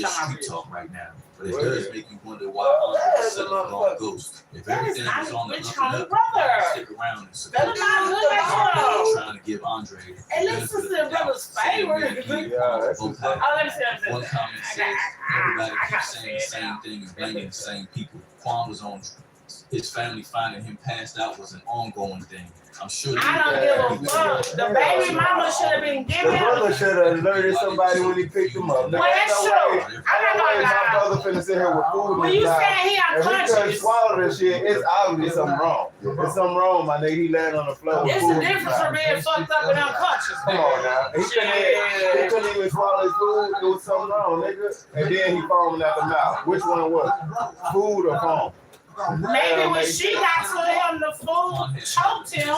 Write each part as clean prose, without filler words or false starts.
street talk right now, but it does make you wonder why Andre is such a long ghost. If everything was on the up and up, stick around and support him. Trying to give Andre at least it's their brother's favorite. One comment says everybody keeps saying the same thing and blaming the same people. Quan was on his family finding him passed out was an ongoing thing. I'm sure. I don't give a fuck. The baby mama should have been giving him. The brother should have alerted somebody when he picked him up. Well, that's true. I'm not gonna lie. My brother finna sit here with food. When you saying he if he couldn't unconscious, swallow this shit, it's obviously something wrong. There's something wrong, my nigga. He landed on the floor. it's the difference from being fucked up and unconscious. Come on now. He couldn't even swallow his food. It was something wrong, nigga. And then he foaming out the mouth. Which one was it? Food or foam? Maybe when she got to him, the food choked him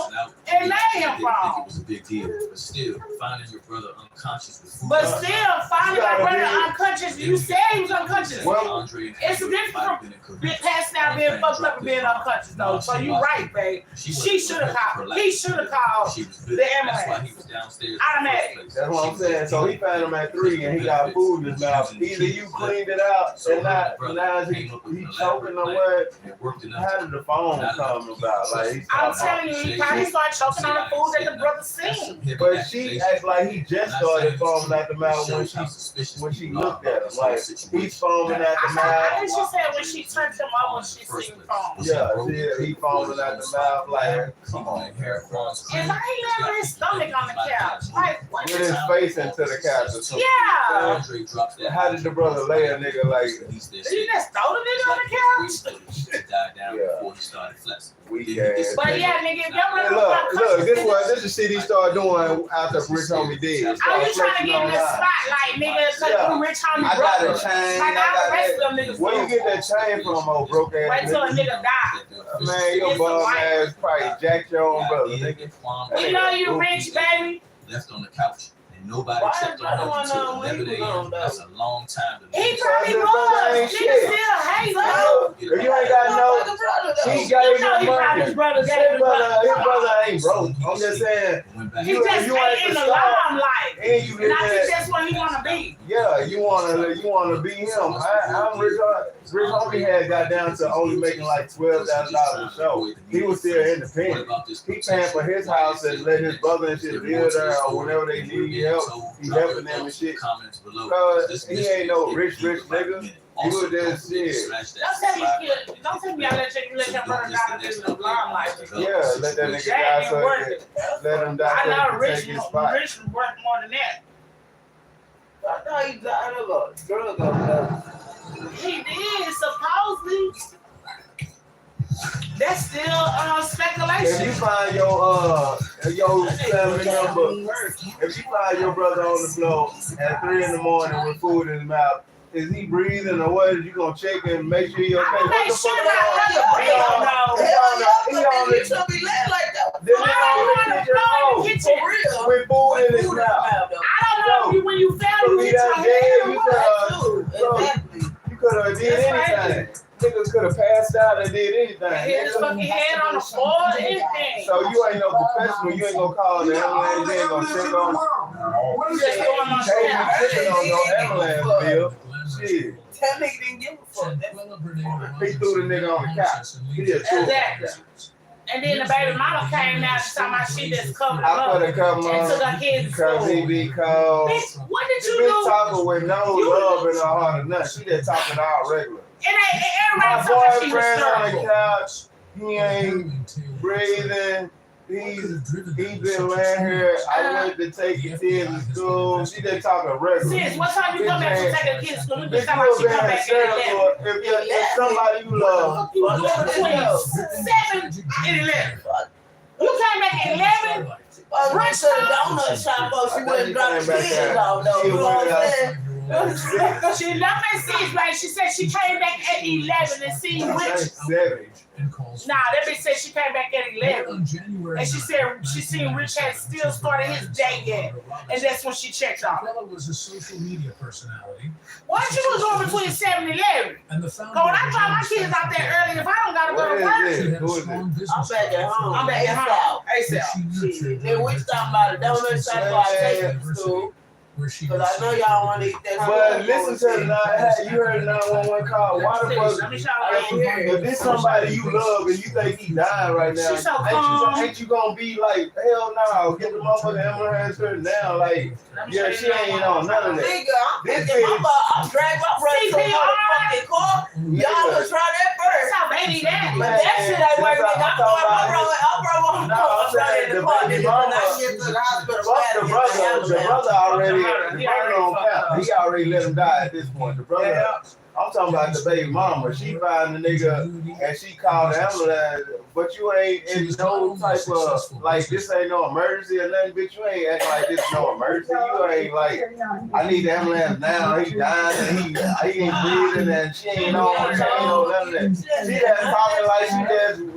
and made him fall. It was a big deal, but still, finding your brother unconscious with food. But still, finding your brother unconscious, you said he was unconscious. Well, It's a difference from being passed out, being fucked up, and being unconscious, though. So you right, babe. She should have called. He should have called the ambulance. Automatic. That's what I'm saying. So he found him at 3 and he got food in his mouth. Either you cleaned it out and not, now he choking or what? How did the phone come about? Like I'm telling you, he probably started choking on the food that the brother seen. But she acts like he just started foaming at the mouth when she looked at him. Like he's foaming at the mouth. I think she said when she turned him up when she seen the phone. Yeah, he foaming at the mouth like, come on. And why he laying his stomach on the couch? Like, what? With his face into the couch or something. Yeah. How did the brother lay a nigga like Did he just throw the nigga on the couch? Died down before he started flexing. Weak ass. But yeah, nigga, if your brother look, this is shit he started doing after Rich Homie did. Oh, you trying to get in the spotlight, nigga, because you Rich Homie I got brother. a chain. Like all the rest of them niggas. Where you get that chain from, old broke ass? Wait till a nigga die. Man, your bum ass probably jacked your own brother, nigga. You know you rich, baby. Left on the couch. Nobody checked on him until 11 a.m. That's a long time. He probably was. Nigga still hate him. If you ain't got no, he gave him money. His brother ain't broke. I'm just saying. He just ain't in the limelight. And you And I think that's what he want to be. Yeah, you wanna be him. I'm Rich Homie had got down to only making like $12,000 a show. He was still independent. He paying for his house and let his brother and shit live there or whenever they need help. He helping them and shit. Cause he ain't no rich nigga. He was just shit. Don't tell me I let your brother die in the limelight. Yeah, let that nigga die so let him die I so know he can Rich take his spot. is worth more than that. I thought he died of a drug overdose. He did, supposedly. That's still speculation. If you find your family member, if you find your brother on the floor at 3 in the morning with food in his mouth, is he breathing or what? You gonna check and make sure he's okay? I'm What the sure fuck? He should be laying like that. With food in his mouth. I don't know if when you found him, you could have did anything. Niggas could have passed out and did anything. hit his fucking head on the floor, anything. So you ain't no professional. You ain't gonna call the ambulance. You ain't gonna check on. What is going on? They ain't checking on no ambulance bill. Shit. That nigga didn't give a fuck. He threw the nigga on the couch. He just threw him. Exactly. And then the baby mama came out and talking about she just covered I put a up couple and took on her kids to because he school. be cold. Bitch, what did She you been do? talking with no love in her heart or nothing. She just talking all regular. It ain't My everybody talking about she was boyfriend on the hysterical. couch. He ain't breathing. He's been laying here. I went to take the kids to school. She just talking regular. Sis, what time you come back to take the kids to school? We If just you talking about she been come back at 11. hysterical, if somebody you love, You was between 7 and 11. You came back at 11? Right to the donut shop, or she wouldn't drop the kids off, though. You know what I'm saying? She left at 6, right? She said she came back at 11 and see which. Nah, that bitch said she came back at 11. And she said she seen Rich had still started his day yet. And that's when she checked off. Was a social media personality. What you was doing between 7 and 11? And the Cause when I drop my kids out there early, if I don't gotta go to work, I'm back at home. I'm back at home. ASAP. Then we talking about a donut shop, so I take them to school. where she Because I know y'all want to eat that. But listen to the you heard the 911 call. Why the fuck? Let me show you. If this somebody you love and you think he dying right now, She's so calm. ain't you gonna be like, hell no, get the motherfucker ambulance her now? Like, yeah, she ain't on none of that. Nigga, I'm dragging my brother to a motherfucking car. Y'all gonna try that first. That's how baby that. But that shit ain't working. I'm throwing my brother in the car. When I get to the hospital, The brother already on count. He already let him die at this point. The brother, I'm talking about the baby mama. She found the nigga and she called the ambulance, but you ain't in no type of, like, this ain't no emergency or nothing, bitch. You ain't acting like this no emergency. You ain't like, I need the ambulance now. He dying and he ain't breathing and she ain't on none of that. She just talking like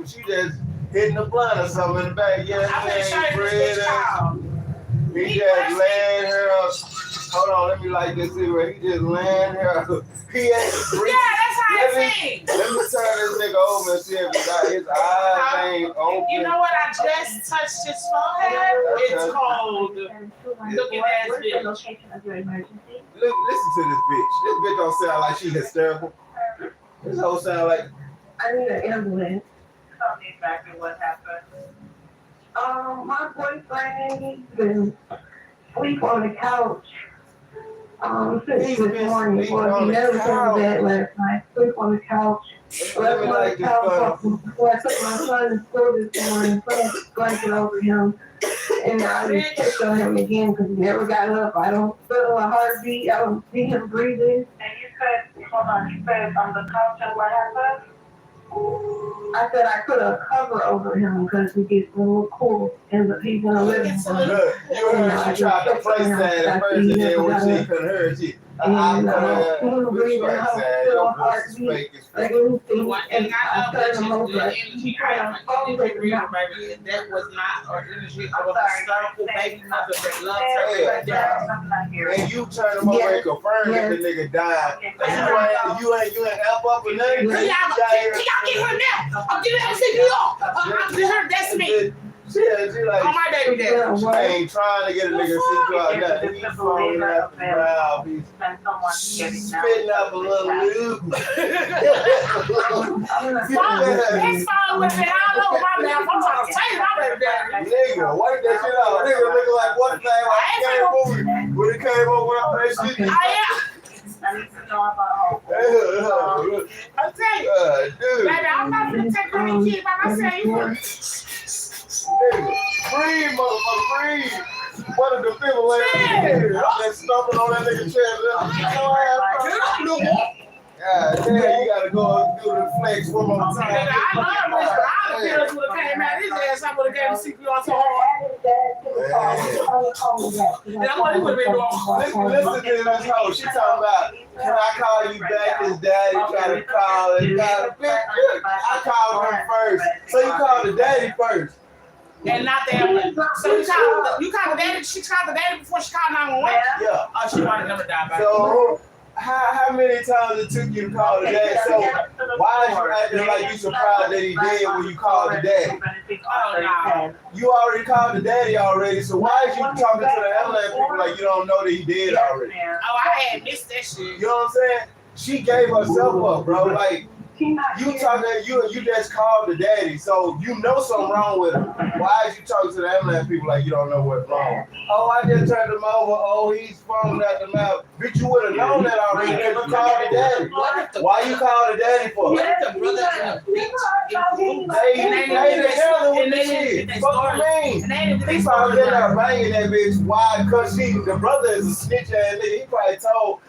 she just hitting the blunt or something in the back. Yeah, she ain't breathing. He just laying her up. Hold on, let me light this cigarette. He just laying her up. He ain't breathing. Yeah, that's how I think. Let me turn this nigga over and see if he got his eyes ain't open. You know what? I just touched his forehead. It's cold. Looking at his bitch. Listen to this bitch. This bitch don't sound like she hysterical. This whole sound like. I need an ambulance. Tell me exactly what happened. My boyfriend, he's been sleep on the couch since this morning. Well, he never took bed last night. Sleep on the couch. Left on the couch before I took my son to school this morning. Put a blanket over him. And I just checked on him again because he never got up. I don't feel a heartbeat. I don't see him breathing. And you said, hold on, you said on the couch and what happened? I said I put a cover over him because he gets a little cool and he's in a living room. Look, you heard she tried to place that at first and then when she couldn't hear it, she breathing, heartbeat, like anything. One thing I know that the energy that was not her energy of a hysterical baby mother that loves her. And you turn him over and confirm that the nigga died. You ain't amp up or nothing. Can y'all get her now? I'm getting her CPR. I'm getting her. That's me. She like, on my baby daddy. I ain't trying to get a nigga CPR. He's falling out the mouth. He's spitting up a little lube. That's fine with it. I know my mouth. I'm trying to tell my baby daddy. Nigga, wipe that shit out. Nigga looking like what's his name? When it came over with all that shit. I need to know about I'll tell you. Dude. Baby, I'm not going to take her and kid by myself. Breathe, motherfucker, breathe. What a defibrillator. I'm just stomping on that nigga chest. God damn, you gotta go and do the flex one more time. I love this. All the pills would have came out his ass. I would have gave him CPR so hard. That's what he would have been doing. Listen to this hoe. She talking about, can I call you back? His daddy try to call it. I called him first. So you called the daddy first. And not the ambulance. So you called the daddy. She called the daddy before she called 911. Yeah. Oh, she wanted them to die by. So how many times it took you to call the daddy? So why is you acting like you surprised that he did when you called the daddy? Oh no. You already called the daddy already. So why is you talking to the ambulance people like you don't know that he did already? Oh, I had missed that shit. You know what I'm saying? She gave herself up, bro. Like. You just called the daddy, so you know something wrong with him. Why is you talking to the ambulance people like you don't know what's wrong? Oh, I just turned him over. Oh, he's foaming at the mouth. Bitch, you would have known that already if you called the daddy. Why you call the daddy for? What if the brother and a bitch? They together with the shit. What do you mean? He probably been there banging that bitch. Why? Because the brother is a snitch ass nigga. He probably told,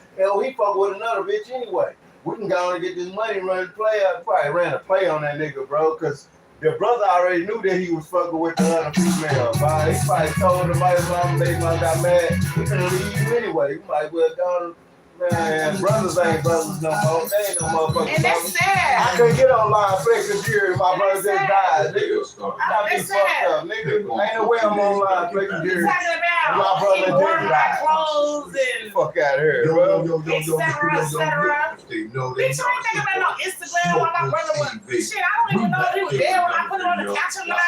he fuck with another bitch anyway. We can go and get this money, run the play. I probably ran a play on that nigga, bro, because the brother already knew that he was fucking with the other female. Right? He probably told the mother mom, baby mom got mad. He couldn't leave you anyway. He might well go, man, brothers ain't brothers no more. They ain't no motherfuckers. And that's sad. I couldn't get online flex computer. My brother just died, nigga. I be fucked up, nigga. Ain't no way I'm online flex computer. Talking about out. My brother He wore did my die. clothes and Fuck out of here, bro. etc. Bitch, I ain't thinking about no Instagram while my brother was. Shit, I don't even know if he was there when I put him on the couch or not.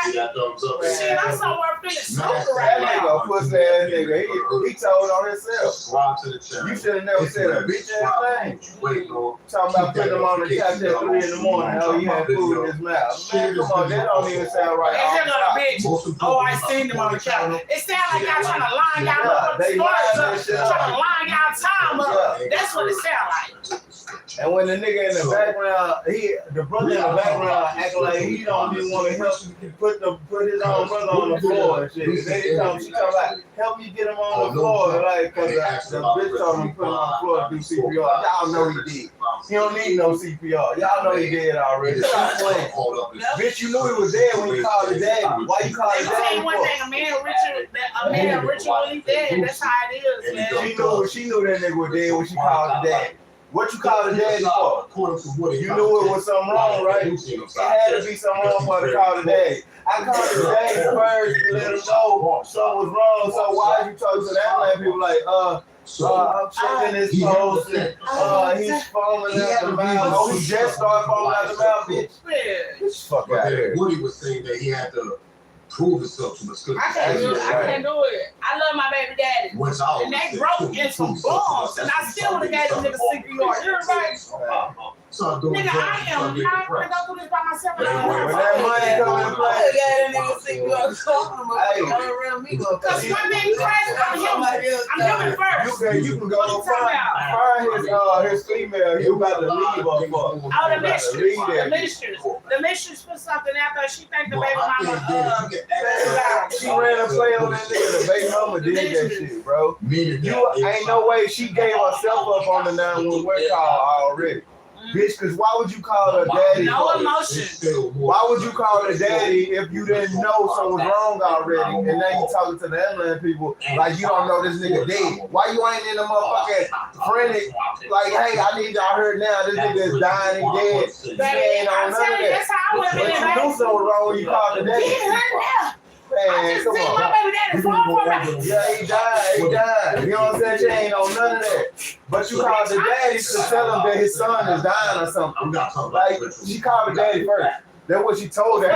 Shit, I'm somewhere feeling stupid right That now. nigga, pussy ass nigga, he told on himself. You should have never said a bitch ass thing. Talking about putting him on the couch at 3 in the morning. Oh, he had food in his mouth. Man, come on, that don't even sound right. And they're gonna bitch. Oh, I seen them on the couch. It sounds like y'all trying to line y'all up. Trying to line y'all time up. That's what it sounds like. And when the nigga in the background, the brother in the background acting like he don't even want to help put his own brother on the floor and shit. Then she come like, help me get him on the floor, like, cause the bitch told him to put him on the floor to do CPR. Y'all know he did. He don't need no CPR. Y'all know he did already. Bitch, you knew he was there when you called his daddy. Why you called his daddy? One thing, a man Richard when he dead. That's how it is, man. She knew that nigga was dead when she called his daddy. What you call the daddy for? You knew it was something wrong, right? It had to be something wrong for her to call the daddy. I called the daddy first to let him know something was wrong. So why are you talking to that man? People like, I'm checking his pulse. He's foaming out the mouth. Oh, he just started foaming out the mouth, bitch. Fuck out here. Woody was saying that he had to prove himself to us. I can't do it. I love my baby daddy. And they broke in some bombs, and I still would have gave them niggas CPR. You right? Nigga, I am not gonna go through this by myself. When that money come into play, because one thing crashed, I'm human first. You can go find his female. He about to leave her for. Oh, the mistress put something out there. She think the baby mama she ran a play on that nigga. The baby mama did that shit, bro. You ain't no way she gave herself up on the 911 call already. Bitch, cause why would you call her daddy? No emotion. Why would you call her daddy if you didn't know something was wrong already? And now you talking to the ambulance people like you don't know this nigga dead. Why you ain't in the motherfucking frantic? Like, hey, I need y'all heard now. This nigga is dying and dead. Baby, ain't I'm on none of telling you, that. that's how I would have But been. you knew something was wrong when you called the daddy. He hurt now. I Man, just come seen on. my baby daddy fall for me. Yeah, he died. You know what I'm saying? She ain't on none of that. But you called the daddy to tell him that his son is dying or something. Like, she called the daddy first. That's what she told her.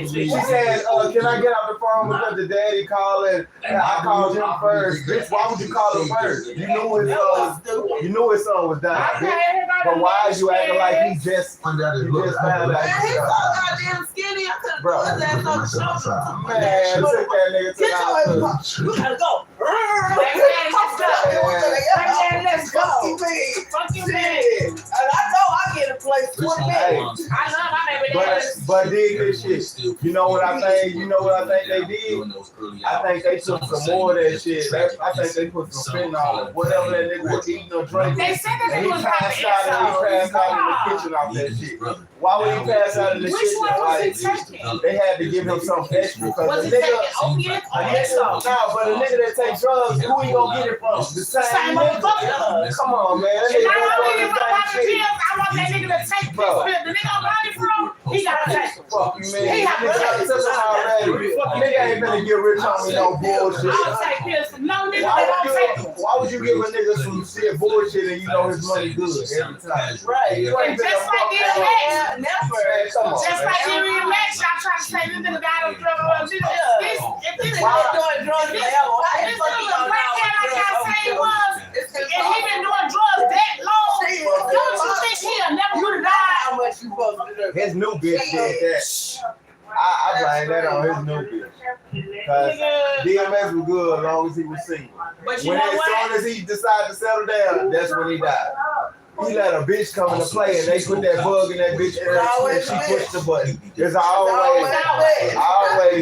She said, can I get off the phone because the daddy called and I called him first. Bitch, why would you call him first? You knew his son was dying, bitch. But why is you acting like he just found out? He's so goddamn skinny. I couldn't Bro. put that on the shoulder. Man, took that nigga to the hospital. You gotta go. Let's go. Fuck you, man. And I know I get a place 20 minutes. I love my baby daddy. But dig this shit. You know what I think? You know what I think they did? I think they took some more of that shit. I think they put some fentanyl, whatever that nigga was eating or drinking. They said that And he he was passed out in the kitchen off that shit. Why would he pass out in the Which kitchen? one was he Like, taking? they had to give him something extra because Was the he nigga. taking opiate or No, but a nigga that takes drugs, who he gonna get it from? The same nigga. Come on, man. That If nigga I don't ain't need my fucking pills, I want that nigga to take this pill. The nigga I'm buying it from, he gotta take it. Fuck you, man. He got Nigga took him already. Nigga ain't finna get rich on me no bullshit. I'll take pills from no nigga that don't take them. Why would you give a nigga some shit bullshit and you know his money good every time? Right. You ain't And just finna like fuck DMX, that. Never. Man, come on, just man. like DMX, y'all trying to say this nigga got on drug or this. If this Why nigga doing drugs forever? Why the this fuck nigga you was don't black cat like y'all say he was, and he been doing drugs that long, don't you think he'll never would have died? How much you supposed to do? His new bitch did that. I blame that on his new bitch. Cause DMX was good as long as he was single. But you When know as soon what? as he decided to settle down, that's when he died. He let a bitch come into play and they put that bug in that bitch ear and she pushed the button. It's always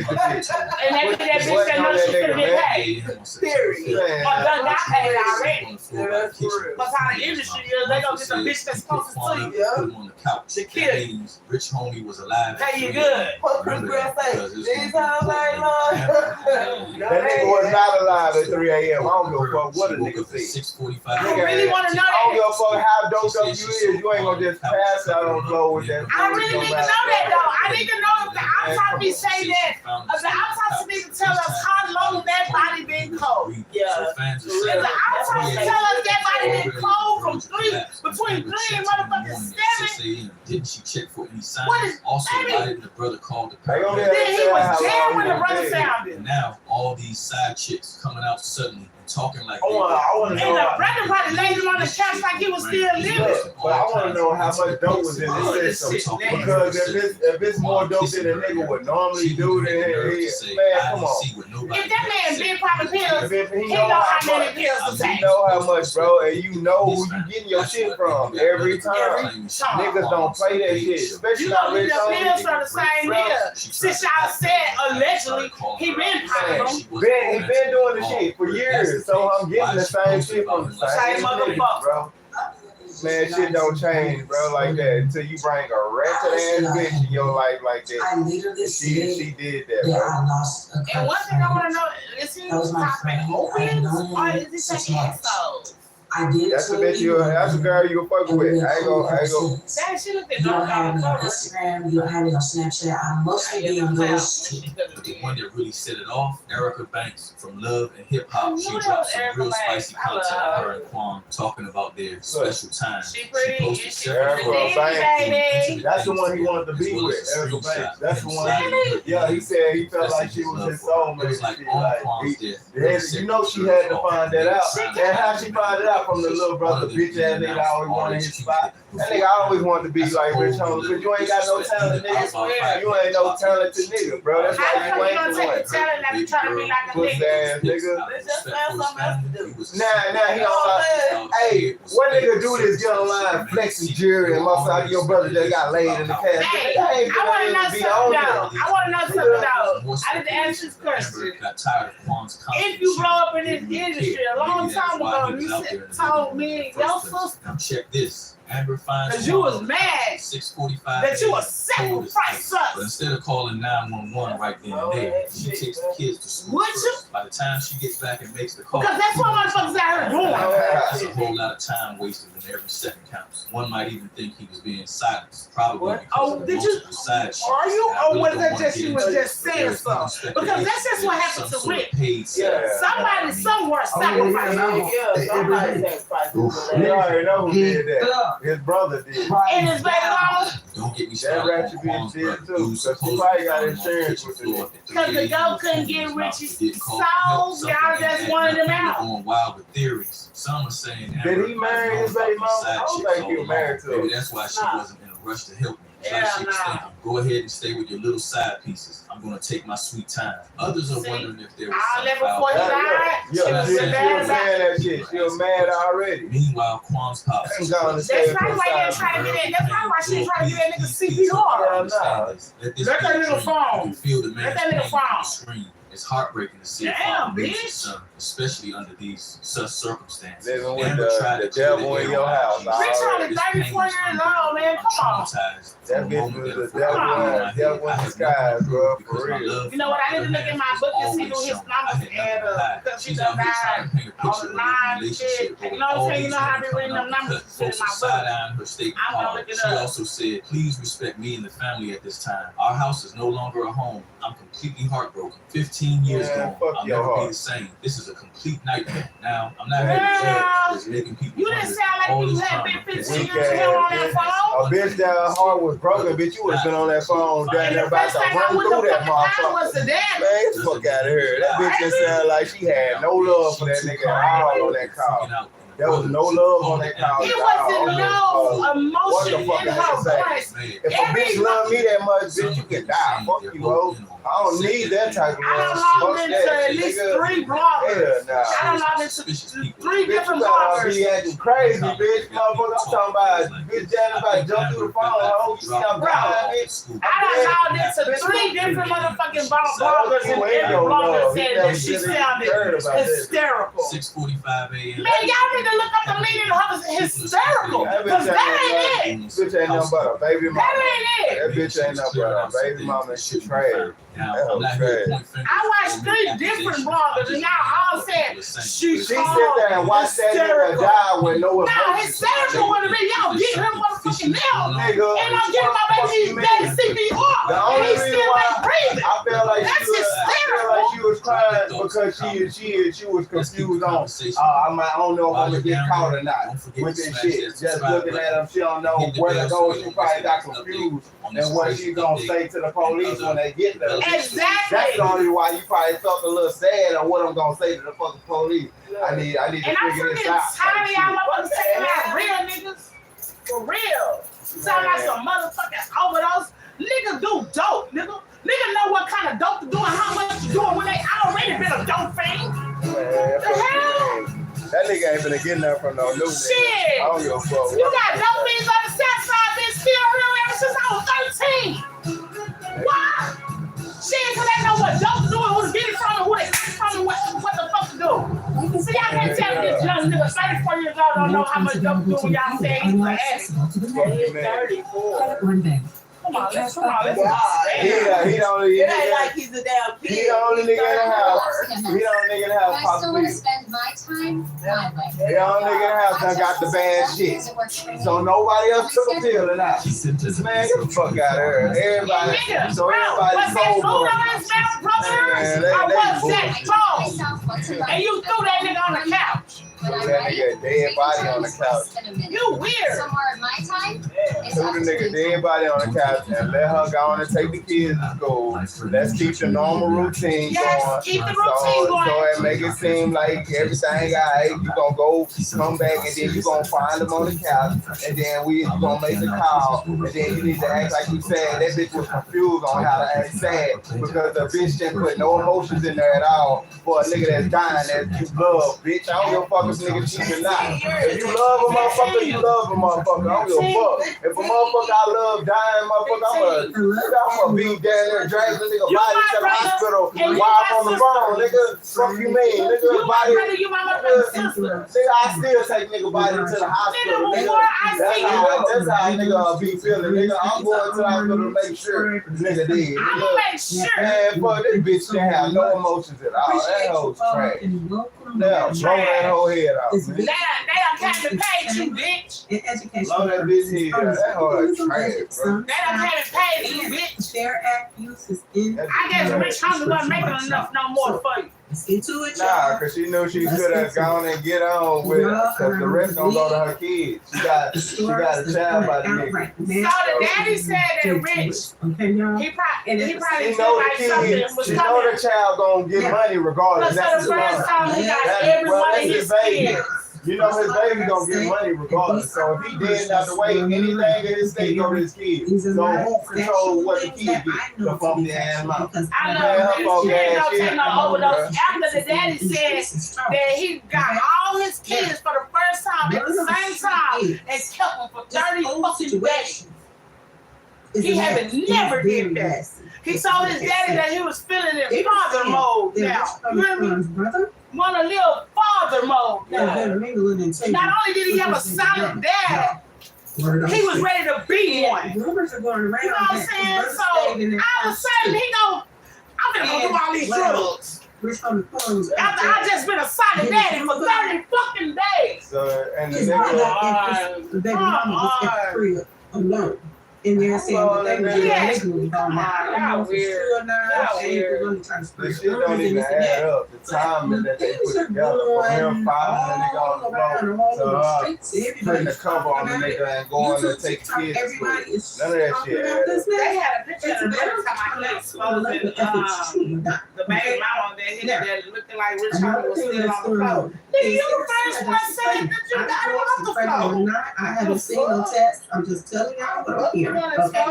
the bitch. And they put that bitch that knows she's gonna get paid. Period. Or done got paid already. That's Because how the industry is, they gonna get the bitch that's closest to you. The kid. Rich homie was alive. Pay you good. What Chris Brown say? These hoes ain't love. That nigga was not alive at 3 a.m. I don't give a fuck what a nigga said. 6:45. I really want to know I don't give a that. fuck motherfucker how doped up you is, you ain't gonna just pass out on the floor with that. I really need to know that though. I need to know if the autopsy say that. If the autopsy need to tell us how long that body been cold. Yeah. If the autopsy tell us that body been cold from between 3 and motherfucking 7. Didn't she check for any signs? What is, also, baby? why didn't the brother call the Then paramedics? He was dead when the brother found And him. now all these side chicks coming out suddenly and talking like I wanna And know. the brother probably laid him on the couch like he was still living. But I want to know how much dope was in this system. Because if it's more dope than a nigga would normally do, then man, come on. If that man been popping pills, If he know how many pills to take. You know how much, bro, and you know who you getting your shit from every time. Niggas don't play that shit, especially You not know, rich the pills homies. from the same nigga. Since y'all said allegedly he been popping them. He been doing the shit for years, so I'm getting the same shit from the same niggas, bro. Man, shit don't change, bro, like that until you bring a ratchet ass bitch in your life like that. I literally She did that, that bro. I lost a And one thing I want to know is he That was my popping friend. opiates or is he 6 taking months. exos? I did That's the bitch that's the girl you fuck with. I ain't gonna. That she looked at You don't those have me on on Instagram, you don't have me on Snapchat. I mostly be on those. But the one that really set it off, Erica Banks from Love and Hip Hop. She I dropped love some Erica real Banks. spicy I love content her. of her and Quan talking about their special time. She pretty, posted she several pretty, photos baby. That's the one he wanted to be with, Erica Banks. That's the one. Yeah, he said he felt like she was his soulmate. It was like Shit, on like, Quan's death. you know she had to find that out. And how she found it out from the little brother bitch ass nigga that always wanted his spot. That nigga always wanted to be like Rich Holmes, but you ain't got no talent, nigga. You ain't no talented nigga, bro. That's How why you you ain't gonna the take one. the talent and you trying to be like a Pussy nigga? ass nigga. Let's just find something else to do. Nah, he don't like. Hey, what nigga do this? Get online, flexing jewelry, and motherfucker, your brother that got laid in the cash. Hey, Nigga, ain't I want to know gonna be something on though. there. I want to know something though. I need to ask this question. If you grow up in this industry a long time ago, you told me your sister, Now check this. Amber finds because you was mad 6:45 that you was sacrificed But us. instead of calling 911 right then and there, she takes the kids to school. Would you? By the time she gets back and makes the call, Because that's what motherfuckers out here doing. that's a whole lot of time wasted when every second counts. One might even think he was being silenced, probably because Oh, of the did you? multiple side shit. Are you? And I Or really was don't that wanna just get she into was it, just but saying there is even something? Because that's just what happened to some sort Rick. of paid sex. Somebody somewhere sacrificed. Yeah, somebody sacrificed. You already know who did that. His brother did. And his baby mama, Don't get me That started. ratchet bitch did too. So she probably got insurance with it. because the goat couldn't get Richie's souls, y'all just wanted him out. Going wild with theories. Some are saying Did he marry his baby mama? I don't think he was married to her. Maybe that's why she wasn't in a rush to help me. Yeah, Like she was thinking, go ahead and stay with your little side pieces. I'm gonna take my sweet time. Others are See, wondering if there was all some that foul before he play. died, she Yeah, was she mad was about mad at shit. She was mad already. Meanwhile, Quan's pops. Ain't gonna That's stay probably why they trying to get that. That's probably why she trying to get that nigga CPR. Let that nigga phone. Let that nigga phone. It's heartbreaking to see a Damn, father lose bitch. his son, especially under these such circumstances. Living with Amber tried the to clear devil in your house. Rich only 34 years old, man. Come on. That bitch was the devil in disguise, bro, for real. You know what? I need to look in my book and see who his numbers and because she done died on 9 shit. You know what I'm saying? You know how I be reading them numbers in my book. I'm gonna look it She up. also said, please respect me and the family at this time. Our house is no longer a home. I'm completely heartbroken. 15 years Man, gone. fuck I'll your never be heart. the same. This is a complete nightmare. Now, I'm not here to judge. It's making people You didn't wonder sound like all you this had drama been 15 Weak years hell on that ass phone. A bitch that heart was broken, bitch, you would have been on that phone down And there the about first to thing I run would through have that fucking done was motherfucker. the damn. Man, get the fuck out of here. That bitch just sounded like she had no love for that nigga at all on that call. There was no love on that call. It wasn't no emotion in her voice. If a bitch love me that much, bitch, you can die. Fuck you, ho. I don't need that type of I love. don't log Fuck into that, at least nigga. 3 bloggers. Hell nah. I don't log into 3 Bitch, different you gotta bloggers. be acting crazy, bitch. Motherfucker, I'm talking about bitch that about to jump through the phone. Ho, you see I'm behind it. I done logged into 3 different motherfucking bloggers and every blogger said that she sounded hysterical. 6:45 a.m. Man, y'all need to look up the meaning of her hysterical. Because that ain't it. Bitch ain't nothing but a baby mama. That ain't it. That bitch ain't nothing but a baby mama and she trash. Now, That I'm not here to point fingers. I watched 3 different bloggers and y'all all said she She sit there and watch that nigga die with no No, emotion. hysterical nigga. And I'm getting my baby daddy CPR. The only He's reason still why ain't breathing. I feel like That's she was crying because she was confused on. I don't know if I'm gonna get caught or not with this shit. Just looking at him, she don't know where to go. She probably got confused and what she gonna say to the police when they get there. Exactly. That's the only why you probably felt a little sad on what I'm gonna say to the fucking police. I need to figure this out. And I'm tired of y'all motherfuckers taking out real niggas. For real. Sound like some motherfucking overdose. Niggas do dope, nigga. Niggas know what kind of dope to do and how much to do it when they already been a dope fiend. The hell? That nigga ain't finna get nothing from no new nigga. Shit. I don't give a fuck. You got dope fiends on the south side been still real ever since I was 13. Why? Shit, cause they know what dope to do and who to get it from and who they get it from and what the fuck to do. See, y'all can't tell me this young nigga 34 years old don't know how much dope to do when y'all say he's an ass. He's 34. Come on, let's He the only It ain't like he's a damn kid. He the only nigga in the house. He the only nigga in the house. I still want to spend my time my way. He the only nigga in the house that got the bad shit. So nobody else took a pill and out. Man, get the fuck out of here. Everybody. So everybody's so sold. food on his mouth, brothers? Or was that phone? And you threw that nigga on the couch. That nigga dead body on the couch. You weird. Somewhere in my time. Threw the nigga dead body on the couch and let her go on and take the kids to school. Let's keep the normal routine going. Keep the routine going. So it make it seem like everything alright. You gonna go, come back, and then you gonna find them on the couch, and then we gonna make the call, and then you need to act like you sad. That bitch was confused on how to act sad because the bitch didn't put no emotions in there at all for a nigga that's dying that you love, bitch. I don't give a fuck if nigga cheat or not. If you love a motherfucker, you love a motherfucker. I don't give a fuck. If a motherfucker I love dying, motherfucker, I'm gonna be down there dragging the nigga body to the hospital while I'm on the phone, nigga. Fuck you mean, nigga? Body, nigga, I still take nigga body to the hospital, nigga. That's how a nigga be feeling, nigga. I'm going to the hospital to make sure nigga did. I'm gonna make sure. Man, fuck this bitch can have no emotions at all. That hoe's trash. Now, blow that whole head out, man. They don't have to pay you, bitch. Blow that bitch head out. That hoe is trash, bro. They don't have to pay you, bitch. Fair Act use is in. I guess Rich Hunger wasn't making enough no more for you. Let's get to it, Nah, cause she knew she could have gone and get on with it. Cause the rest gonna go to her kids. She got a child by the nigga. So the daddy said that Rich, he probably She know the like something kids. was She know coming. the child gonna get money regardless. So That's the his first time he got every well, one of that's his baby. kids. You know his baby gonna get money regardless. So if he did not the way anything in his state go to his kids. So who control what the kids get? The funky ass mouth. I know his kids don't take no overdose. After the daddy said that he got all his kids for the first time at the same time and kept them for 30 fucking days. He haven't never did that. He told his daddy that he was feeling in father mode now. You hear me? Want to live father mode now. Not only did he have a solid dad, he was ready to be one. You know what I'm saying? So all of a sudden I'm gonna go do all these drugs. After I just been a solid daddy for 30 fucking days. So and the The baby mama was at the crib alone. And they're saying that they were legally gone out. The shit don't even add up. The time that they put together for him filing the nigga on the phone, putting the cover on the nigga and going to take the kids to school. None of that shit adds up. They had a picture of the first time I exposing the baby mama that looking like Rich Hunger was still on the floor. Nigga, you the first one saying that you got him off the floor. I haven't seen no test. I'm just telling y'all what I'm hearing. Okay.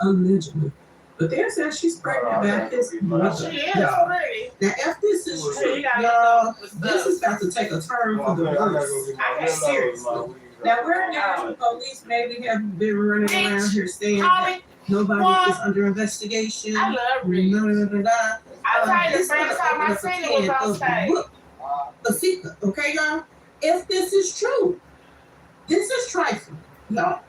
Allegedly. But they're saying she's pregnant by his mother. She is pretty. Now, if this is true, y'all, this has got to take a turn for the worse. I get serious. Now, where now police maybe have been running around here saying that nobody is under investigation. I love Rich. I tell you, the first time I seen it was on stage. A secret, okay, y'all? If this is true, this is trifling, y'all.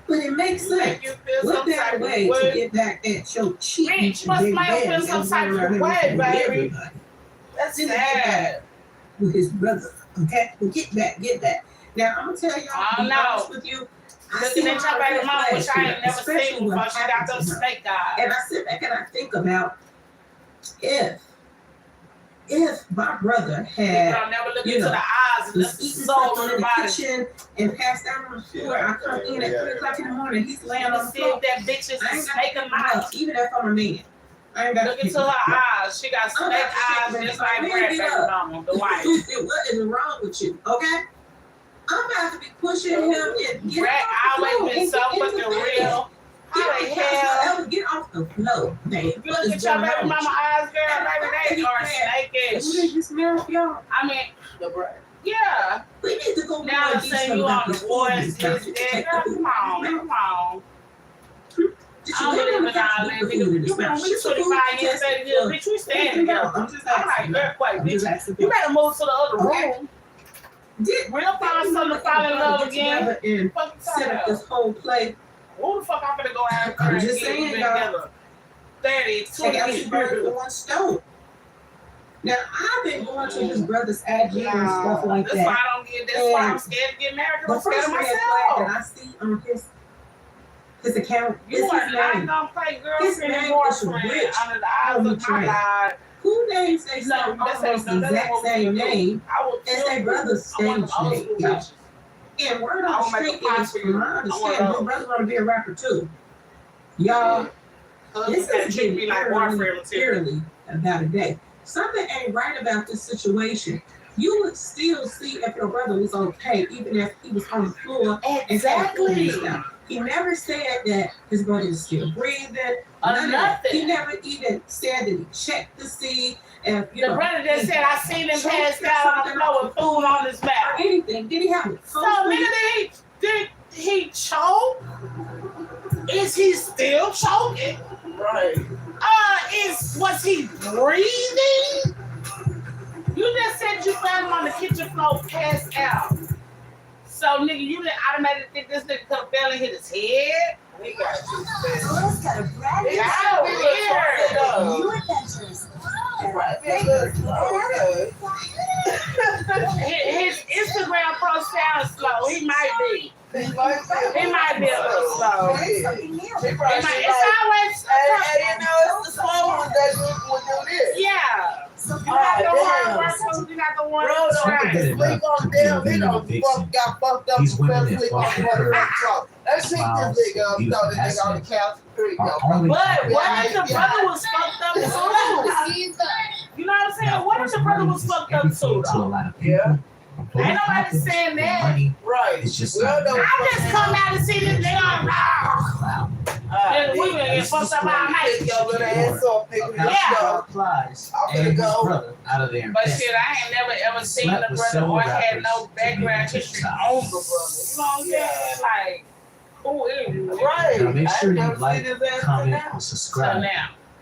But it makes sense. What better way to get back at your cheating? Rich must make him feel some type of way, baby. That's sad. With his brother, okay? Well, get back. Now, I'm gonna tell y'all, to be honest with you, Looking at your baby mama, which I ain't never seen before. She got those snake eyes. And I sit back and I think about if my brother had, never look into the eyes and was the eating soul something of in the the body. kitchen and passed out on the floor, I come in at 3 o'clock in the morning, he's laying on the See if floor. that bitch is I a ain't got snake to in pick him my up, even if I'm a man. I ain't got Look to into her eyes. She got snake eyes just like baby mama, the wife. What is wrong with you? Okay? I'm about to be pushing him and get Brett off the always been so floor. fucking real. How the hell? Get off the floor, man. You look at your baby mama eyes, girl, baby, they are snakish. You smell, y'all? I mean, yeah. We need to go Now I'm saying you on the boys, this, that. Come on. I don't believe in all that. You been we 25 years, 30 years, bitch, we stand together. I'm like, earthquake, bitch. You better move to the other room. We'll find something to fall in love again. And set up this whole play. Who the fuck I'm gonna go out and just get saying, together? 30, 20 years. With one stone. Now I've been going to his brother's IG and stuff like that's that. Why I don't get. That's why I'm scared to get married. I'm scared of myself. That I see on his account. You are not gonna play girlfriend and boyfriend under the eyes of my God. Who names they almost the exact same name as their brother's stage name? And word on the street is, from my understanding, your brother want to be a rapper too. Y'all, this is getting me like clearly about a day. Something ain't right about this situation. You would still see if your brother was okay, even if he was on the floor. Exactly. He never said that his brother was still breathing. Nothing. He never even said that he checked to see if the brother just said I seen him pass out on the floor with food on his mouth. Or anything. Did he have a so nigga, did he choke? Is he still choking? Right. Was he breathing? You just said you found him on the kitchen floor passed out. So nigga, you didn't automatically think this nigga could have fell and hit his head? He got you. Let's get a brand new New adventures. His Instagram post sounds slow. He might be. He might be a little slow. It's always. And you know, it's the slow ones that will do this. Yeah. You got the hard work, you got the one sleep on them, he got fucked up. These women that fuck with her. Let's see this nigga, throw this nigga on the couch. But what if the brother was fucked up too? You know what I'm saying? What if the brother was fucked up too? Yeah. Ain't nobody saying that. Right. It's just I just come out and see this nigga on raw. And we gonna get fucked up all night. Yeah. I'm gonna go out of there. But shit, I ain't never ever seen the brother or had no background history on the brother. You know what I'm saying? Like, who is you? Right. Now make sure you like, comment, and subscribe,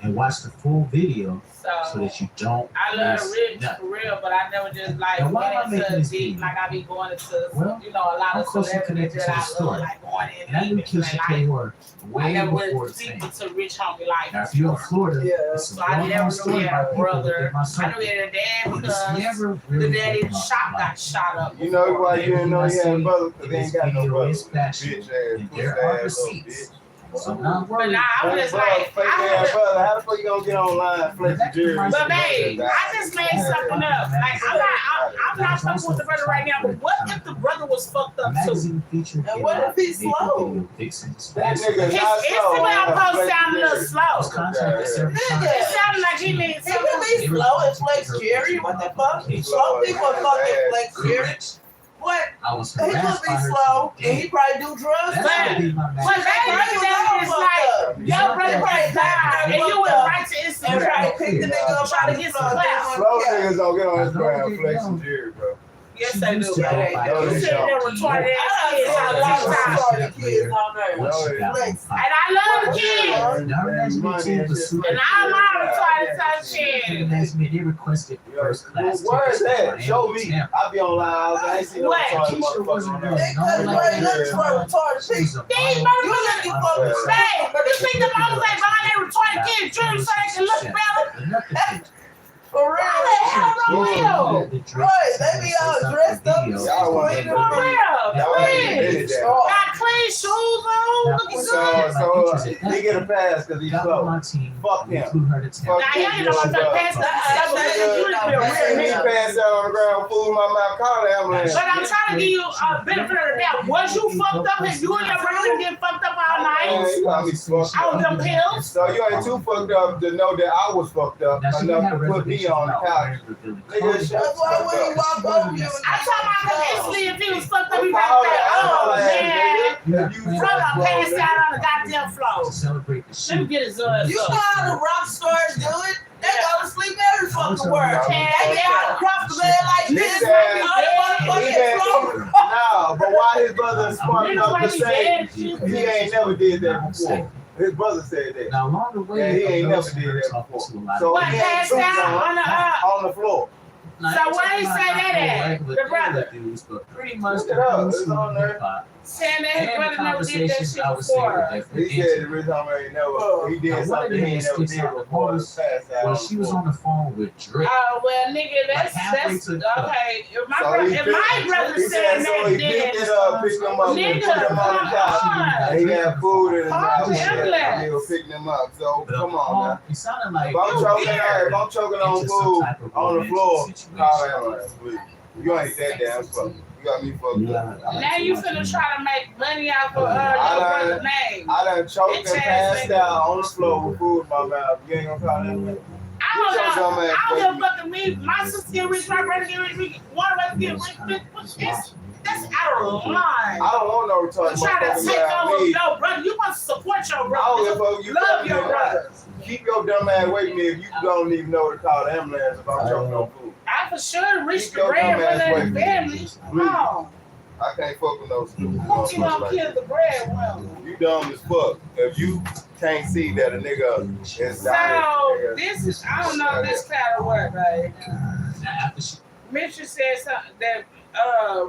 and watch the full video so that you don't. I love Rich for real, but I never just like went into deep like I be going into a lot of celebrities that I love, like going in. And I knew Keisha K were way before the deep same. into Rich homie life. Now if you're in Florida, it's a so I never story knew he had about a people that brother. did my I son. knew he had a dad But it's because never the really daddy came up shop like got shot up. You know why you didn't know he had a brother? Because he this ain't got no video brother. is factual, and there are receipts. So not But worried. nah, I was just like, fake ass brother. How the fuck you gonna get online, flex the jury? but babe, I just made something up. Like I'm not fucking with the brother right now. But what if the brother was fucked up too? And what if he's slow? That His nigga not Instagram post slow. sound a little slow. It sounded like he needs He can be slow and flex Jerry. What the fuck? Slow people fucking flex Jerry. What? I was He could harassed be by her slow today. and he probably do drugs. That's But- gonna be my But baby, it's like your brother probably died and you went right to And Instagram. try to pick the nigga up Try out to of get his some clout. Slow niggas don't get on I know Instagram they flexing don't. jury, bro. Yes, they do. Used to go Right. by No, You they sitting there don't. retarded ass kids I all the got time. retarded kids on there. Once she got on fire. And I love the kids. Now imagine the team was super. And I'm all retarded type shit. Imagine me, they requested first class Where's tickets that? to Show Miami me. Tampa. I be online. I ain't seen no What? retarded Keisha wasn't motherfucker. doing They no couldn't like play nothing that. for retarded She was people. a These bomb. You motherfuckers, looking for babe, you think the motherfuckers like behind they retarded kids, children so they can look better? For real. Hell, for real. Right, they be all dressed up. Y'all want Clean to For real, Y'all ain't please. admitted that. Got clean these shoes on. Now, Looking So good. he get a pass because he's got slow. on my team. Fuck We him. flew her to town. Fuck Now, he ain't no motherfucking pass that. He passed out on the ground, fool my mouth, call the ambulance. But I'm trying to give you a benefit of the doubt. Was you fucked up and you and your brother getting fucked up all night? You got me fucked On up. them pills? So you ain't too fucked up to know that I was fucked up Now, she enough had to put me reservations on the about couch. wearing the building Nigga, clothing. shut That's why when you walk over you. I'm talking about instantly if he was fucked up, he All might say, that, oh all that, man. nigga. You Brother fucked passed up, out on the goddamn floor. To celebrate the Let me shoot. get his You know how the rock stars do it? They go to sleep every fucking word. They out across the bed like this. No, but why his brother smart enough to say he ain't never did that before? His brother said that. Now, along the way, Yeah, he ain't I never noticed did her that talking before. to a lot of So What, he had passed two out on the floor. So where he say that at? The brother. Dudes, but pretty much Look it up. It's on there. Saying that his brother never did that shit I would say before. were different. He said the reason I ain't never he did something he ain't never did before. Well, she was on the phone with Drake. Oh well, nigga, that's halfway to the club. okay. If my So brother, he if picked- my brother He said said so that, he picked then it up, picked them up, and Nigga, put them on the couch. come on. And he had food in his Call mouth. the ambulance. And he was picking them up. So But come on, man. it sounded like If I'm choking, if I'm choking on into some food type of on the romantic floor, situation. call the ambulance, please. You ain't that damn slow. You got me fucked up. Now you finna try to make money off of your I brother's name. I done choked and Bitch ass passed nigga. out on the floor with food in my mouth. You ain't gonna call the ambulance? I don't Get your know. dumb ass I away don't from give a fuck me. My sister get rich, my brother get rich, one of us get rich. That's out of line. I don't want no retarded You try to motherfucker take around over me. your brother. You must support your I don't brother. give a fuck. You Love fucking your me. brother. Keep your dumb ass away from me if you don't even know to call the ambulance if I'm choking on food. I for sure reach Keep the your breadwinner dumb ass in the away family. Come on. I can't fuck with no stupid Who you gonna motherfucker like kill that. the breadwinner? You dumb as fuck. If you can't see that a nigga is So dying. this is, I don't know if this kind of work, right? after she Mitchell said something that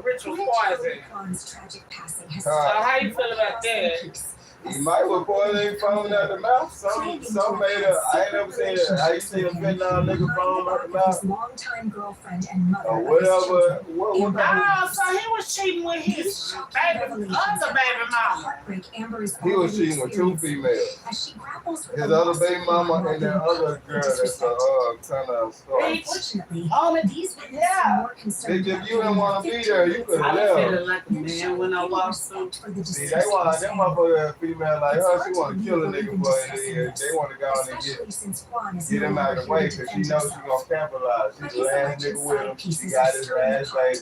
Rich was poisoned. Quan's tragic passing has So how you feel about that? He might have poison foaming out the mouth. Some made a, I ain't never seen it. I used to see a Vietnam nigga foam out the mouth. his longtime girlfriend and mother Or of his whatever. children. What Oh, so he was cheating with his baby, other baby mama. Heartbreak Amber is he was already cheating with two experiencing. females. As she grapples with His the other loss baby of mama Quan and that while other being girl that's disrespected. kind of star. Unfortunately, Oh, these witnesses are more concerned Bitch, about if you didn't want to be there, you could have I left. feel like a man when I walk through. See, they want them motherfuckers female like her. She want to kill a nigga, but they want to go on and get him out of the way because she knows she gonna capitalize. She's the last nigga with him. She got his last baby.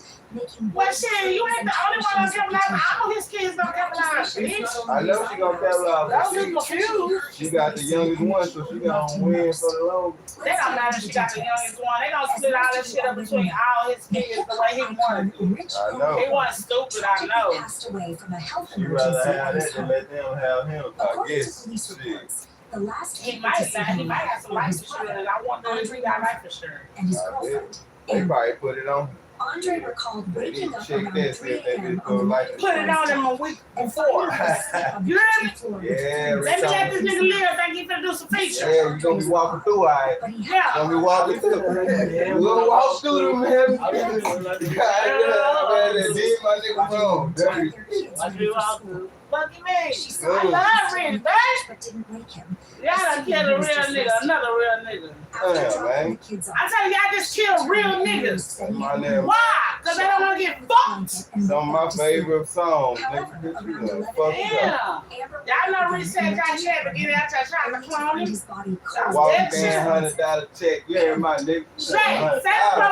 Well, shit, you ain't the only one on capitalize. I know his kids don't capitalize, bitch. I know she gonna capitalize. Don't But be confused. she got the youngest one, so she gonna win for the longest. They don't matter if she got the youngest one. They gonna split all that shit up between all his kids the way he wanted. I know. He wasn't stupid, I know. Passed away from a health She rather emergency have at his that than home. let them have him. I According to guess. police Shit. reports, the last He people to might see not. He him might have some were life his insurance. brother, I want to know if he got life insurance. and his I bet. girlfriend. They probably put it on. Andre recalled They need waking to up check around that, 3 see if they a.m. just on the go like night of Put it on Quan's him a death week and before. finding him asleep on the You hear kitchen me? floor. Yeah, Let me let this nigga live. Think he finna do some features. Yeah, you gonna be walking through, all right. But he Yeah. Gonna be walking through. You gonna walk through them, man. God, man, they did my nigga wrong. had Dirty. their kids I ready do for all school. good. Fuck you mean? She Good. saw I him love on Ren, the bitch. couch, but didn't wake him. Y'all done killed a real nigga, another real nigga. After Damn, dropping man. the kids off, I tell you, y'all just killed real niggas. My name. Why? Because they don't want to get fucked. Some of my favorite songs. However, Nigga, bitch, you around done 11 fucked up. Damn. Y'all know Rich said y'all had to get out there trying to clone him. his body That was Walking dead shit. $100 check. Yeah, my nigga. Say the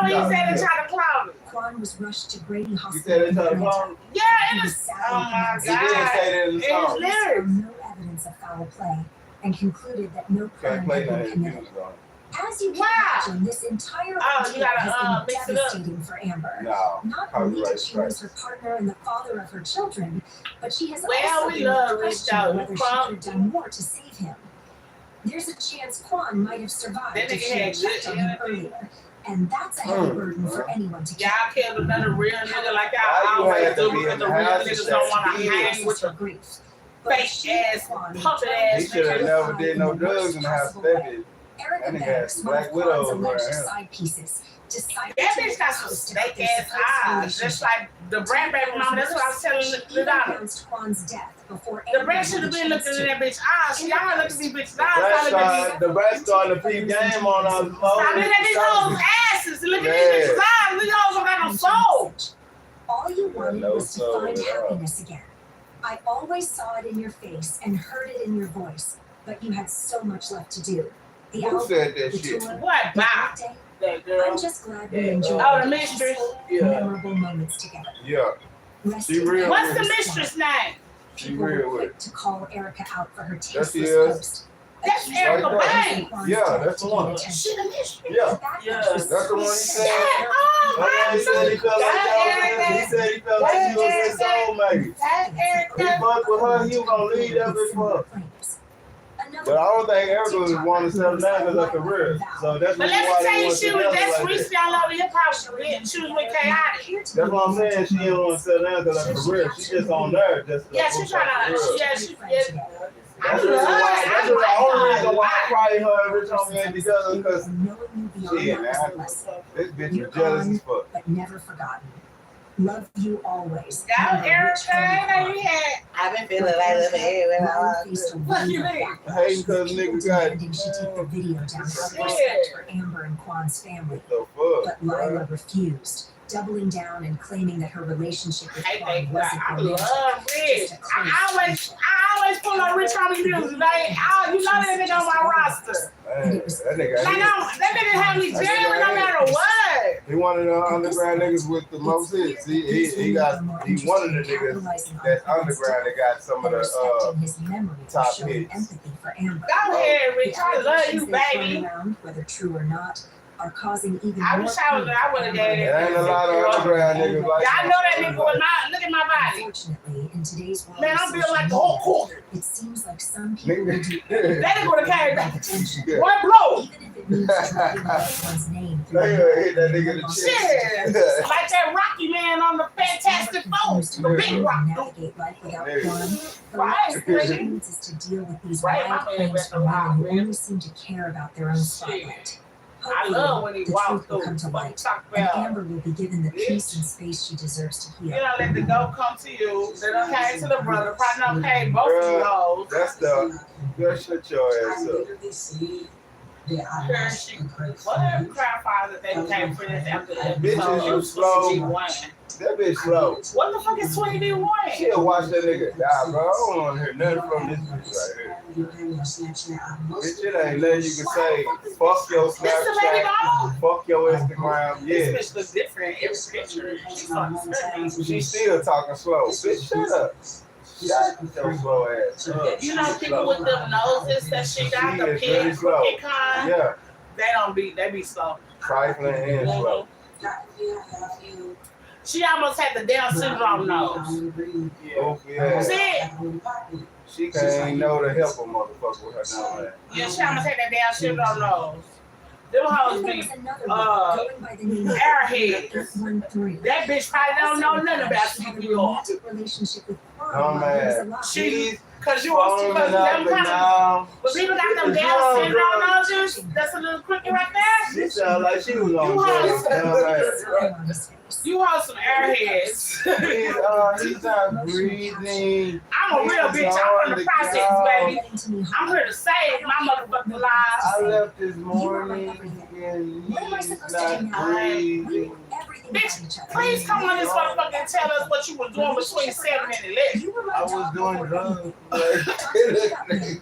police said they tried to clone him. Quan was rushed to Grady You Hospital. said they in tried to Atlanta. call him? Yeah, it is. Oh my He did God. say that in the It's song. Police lyrics. found no evidence of foul play and concluded that no crime Can't play had none been of his committed. music on. As you can Wow. imagine, this entire Oh, you ordeal gotta, has been mix it up. devastating for Amber. No. Not only did Copyright she lose strikes. her partner and the father of her children, but she has Well, also we been love Rich, questioning though. whether she Quan- could have done more to save him. There's a chance Quan might have survived That if nigga she had had checked good on him energy. earlier. And that's a heavy burden for anyone to carry. Y'all killed another real nigga like Why y'all you always had to do be because in the the real house niggas and don't want to shit? hang with the grief. fake ass, puppet ass He should have niggas. never did no drugs in the house. That bitch. Erica That nigga Banks, had one of Black Widows Quan's alleged around him. side pieces, decided That to bitch got some post about snake their ass supposed eyes. relationship. Just like the brand baby mama. That's what I was telling She the daughter. announced Quan's death before The brand anyone should have had a been chance looking to. at that bitch eyes. Y'all look at these bitches eyes. The breast starting to peep game on us. Stop looking at these hoes' asses. Look at these bitches' eyes. These hoes don't got no soul. All you wanted no was to soul find at all. happiness again. I always saw it in your face and heard it in your voice, but you had so much left to do. The Who album, said that the shit? tour, What? the Bye. birthday. That girl. I'm just glad we enjoyed Oh, the mistress. memorable moments together. Yeah. Rest She in real. peace, What's the Quan. mistress name? She People were real with quick to call Erica out for her she tasteless is. post. That's accusing Erica her Banks. of Quan's Yeah, death that's to the gain one. attention. She the mistress. Yeah. The backlash Yeah. was That's the one he so said. Oh, He said he felt like That he said he felt like she was his soulmate. That He Erica. fucked with her, he was gonna leave that bitch for her. But I don't think Erica was wanting to settle down because of her career. So that's But why let me tell they you, want she to was settle that's like that. recently all over hip hop. She was with Chaotic. That's what I'm saying. She didn't want to settle down because of her career. She just on there just to Yeah, she boost her trying to. career. Yeah, she. That's the only reason why I probably her and Rich Homie ain't together because shit, man. This bitch was jealous as fuck. But never forgotten. Love you always. Y'all, Erica, I know you had. I've been feeling like living here when I was. What you mean? Hating because nigga got Demanding she take the video down out of Shit. respect for Amber and Quan's family. the fuck. But Lila refused, doubling down and claiming that her relationship with I Quan think wasn't I romantic. love Rich. I always pull up Rich Homie music. Like, you know that nigga on my roster. Man, that nigga. Like, that nigga have me jamming no matter what. He one of the underground niggas with the most hits. He one of the niggas that's underground that got some of the top hits. Empathy for Amber. Go ahead, Rich. I love Allegations you, they throw baby. around, whether true or not, are causing even I more wish I was. I would have gave it. There ain't a lot of underground niggas like Y'all know that nigga with my. Look at my body. Unfortunately, in today's world, Man, of I'm built social like the whole media, quarter. it seems like some people will do That nigga would have carried back. attention, One blow. even if it means dragging loved one's name through They gonna hit that nigga in the Shit. chest. Like that Rocky man on the Fantastic Four. The big rock dude. navigate life without Yeah. Quan. The Right. last thing she needs is to deal with these Right, wild my man claims went from women alive, who man. only seem to care about their own spotlight. I love when he the walks truth will through. come to light, Talk and about. Amber will be given the peace and space she deserves to You heal. know, let the dope come to you. They don't pay to the brother. Probably don't pay both of you hoes. That's the. Just shut your ass up. Girl, she. Whatever crap father they came for this after the Bitches, episode you of slow. G1. That bitch slow. What the fuck is 20D1? She'll watch that nigga die, bro. I don't want to hear nothing from this bitch right here. Bitch, it ain't nothing you can say. Fuck your This the baby Snapchat. doll? Fuck your Instagram. This Yeah. bitch looks different every picture. She's on the She still talking slow. Bitch, shut up. Shut your slow ass up. You know, people with them noses that she got, the She is very pig, slow. crooked kind, Yeah. they be slow. Trifling and slow. She almost had the Down syndrome nose. Goofy ass. See? She can't know to help a motherfucker with her nose. Yeah, she almost had that Down syndrome nose. Them hoes And there be was another one going by the name of airheads. 813. That bitch probably don't know nothing about She had a CPR. romantic relationship with Quan Oh, while he was man. alive. She, cause you want to, Foaming cause up them and kind of, down. but people got them Down syndrome noses. That's a little crooked right there. She sound like she was on You drugs. hoes, Dumbass. On his face. you hold some airheads. He's not breathing. I'm a real bitch. I'm from the projects, baby. I'm here to save my motherfucking I lives. left this morning and What am I he's supposed to do not now? We breathing. knew everything about each Bitch, other. please come on this motherfucker and tell us what you was doing between 7 and 11. You were my I was dog doing before drugs. anything.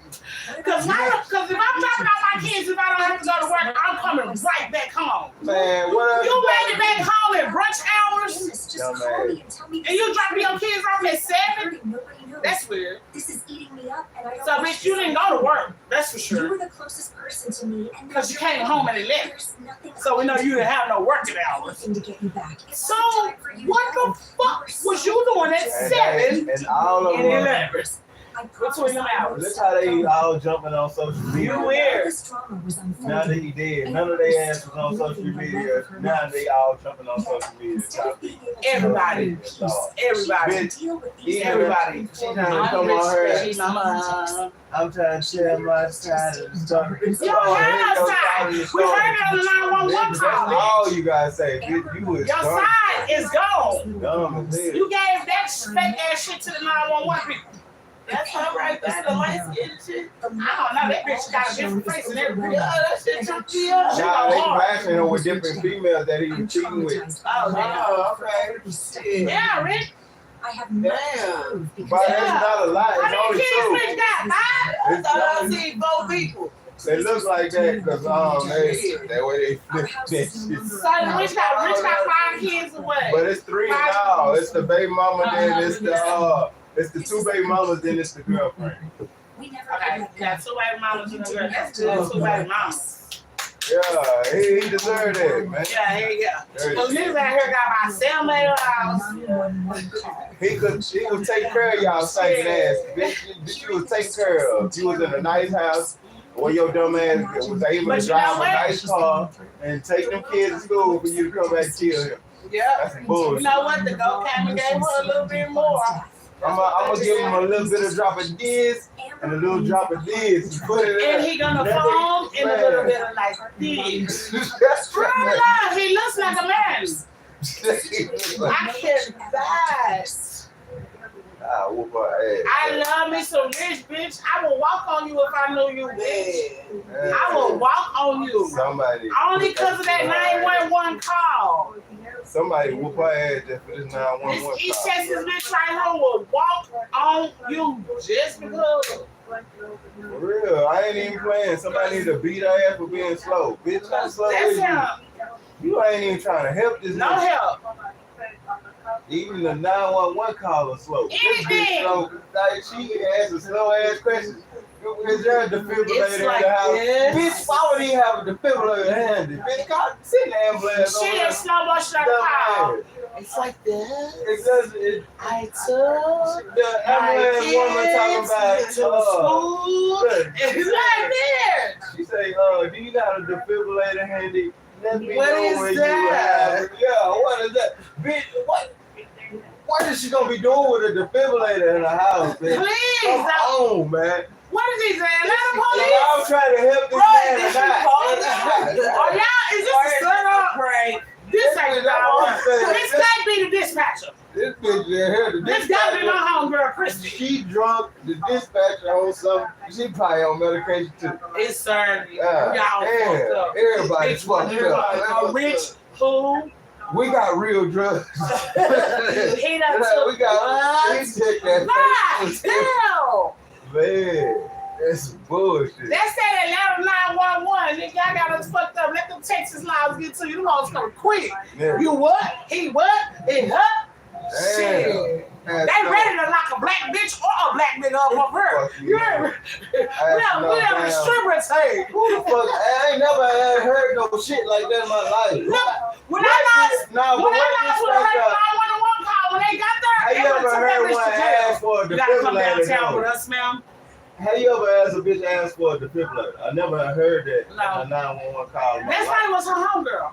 Cause if I'm dropping out my kids, if I don't have to go to work, I'm coming right back home. Man, what You else? made it back home at brunch hours, Just call me and tell me and you dropping your kids off at 7? Nobody knows. That's weird. This is eating me up, and I don't So, want bitch, you didn't go to work. That's for You sure. were the closest person to me, and Cause you came home at 11. there's nothing So we know you didn't have no working hours. to get you back. It So, wasn't time for you to what go. the fuck was you doing at 7 And all of and them. 11? Between them hours. Look how they all jumping on social media. You weird. Now that he dead, none of their ass was on social media. Now they all jumping on social media. Everybody. Everybody. Everybody. She trying to come on her. I'm trying to share my side of the story. You don't have no side. We heard it on the 911 call. All you guys say, you was your side is gone. Dumb as hell. You gave that fake ass shit to the 911 people. That's her right there, the light skin shit. I don't know, that bitch got a different face and everything. Yeah, that shit took me up. Nah, they crashing her with different females that he was cheating with. Oh, okay. Shit. Yeah, Rick. I have Damn. But that's not a lie. It's How only many kids two. Rich got? 5? I thought I seen 4 people. They look like that because that way they flip that shit. So Rich got 5 kids or what? But it's 3 now. It's the baby mama, then it's the 2 baby mamas, then it's the girlfriend. Okay, got 2 baby mamas and a girl. That's good, 2 baby mamas. Yeah, he deserved that, man. Yeah, here you go. So niggas out here got my cellmate house. He would take care of y'all stinking ass. Bitch, you was taken care of. You was in a nice house where your dumb ass was able to drive a nice car and take them kids to school for you to come back and kill him. Yeah. That's bullshit. You know what? The go camera gave her a little bit more. I'm gonna give him a little bit of drop of this and a little drop of this. Put it in. And he gonna foam in a little bit of like this. That's right. He looks like a man. I can't die. Ah, whoop her ass. I love me some rich bitch. I will walk on you if I knew you, bitch. I will walk on you. Somebody. Only because of that 911 call. Somebody whoop her ass just for this 911 This call. East Texas bitch right here will walk on you just because. For real, I ain't even playing. Somebody need to beat her ass for being slow. Bitch, how slow That's is him. you? You ain't even trying to help this No nigga. help. Even the 911 call is slow. This bitch Anything. slow. Like, she asks slow ass questions. Is there a defibrillator in like the house? this. Bitch, why would he have a defibrillator handy? Bitch, send the ambulance She over is there. slow motion call. It's like this. It doesn't. I took The ambulance woman talking about to school. look, It's like this. she say, do you got a defibrillator handy? Let me What know is when that? you have it. Yeah, what is that? Bitch, what is she gonna be doing with a defibrillator in the house, bitch? Please. Come on, man. What is he saying? Let him I'm police. trying to help this Right, man this tonight. Oh, y'all, is this a setup? Right. This ain't what I'm saying. This can't be the dispatcher. This bitch in here, the This gotta be my dispatcher, homegirl, Christy. she drunk, the dispatcher on something. She probably on medication too. It's Saturday. Yeah, Y'all fucked up. everybody's It's fucked up. a rich fool. We got real drugs. He done took We got. We what? took that. Right, hell. Man, that's some bullshit. That said Atlanta 911. Nigga, I got us fucked up. Let them Texas laws get to you. Them hoes come quick. Yeah. You what? He what? He what? Shit. Damn. They ready to lock a black bitch or a black nigga up on her. Fuck You you. heard me? We have a stripper tape. Who the fuck? I ain't never heard no shit like that in my life. Look, when I lost with the 911 call, when they got there, Have you they ever took that heard bitch one to jail. ask for a You gotta come defibrillator? downtown with though? us, ma'am. Have you ever asked a bitch ask for a defibrillator? I never heard that No. in a 911 call. in my That's life. probably was her homegirl.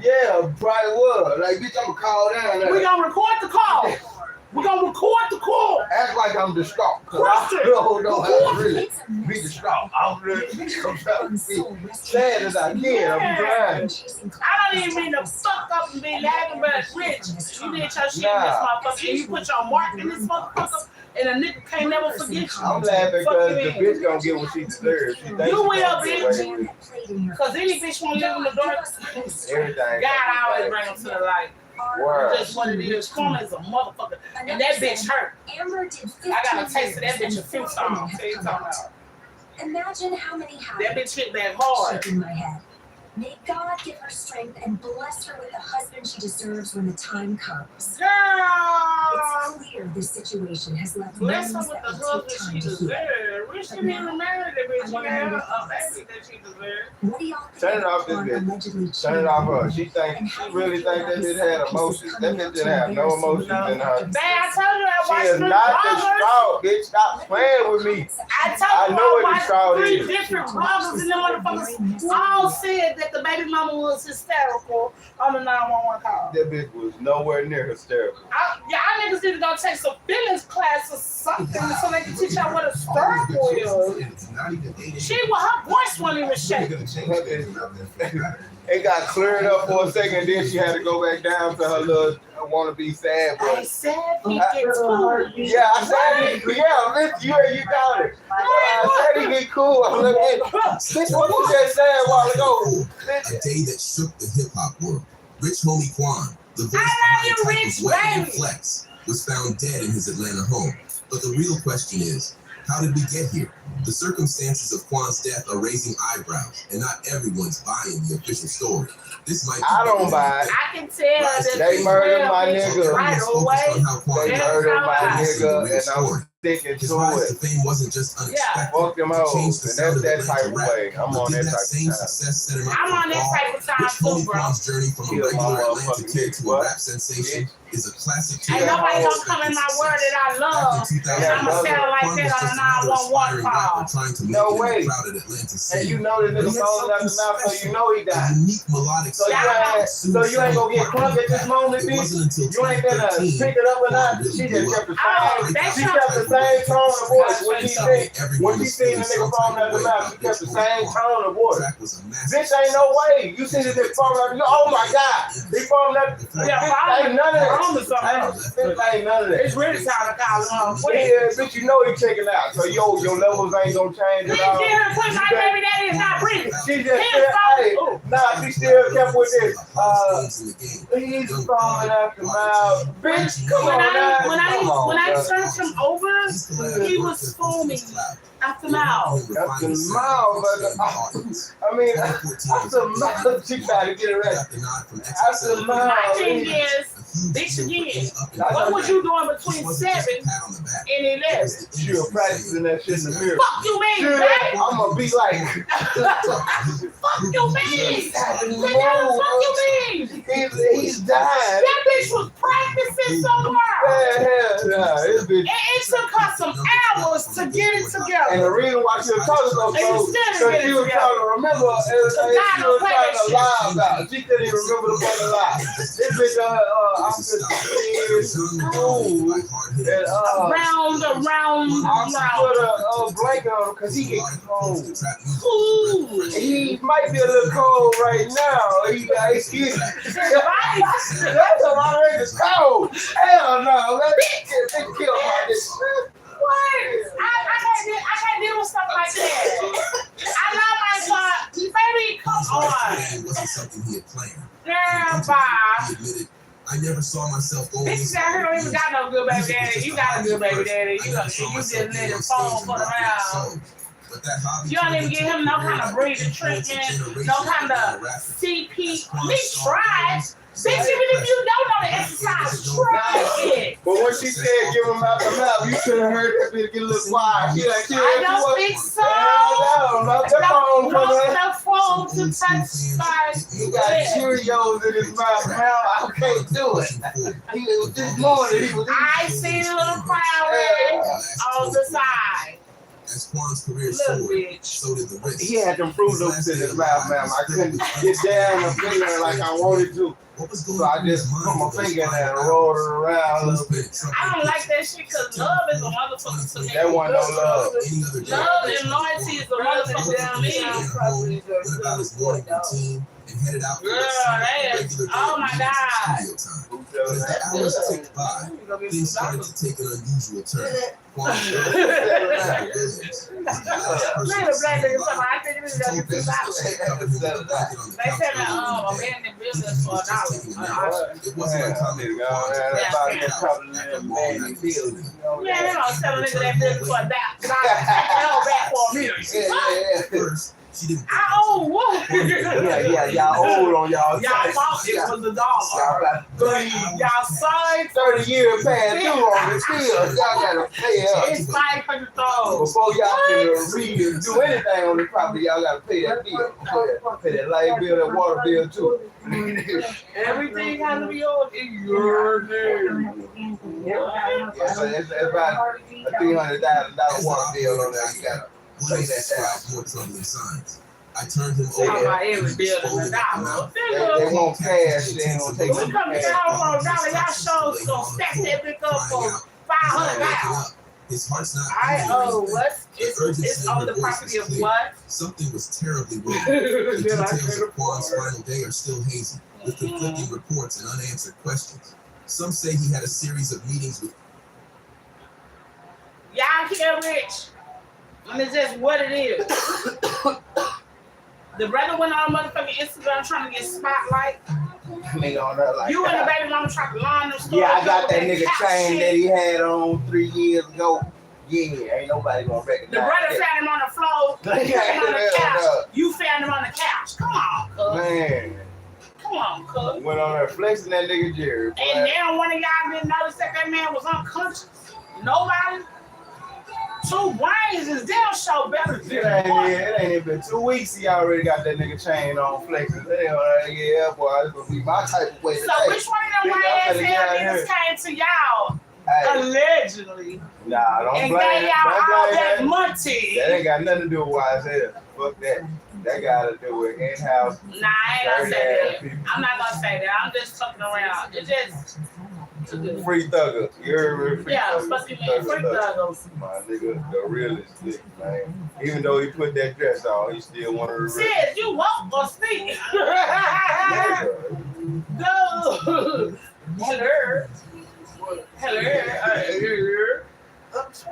Yeah, probably was. Like, bitch, I'm gonna call down there. We gonna record the call. We gonna record the call. Act like I'm distraught. Cause Question. I don't know how to really be distraught. I'm really I'm trying to be sad as I can. I'm trying. I don't even mean to fuck up and be laughing, but Rich, you did your shit in this motherfucker, and you put your mark in this motherfucker, and a nigga can't never forget you. I'm laughing Fuck because you the in. bitch gonna get what she deserves. She thinks You she will, gonna get bitch. away with Cause any bitch wanna live in the dark, everything. God always bring them to the light. Word. Just what it is. Corner is a motherfucker. And that bitch hurt. I got a taste of that bitch a few times. Imagine how many That bitch hit that hard. in my head. May God give her strength and bless her with the husband she deserves when the time comes. Girl! It's clear this situation has left Bless her memories with that the will take husband time she to heal. deserves. We shouldn't even marry the bitch. She got a baby that she deserves. What do y'all think? Turn it off this Quan bitch. allegedly Turn it off her. cheated? She really think that bitch had emotions. That bitch didn't have no emotions in her. Man, I told you I She watched is three not the bloggers. straw, bitch. Stop playing with me. I I told you know I what the watched straw three is. different bloggers and the motherfuckers all said that the baby mama was hysterical on the 911 call. That bitch was nowhere near hysterical. Y'all niggas need to go take some feelings class or something so they can teach y'all what hysterical is. She, her voice wasn't even shaking. It got cleared up for a second, then she had to go back down to her little wannabe sad I voice. said he gets cool. Yeah, I said it. Yeah, bitch, you got it. I said he get cool. I'm like, hey, bitch, what you just said a while ago? A day that shook the hip hop world. Rich homie Quan, the voice I love behind you, Rich, Wet and baby. Flex, was found dead in his Atlanta home. But the real question is, how did we get here? The circumstances of Quan's death are raising eyebrows, and not everyone's buying the official story. This might be I don't buy it. I can tell that They murdered my nigga. right away. They murdered my nigga, and I'm sticking to the it. fame wasn't just unexpected. Fuck them It hoes, changed the and sound that's of that type Atlanta of rap. way. I'm But on did that that type same of time. success set him up I'm for on that fall? type of time Rich too, homie bro. Quan's journey from a Kill my regular Atlanta motherfucking kid to a nigga, rap sensation is a classic. Ain't nobody gonna come in my word that I love. And I'ma sound like that on a 911 call. No way. And you know the nigga falling out the mouth, so you know he died. So you ain't gonna get crunk at this moment, bitch. You ain't gonna pick it up or not. She just kept the same tone of voice. When she seen the nigga falling out the mouth, she kept the same tone of voice. Bitch, ain't no way. You see the nigga falling out the mouth. Oh my God. He falling out the mouth. Ain't none of that. Ain't none of that. It's really time to call him. Yeah, bitch, you know he checking out. So your levels ain't gonna change at all. My baby daddy is not breathing. She just said, hey, nah, she still kept with this. He's falling out the mouth. Bitch, come on now. When I turned him over, he was foaming at the mouth. At the mouth, I mean, at the mouth, she tried to get it right. At the mouth. My thing is, bitch again, what was you doing between 7 and 11? She was practicing that shit in the mirror. Fuck you mean, baby? I'm gonna be like, fuck you mean? Fuck you mean? He's dying. That bitch was practicing somewhere. It took her some hours to get it together. And the reason why she was talking so close, because she was trying to remember, she was trying to lie about. She couldn't even remember the fucking lie. This bitch, I'm just cool. Around. I put a blanket on him because he get cold. He might be a little cold right now. That's a lot of niggas cold. Hell no. Let's kill my nigga. What? I can't deal with stuff like that. I love my son. Baby, come on. It wasn't something he had planned. Girl, bye. He admitted, I never saw myself going Bitches out here don't even got no good baby daddy. You got a good baby daddy. You just let him fall for the round. You don't even give him no kind of breathing treatment, no kind of CP. At least try. Bitch, even if you don't know the exercise, try it. But when she said give him out the mouth, you should have heard that bitch get a little quiet. She like, I don't think so. No phone to touch my. He got Cheerios in his mouth. I can't do it. This morning he was. I see a little crowd on the side. As Quan's career soared, so did the risk. He had them Fruit Loops in his mouth, man. I couldn't get down the finger like I wanted to. So I just put my finger in there and rolled it around a little bit. I don't like that shit because love is a motherfucker to me. That wasn't no love. Love and loyalty is a motherfucker to me. Went about his morning routine and headed out for oh my God. But as the hours ticked by, things started to take an unusual turn. Quan it wasn't uncommon for Quan to after a long night of shooting. Yeah, they don't tell a nigga that business for that. But I held back for a minute. First, She didn't. I owe what? Y'all old on y'all. Y'all thought it was $1. Y'all signed 30 years past due on it still. Y'all gotta pay up. It's $500. Before y'all can read and do anything on the property, y'all gotta pay that bill. Pay that light bill, that water bill too. Everything has to be on in your name. Yeah, so it's about a $300,000 water bill on there. You gotta pay that down. More troubling signs. I turned him Talking over. about every building $1. They won't cash. They ain't gonna take We come to y'all for $1. Y'all shows gonna stack that bitch up for $500. His heart's not I owe what? It's on the property of what? Something was terribly wrong. The details of Quan's final day are still hazy, with conflicting reports and unanswered questions. Some say he had a series of meetings with. Y'all hear Rich? And it's just what it is. The brother went on motherfucking Instagram trying to get spotlight. You and the baby mama tried to line them stores. Yeah, I got that nigga chain shit. that he had on 3 years ago. Yeah, ain't nobody gonna recognize The brother that. found him on the floor. You found him on the couch. You found him on the couch. Come on, cuz. Man. Come on, cuz. Went on there flexing that nigga Jerry. Boy. And now one of y'all didn't notice that man was unconscious. Nobody. 2 brains is damn show better than It ain't even been 2 weeks. He already got that nigga chain on flexing. Yeah, boy, this gonna be my type of way today. So which one of them white ass niggas came to y'all? Hey. Allegedly. Nah, don't and blame gave y'all all that him. money. That ain't got nothing to do with YSL. Fuck that. That got to do with in-house. Nah, I ain't gonna say that. I'm not gonna say that. I'm just fucking around. It's just free thugger. You heard me? Free thugger. Fucking man, free thugger. My nigga, the realest nigga, man. Even though he put that dress on, he still wanted to. Sis, you walk or speak. No. Hello. Hello.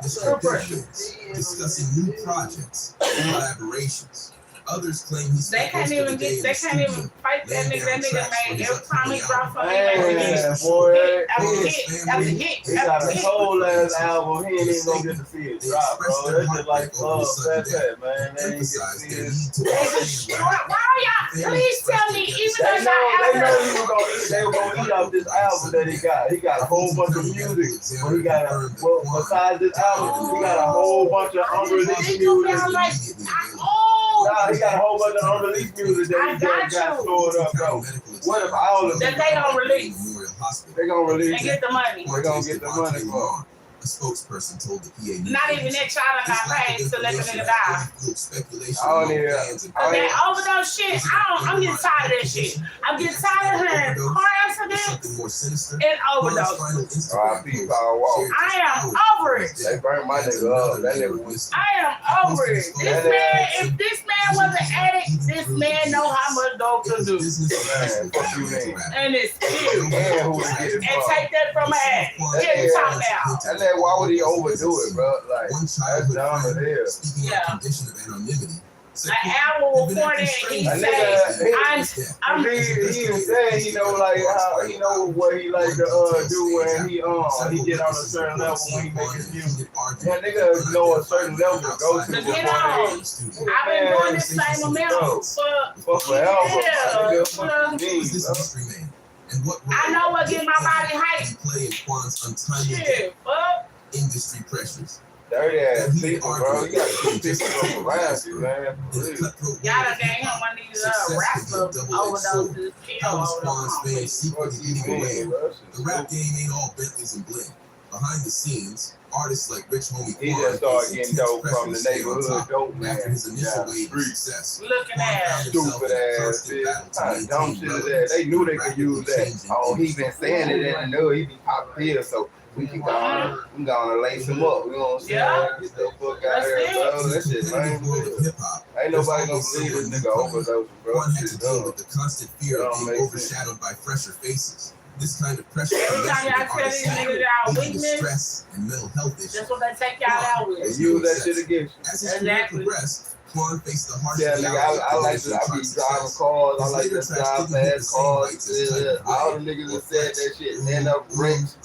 Discussing new projects and collaborations. Others claim he's. They can't even fight that nigga. That nigga made every time he dropped something. After hit. He got a whole ass album. He ain't even gonna get to see it drop, bro. That's just like that's it, man. They ain't get to see it. Why y'all? Please tell me, even though they were gonna eat off this album that he got. He got a whole bunch of music. But he got besides this album, he got a whole bunch of unreleased music. Nah, he got a whole bunch of unreleased music that he just got stored up, though. What if all of them? That they don't release. They gonna release and get the money. They gonna get the money, bro. A spokesperson told the PA. Not even that child got paid to let the nigga die. That overdose shit, I'm getting tired of that shit. I'm getting tired of hearing car accidents and overdose. I am over it. They burned my nigga up. That nigga was. I am over it. This man, if this man was an addict, this man know how much dope to do. Man, fuck you, man. And it's cute. And take that from my ass. Get the top out. Why would he overdo it, bro? Like, that's dumb as hell. Speaking of condition of anonymity. An hour before that, he said, he even said, he know, like, how, he know what he like to do when he get on a certain level when he make his music. That nigga know a certain level to go to before I've been doing this same amount for forever. I know what get my body hyped. Play in Quan's untimely industry pressures. Dirty ass people, bro. You gotta keep people around you, man. Y'all done gave him one of these rapper overdoses. How was Quan's fame secretly getting away? The rap game ain't all Bentleys and bling. Behind the scenes, artists like Rich Homie Quan just started getting dope from the neighborhood dope, man. After his initial wave of success. Looking at stupid ass bitch. Dumb shit is that. They knew they could use that. Oh, he been saying it and knew he be popping pills, so we gonna lace him up. We gonna say, get the fuck out of here, bro. That shit lame. Ain't nobody gonna believe this nigga overdose, bro. One had to deal with the constant fear of being overshadowed by fresher faces. This kind of pressure every time y'all tell these niggas y'all weakness, stress and mental health issues. That's what they take y'all out with. Use that shit against you. As his career progressed, Quan faced the harsh Yeah, nigga, reality I of like to, I be driving cars, I like to drive fast cars, all the niggas that said that shit, end up wrecked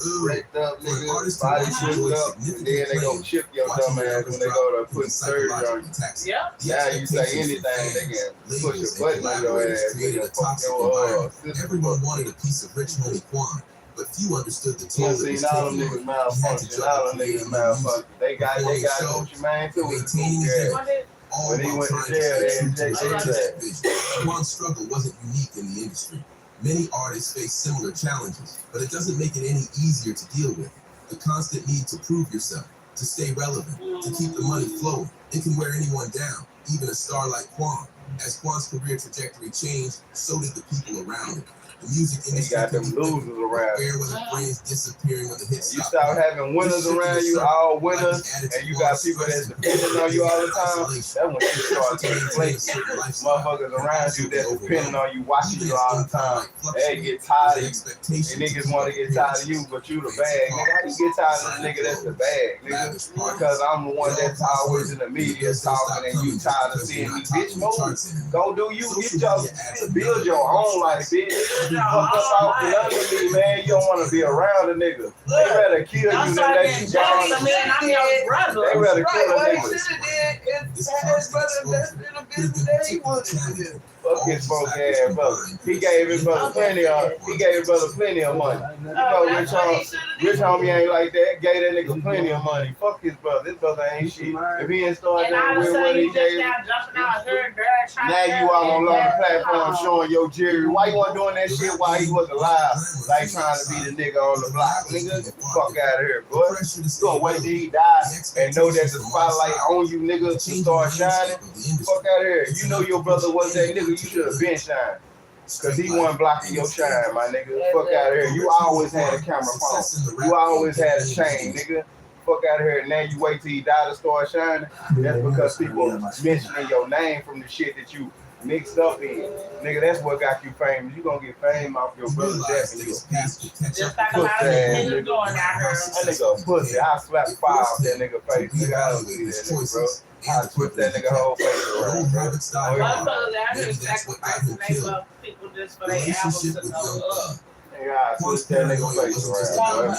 up, niggas, body pushed up, and then they go chip your dumb ass when they go to put surgery on you. Yep. Now you say anything, they can push a button on your ass, created a toxic environment. Everyone wanted a piece of rich homie Quan, but few understood the toll it was all them taking niggas on. malfunction, all them niggas malfunction. They got Gucci Mane too. Maintaining his image, all When he while went to trying to jail, stay true to his they artistic injected vision. Quan's struggle wasn't unique in the industry. Many artists face similar challenges, but it doesn't make it any easier to deal with. The constant need to prove yourself, to stay relevant, to keep the money flowing, it can wear anyone down, even a star like Quan. As Quan's career trajectory changed, so did the people around him. The music industry got them losers around. Fair weather friends disappearing when the hits You start having winners around you, all winners, and you got people that's depending on you all the time. That's when you start to inflate motherfuckers around you that's depending on you, watching you all the time. They get tired of you. And niggas want to get tired of you, but you the bag. Nigga, how you get tired of the nigga that's the bag, nigga? Because I'm the one that's always in the media talking and you tired of seeing me. Bitch, move. Go do you. Build your own life, bitch. Fuck up off the under me, man. You don't want to be around a nigga. They rather kill you than let you go. I'm your brother. They rather kill a What he nigga. should have did is had his brother invested in a business that he wanted to do. Fuck his broke ass brother. He gave his brother plenty of money. You know, rich homie ain't like that. Gave that nigga plenty of money. Fuck his brother. His brother ain't shit. If he ain't started doing what he gave. Now you all on the platform showing your jewelry. Why you want doing that shit while he was alive? Like trying to be the nigga on the block. Nigga, get the fuck out of here, boy. You gonna wait till he die and know that the spotlight on you, nigga, to start shining? Fuck out of here. You know your brother was that nigga. You should have been shining. Cause he wasn't blocking your shine, my nigga. Fuck out of here. You always had a camera phone. You always had a chain, nigga. Fuck out of here. Now you wait till he die to start shining. That's because people mentioning your name from the shit that you mixed up in. Nigga, that's what got you famous. You gonna get fame off your brother's death and your piece. Just like a lot of niggas going out here. That nigga a pussy. I slap fire off that nigga face. Nigga, I don't see that nigga, bro. I twist that nigga whole face around. Maybe that's what got him killed. Relationship with Young Thug. I twist that nigga face around.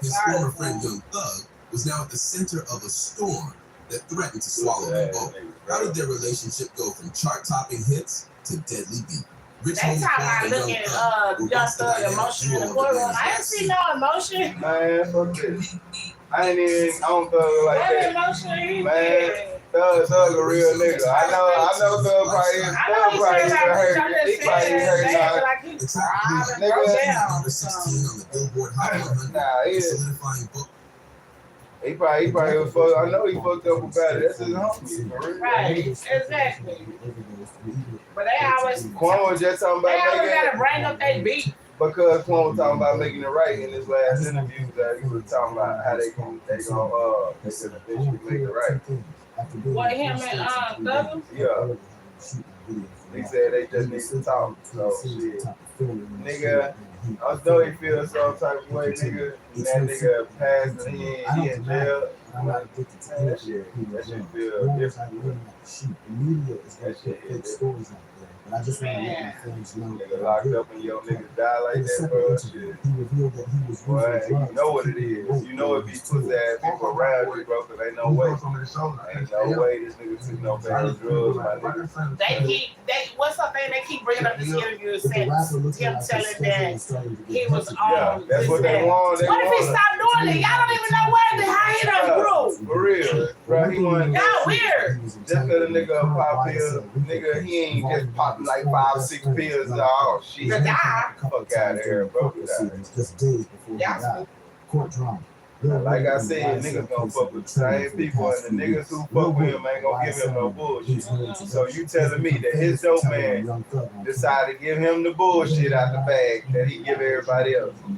His former friend Young Thug was now at the center of a storm that threatened to swallow them both. How did their relationship go from chart-topping hits to deadly beat? They talking about looking Young Thug emotion in the courtroom. I ain't see no emotion. Man, fuck this. I don't Thug like that. Man, Thug a real nigga. I know Thug probably hurt. He probably hurt. The track nigga number 16 on the Billboard Hot 100. Nah, solidifying book. He probably was fucked. I know he fucked up about it. That's his homie. Right, exactly. But they always Quan was just talking about they always gotta bring up their beat. Because Quan was talking about making it right in his last interview. That he was talking about how they gonna eventually make it right. What him and Thug? Yeah. He said they just need to talk. So shit. Nigga, I know he feels some type of way, nigga. And that nigga passed and he in jail. That shit feel different. That shit is different. But I just want to let my friends know nigga locked up and your niggas die like that, bro. Shit. He revealed that he was you know what it is. You know it be pussy ass people around you, bro, cause ain't no way. Ain't no way this nigga took no bad drugs, my nigga. What's up, man? They keep bringing up this interview since him telling that he was on. Yeah, that's what they want. What if he stopped doing it? Y'all don't even know how he done grew. For real, bro. He wasn't. Y'all weird. Just cause a nigga pop pills, nigga, he ain't just popping like 5-6 pills. Oh shit. Die. Fuck out of here, bro. Just days before he died. Court drama. Like I said, niggas gonna fuck with the same people, and the niggas who fuck with him ain't gonna give him no bullshit. So you telling me that his dope man decided to give him the bullshit out the bag that he give everybody else? The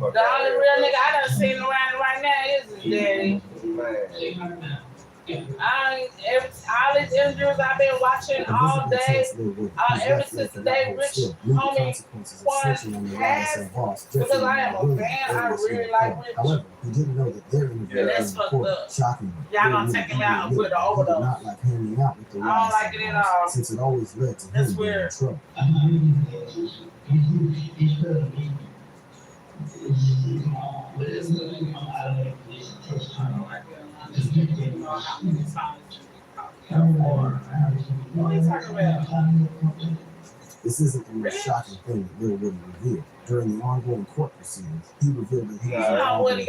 only real nigga I done seen around right now is his daddy. Man. All these interviews I've been watching all day, ever since the day Rich homie Quan passed, because I am a fan, I really like Rich. However, he didn't know that their interview that's fucked up. Shockingly, y'all gonna take him out and put the overdose. Not like hanging out with the I don't like it at all. Since it always led to That's him being in weird. trouble. What are you talking about? This isn't the most shocking thing that Lil Woody revealed. During the ongoing court proceedings, he revealed that he was almost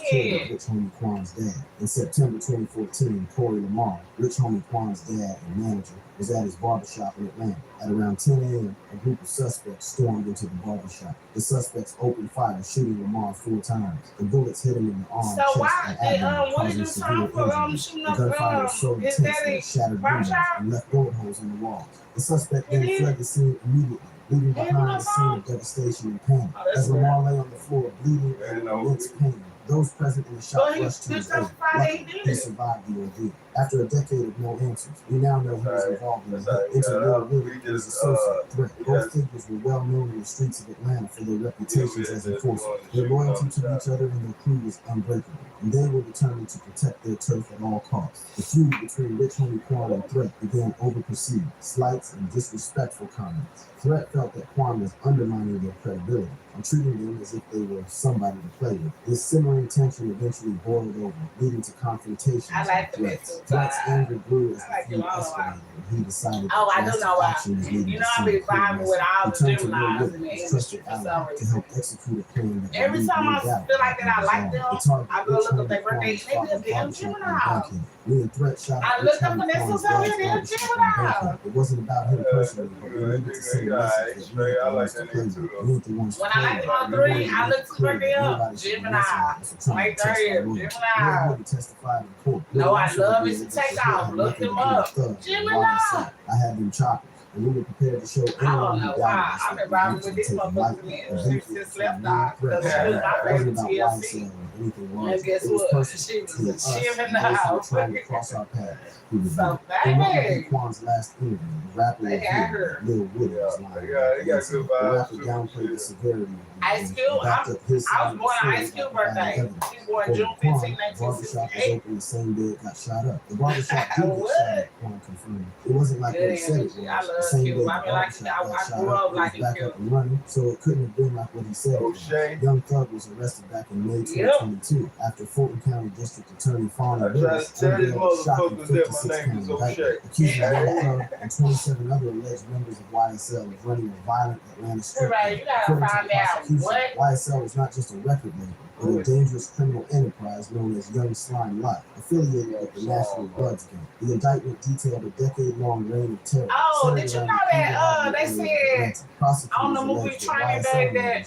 killed Rich Homie Quan's dad. In September 2014, Corey Lamar, Rich Homie Quan's dad and manager, was at his barbershop in Atlanta. At around 10 a.m., a group of suspects stormed into the barbershop. The suspects opened fire, shooting Lamar 4 times. The bullets hit him in the arm, So chest, why and abdomen, what causing did you severe talk for injury. shooting The up gunfire was so is intense that that it shattered windows barbershop? and left bullet holes in the walls. The suspect then fled the scene immediately, leaving behind a scene of devastation and pain. As Lamar lay on the floor, bleeding and in immense pain, those present in the shop rushed to his aid. Luckily, he survived the ordeal. After a decade of no answers, we now know he was involved in the hit into Lil Woody and his associate threat. Both figures were well known in the streets of Atlanta for their reputations as enforcers. Their loyalty to each other and their crew was unbreakable, and they were determined to protect their turf at all costs. The feud between Rich Homie Quan and Threat began over perceived slights and disrespectful comments. Threat felt that Quan was undermining their credibility and treating them as if they were somebody to play with. This simmering tension eventually boiled over, leading to confrontations. I like the Threat's anger grew as the feud escalated, and he decided I do know why. You know I be vibing with all the Geminis in the industry for some to reason. help execute a plan that Every time I feel like that I like them, I go look up their birthday, they be a damn Gemini. We and Threat shot I looked up and they still tell me they're a Gemini. It wasn't about him personally, but we needed to send a message that we were the ones to play with. We ain't the ones to When play I like with. them on 3, I look to birthday up, Gemini. Right there, Gemini. Testified in court. No, I love it to take off. Look them up. Gemini. I had them choppers, and we were prepared to show I don't know why. I've been riding with these motherfuckers since left eye. Because she was my favorite TLC. And guess what? She was a Gemini. So, baby. Quan's last interview, the rapper Lil Woody was lying. The rapper downplayed the severity. Ice Cube, I was born on Ice Cube's birthday. He was born June 15, Barbershop was 1968. open the same day it got shot up. The barbershop did get shot up, Quan confirmed. It wasn't like what he said it was. I love The same day Cube. the I mean, like, barbershop got I shot grew up, up liking it was back Cube. up and running, so it couldn't have been like what he said it was. Young Thug was arrested back in May 2022 after Fulton County District Attorney Fonnie Lewis unveiled a shocking 56-count indictment accusing Young Thug and 27 other alleged members of Y.S.L. of running a violent Atlanta strip club. Right, you gotta According to find the out prosecution, what. Y.S.L. was not just a record label, but a dangerous criminal enterprise known as Young Slime Life, affiliated with the National Bloods Gang. The indictment detailed a decade-long reign of terror. Oh, did you know that they said on the movie Training Day that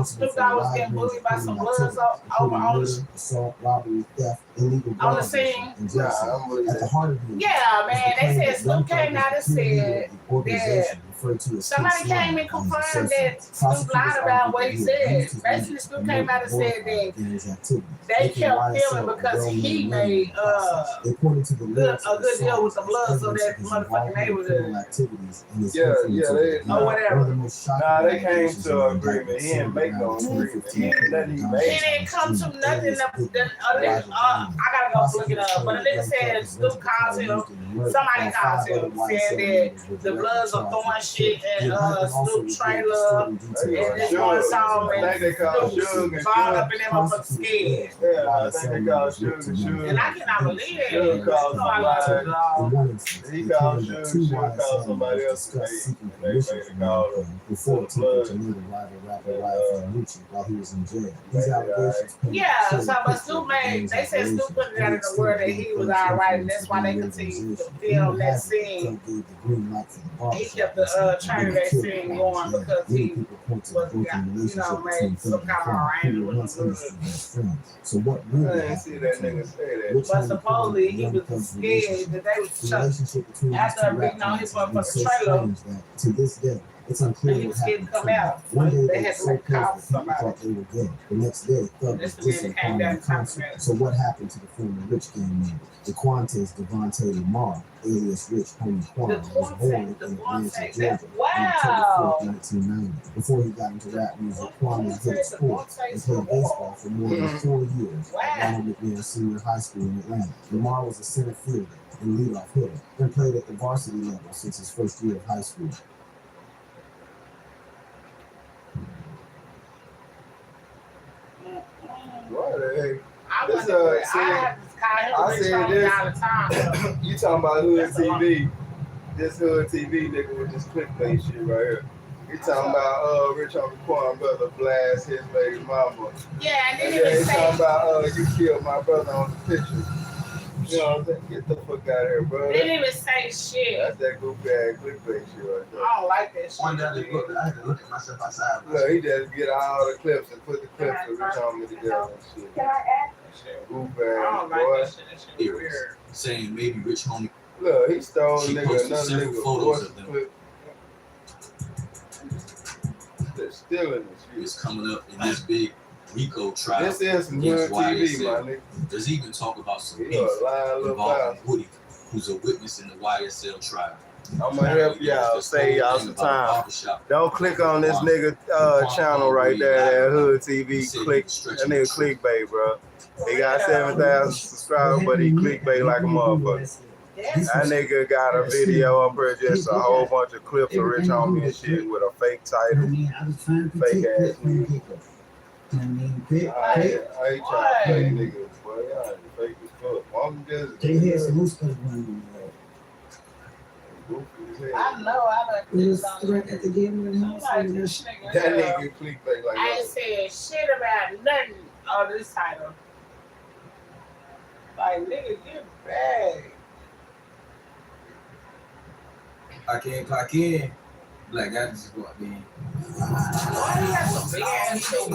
Snoop Dogg was getting bullied by some bloods over on assault, robbery, theft, illegal on the scene? and drug sales. At the heart of the Yeah, man, they said Snoop came out and said that organization referred to as somebody came and confirmed that Snoop lied about what he said. Basically, Snoop came out and said that they kept filming because he made a good deal with the blood so that motherfucking neighborhood. Or whatever. Nah, they came to an agreement. He didn't make no agreement. He didn't come to nothing. I gotta go look it up. But the nigga said Snoop called him. Somebody called him. Said that the Bloods are throwing shit at Snoop trailer. And this one song and Snoop balled up in them motherfucking skin. Yeah, I think they called Sugar. And I cannot believe it. Sugar called somebody. He called Sugar. Sugar Sugar called somebody else. And they made a call before attempting to murder rapper Nucci while he was in jail. These allegations. Yeah, so but Snoop made, they said Snoop put it out in the word that he was alright, and that's why they continued to film that scene. He kept the Training Day scene going because he was, made some kind of arrangement with the So what really I didn't see that nigga say that. But supposedly he was scared that they was shut after beating on his motherfucking trailer. To this day, It's unclear what happened to them. One day they were so close that people thought they were dead. The next day, Thug was dissing Quan in concert. So what happened to the former Rich gang member? The Quantes Devontae Lamar, alias Rich Homie Quan, was born in Atlanta, Georgia on October 4th, 1990. Before he got into rap music, Quan was good at sports and played baseball for more than 4 years at Ronald McNair Senior High School in Atlanta. Lamar was a center fielder and leadoff hitter and played at the varsity level since his first year of high school. What the heck? I This, said this. All the time. You talking about Hood TV? This Hood TV nigga with this clickbait shit right here. He talking about Rich Homie Quan brother blast his baby mama. Yeah, and then he talking about you killed my brother on the picture. You know what I'm saying? Get the fuck out of here, bro. They didn't even say shit. That's that goofy ass clickbait shit right there. I don't like that shit. One day I had to look at myself outside. Look, he just get all the clips and put the clips of Rich Homie together and shit. Can I ask? Goofy I ass don't boy. like that shit. That shit Weird. weird. Saying maybe Rich Homie. Look, he stole She nigga posted another several nigga photos voice of them. clip. They're stealing this shit. Is coming up in this big RICO trial. This is some Hood against TV, my YSL. nigga. There's even talk about some You beef a lying little involving bastard. Woody, who's a witness in the YSL trial. I'm gonna help y'all, save y'all some time. Don't click on this nigga channel right there, that Hood TV. Click that nigga clickbait, bro. He got 7,000 subscribers, but he clickbait like a motherfucker. That nigga got a video up here, just a whole bunch of clips of Rich Homie and shit with a fake title, fake ass nigga. I ain't trying to play niggas, boy. Y'all ain't fake as fuck. Why don't you just They had some loose stuff running. goofy as hell? I know. I like this. Threat at the beginning of the house. Like this nigga. That nigga clickbait like I ain't that. said shit about nothing on this title. Like, nigga, get back. I can't clock in. Black guy just walked in. Why you got some big ass shit?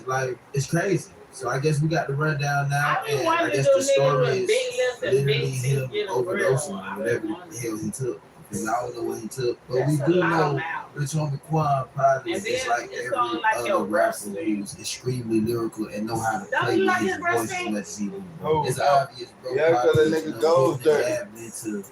Like, it's crazy. So I guess we got the rundown now. I be And wanting I to guess do the story niggas with is big lips and literally big him teeth in a overdosing grill. on whatever the hell he took. Because I don't know what he took. But That's we a do lot know now. Rich Homie Quan probably And is then like it's every gonna like other your rapper breast who's extremely lyrical and know how to Don't play you like his his breast voice as thing? much as he do. Oh, It's no. obvious, bro. Yeah, 'cause that nigga goes dirty. Into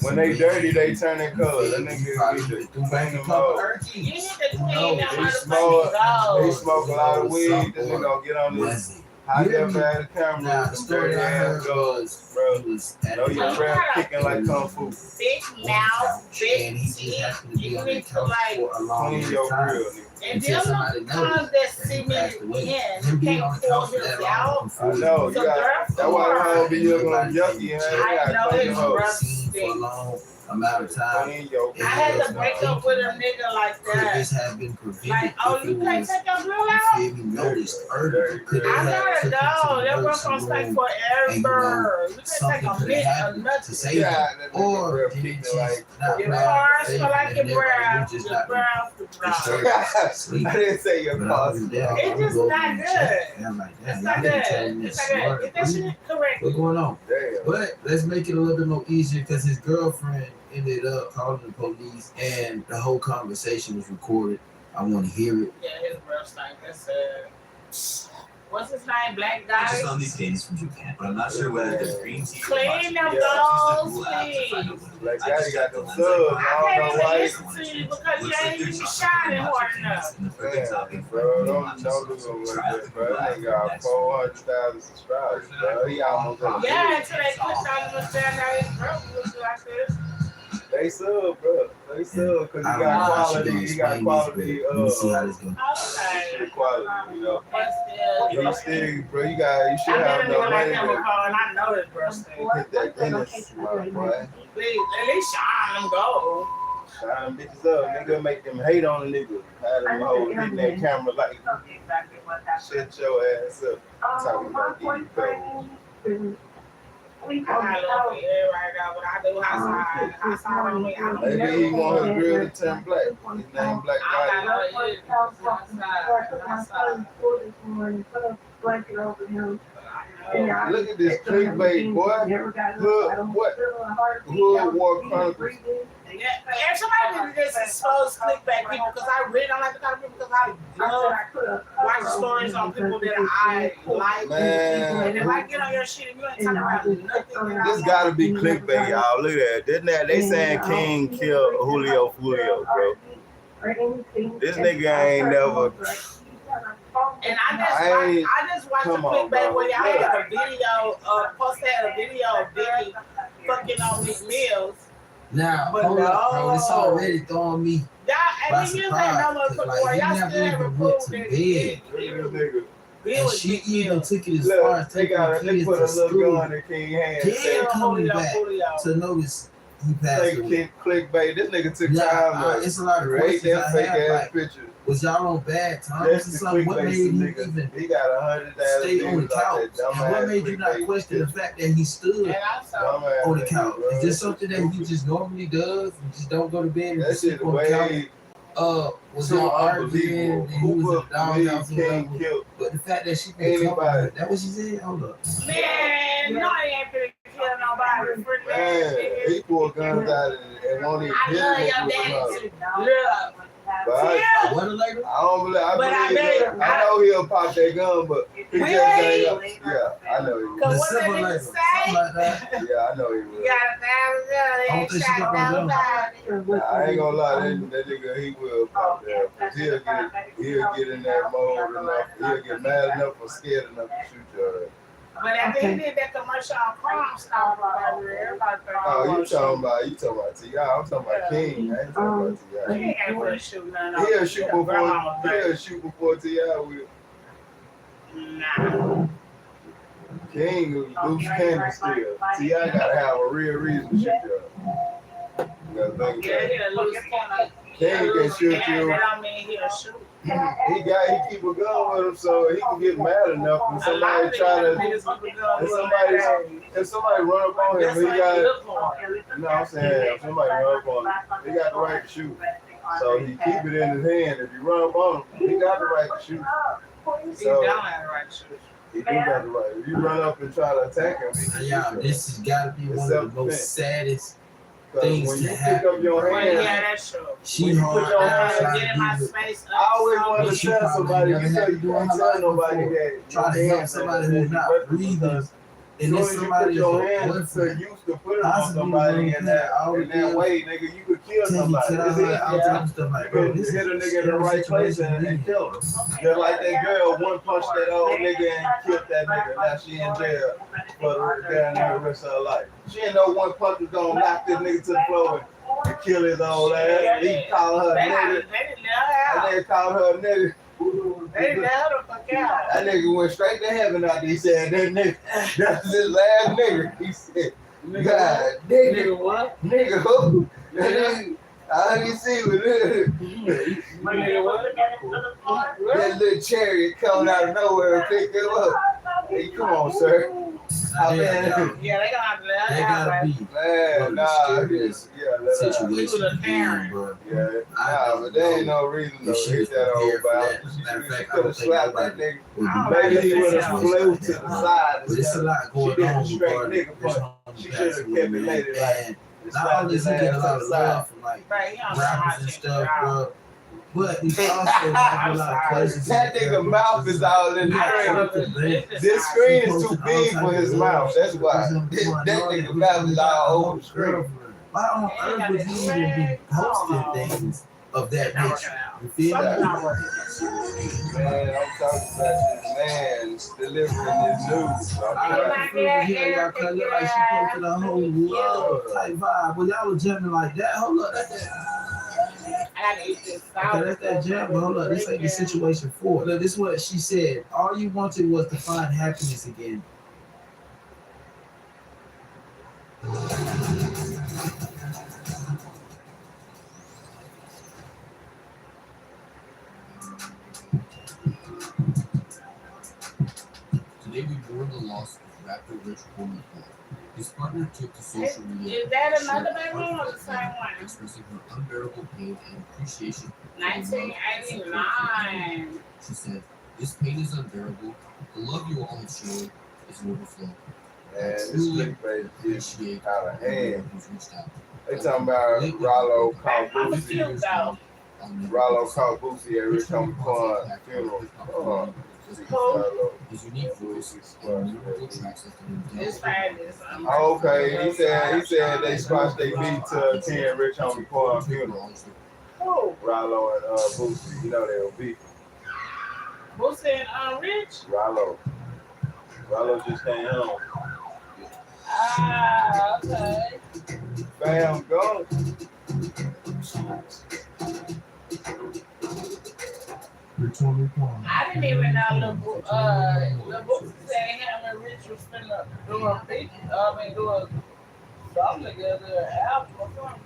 When they dirty, they turn their color. That He nigga probably either do clean them couple up. You hit the No, queen, that He motherfucking smoke a lot of weed. This nigga gonna get on this high def ass camera. Now, the story I heard was, bro. he was at Know the your breath kicking like kung fu. big mouth, big and he just teeth. happened to be You on the need to couch like, for a long Clean your time. grill, nigga. and Until them somebody the times noticed that that see he me passed away. in, Him being can't on the pull couch for his that out. I know, you So got, therefore, that's why the whole be looking on yucky and I know clean it's your rough Seen for a stinks. long amount of time. Clean your I had to break up with a nigga like Could that. this have been prevented Like, oh, if you it can't was, take your grill you out? feel me, noticed earlier? Could they I have gotta took him to go. the That work emergency gonna stay room forever. You can't take something a could minute have or happened to nothing. save him? Or did it just not Your plan car to save smell him like and your everybody breath. was just Your not breath is disturbed wrong. sleep? I didn't say your But I cost. was there. It's just not good. And I'm like, It's damn, not y'all good. didn't tell me It's not good. smart. Get that shit correct. What's going on? Damn. But let's make it a little bit more easier because his girlfriend ended up calling the police and the whole conversation was recorded. I want to hear it. Yeah, his breath stank. That's what's his name? Black I just guy? found these candies from Japan, but I'm not sure whether they're green tea or Clean matcha. them Yeah. goals, please. Like I that, just you got checked the them lens subs. icon. I I don't can't know even why. listen to you because you Looks like ain't even there's shining chocolate hard matcha enough. candies and the perfect topping Man, for bro, green don't matcha do sauce. them Try like it that, bro. That for nigga got 400,000 subscribers, bro. He almost at Yeah, until they clicked on him and found out his throat was like this. They sub, bro. They sub because he I don't know got how she quality. gonna He got explain quality. this, but let me see how this goes. Okay. Shit quality, you know. But still, You still, bro. You got. You should I have met a no nigga like money him to before, and I know his breath stink. hit that Guinness, my boy. Please, at least shine them gold. Shine them bitches up, nigga. Make them hate on the nigga. Have them hoes hitting that camera like, Exactly what happened. shut your ass up. Talking My about these boyfriend is sleep I on got the a little couch. bit right now, but I do outside on me. I don't Maybe never he want his want grill to turn black. His name Black I Guy. got no ears outside. Blanket over him. I Look at this clickbait, boy. Hood War Chronicles. Yeah, and somebody just expose clickbait people because I really don't like the kind of people because I love watching stories on people that I like. Man. And if I get on your shit and you ain't talking about nothing, This gotta be clickbait, y'all. Look at that. They saying King killed Julio, bro. This nigga ain't never. And I just watched the clickbait where y'all had a video, posted a video of Diddy fucking on Meek Mills. Now, hold up, bro. It's already throwing me by surprise. Like, he never even went to bed. And she even took it as far as taking the kids to school. Then coming back to notice he passed away. Clickbait. This nigga took time. It's a lot of questions I have. Like, was y'all on bad times or something? What made him even stay on the couch? And what made you not question the fact that he stood on the couch? Is this something that he just normally does? And just don't go to bed and just sleep on the couch? Was y'all arguing and he was a doghouse or whatever? But the fact that she been covered, that what she said? Hold up. Man, no, he ain't finna kill nobody. Man, he pulled guns out and won't even hit him. I love your daddy too. Look. But I don't believe. I know he'll pop that gun, but he just ain't. Yeah, I know he will. Cause what that nigga say? Yeah, I know he will. You got 1,000 shot down. I ain't gonna lie, that nigga he will pop that. Cause he'll get in that mode enough. He'll get mad enough or scared enough to shoot your ass. But after he did that commercial on Quan, oh, you talking about T.I. I'm talking about King. I ain't talking about T.I. He ain't gonna shoot none. He'll shoot before T.I. will. Nah. King loose cannon still. T.I. gotta have a real reason to shoot you. You gotta think about it. King can shoot you. That don't mean he'll shoot. He keep a gun with him so he can get mad enough when somebody if somebody run up on him, he got, you know what I'm saying, if somebody run up on him, he got the right to shoot. So he keep it in his hand. If you run up on him, he got the right to shoot. So he don't have the right to shoot. He do got the right. If you run up and try to attack him, he can yeah, shoot. This has got to be one of the most saddest things when to you happen. pick up your hand, She hard. I always want to tell somebody, you can't tell nobody that. Try to help somebody who's not breathing. And then somebody used to put it on somebody in that way, nigga, you could kill somebody. You could hit a nigga in the right place and kill him. Just like that girl one punched that old nigga and killed that nigga. Now she in jail for the rest of her life. She ain't know one punch was gonna knock this nigga to the floor and kill his old ass. He called her a nigga. That nigga called her a nigga. They let the fuck out. That nigga went straight to heaven after he said that nigga. That's his last nigga. He said, God, nigga what? Nigga who? All you see was that little chariot coming out of nowhere and picked him up. Hey, come on, sir. Yeah, they gonna have to let They gotta be man, situation, bro. Yeah, but there ain't no reason to hit that old bounce. She could have slapped that nigga. Maybe he would have flew to the side. But it's a lot going on. She should have kept it later. And not only is he getting a lot of love from like rappers and stuff, bro. But he's also having a lot of questions. That nigga mouth is all in the screen. This screen is too big for his mouth. That's why. That nigga mouth is all over the screen. Why on earth would he even be posting things of that nature? You feel me? Man, I'm talking about this man delivering this news. I look like she posted a whole love type vibe. Well, y'all was jamming like that. Hold up, that's that. Okay, that's that jam, but hold up, this ain't the situation for it. Look, this is what she said. All you wanted was to find happiness again. Today we mourn the loss of rapper Rich Quan. His partner took to social media. Is that another bedroom or the same one? Expressing her unbearable pain and appreciation. 1989. She said, "This pain is unbearable. The love you all have shown Man, this clickbait is out of hand. They talking about Rollo called Boosie. Rollo called Boosie at Rich Homie Quan funeral. His unique voice and lyrical tracks that can It's fabulous. Okay, he said they squashed their beat to attend Rich Homie Quan funeral. Who? Rollo and Boosie, you know they were beefing. Boosie and Rich? Rollo just came home. Ah, okay. Bam, go. I didn't even know Lil Boosie said him and Rich was finna do a beat. Do a song together, an album or something.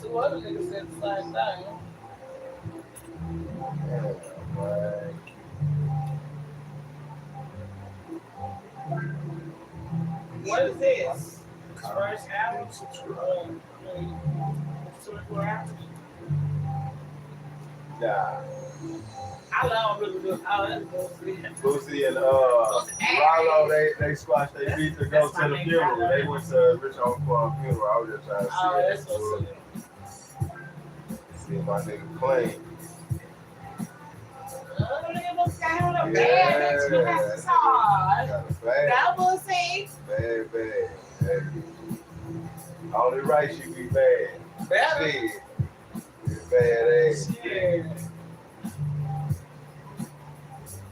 Two other niggas said the same thing. What is this? First album? 24 hours? Nah. I love really good. Oh, that's Boosie. Boosie and Rollo, they squashed their beat to go to the funeral. They went to Rich Homie Quan funeral. I was just trying to see my nigga playing. Nigga Boosie got him with a bad bitch behind his heart. That Boosie. Bad. Hey. Only right she be bad. Better. Bad ass. Shit.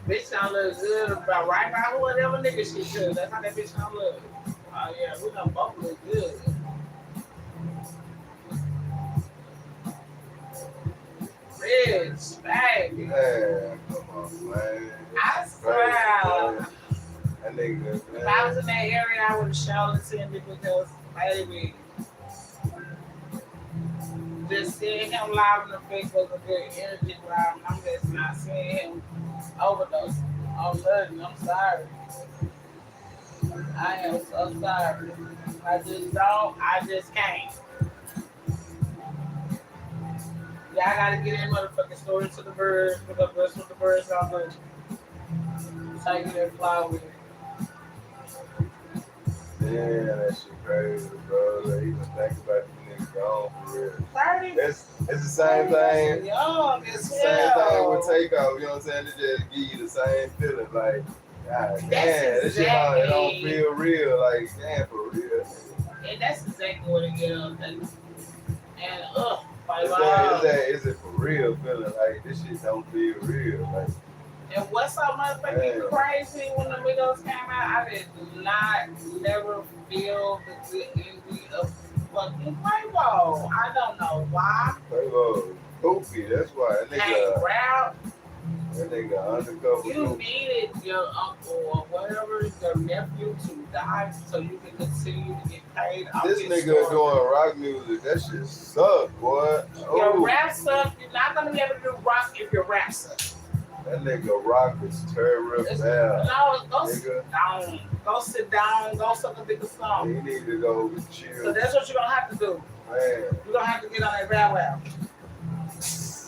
Bitch don't look good about right by whatever nigga she should. That's how that bitch don't look. Oh yeah, we done both look good. Rich, baby. Yeah, come on, man. I swear. That nigga, if I was in that area, I would have shown it to him because, baby, just seeing him live in the face was a very energy live, and I'm just not seeing him overdose on nothing. I'm sorry. I am so sorry. I just can't. Y'all gotta get in motherfucking story to the birds, because that's what the birds are doing. Taking their flower with it. Yeah, that shit crazy, bro. Like, even think about the niggas gone for real. 30? It's the same thing. Young It's as the same hell. thing with Takeoff, you know what I'm saying? They just give you the same feeling, like, God damn, this shit it don't feel real, like, damn, for real. And that's exactly what it is. And Is it for real feeling like this shit don't feel real? Like, and what's so motherfucking crazy when the Migos came out? I did not never feel the good energy of fucking Quavo. I don't know why. Quavo, goofy, that's why. That nigga undercover. You needed your uncle or whatever, your nephew to die so you can continue to get paid. This nigga doing rock music, that shit suck, boy. Your rap stuff, you're not gonna be able to do rock if your rap stuff. That nigga rock is terrible. No, go sit down. Go sit down. Go suck a bigger song. He need to go chill. So that's what you're gonna have to do. Man. You're gonna have to get on that Bow Wow.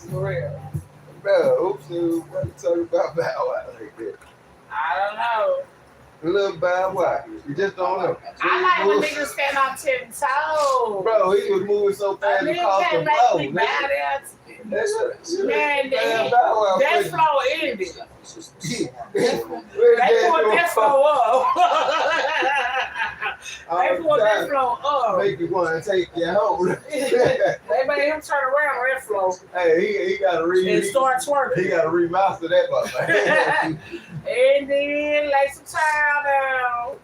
For real. Bro, why you talking about Bow Wow like that? I don't know. Little Bow Wow. You just don't know. I like when niggas stand on 10 toes. Bro, he was moving so fast he caused the flow. Man, that flow ended. They pulled that flow up. They pulled that flow up. Make you want to take you home. They made him turn around on that flow. Hey, he got to and start twerking. He got to remaster that motherfucker. And then lay some time down.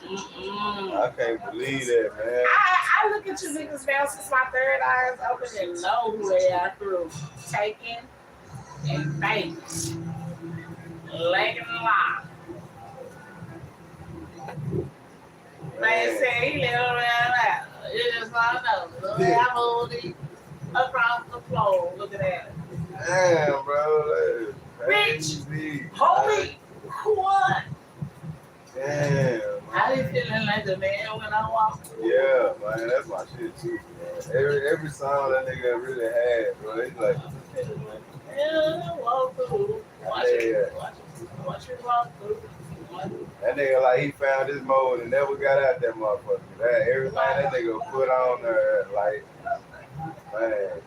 I can't believe that, man. I look at you niggas now since my third eye is open and know who they are through taking and faking, leg and lie. Man said he lived around that. You just don't know. Look at how holding across the floor. Look at that. Damn, bro. Rich, homie, what? Damn. I be feeling like the man when I walk through. Yeah, man, that's my shit too, man. Every song that nigga really had, bro, it's like, Yeah, walk through. Watch it walk through. That nigga like he found his mode and never got out that motherfucker. Everything that nigga put on there, like, man.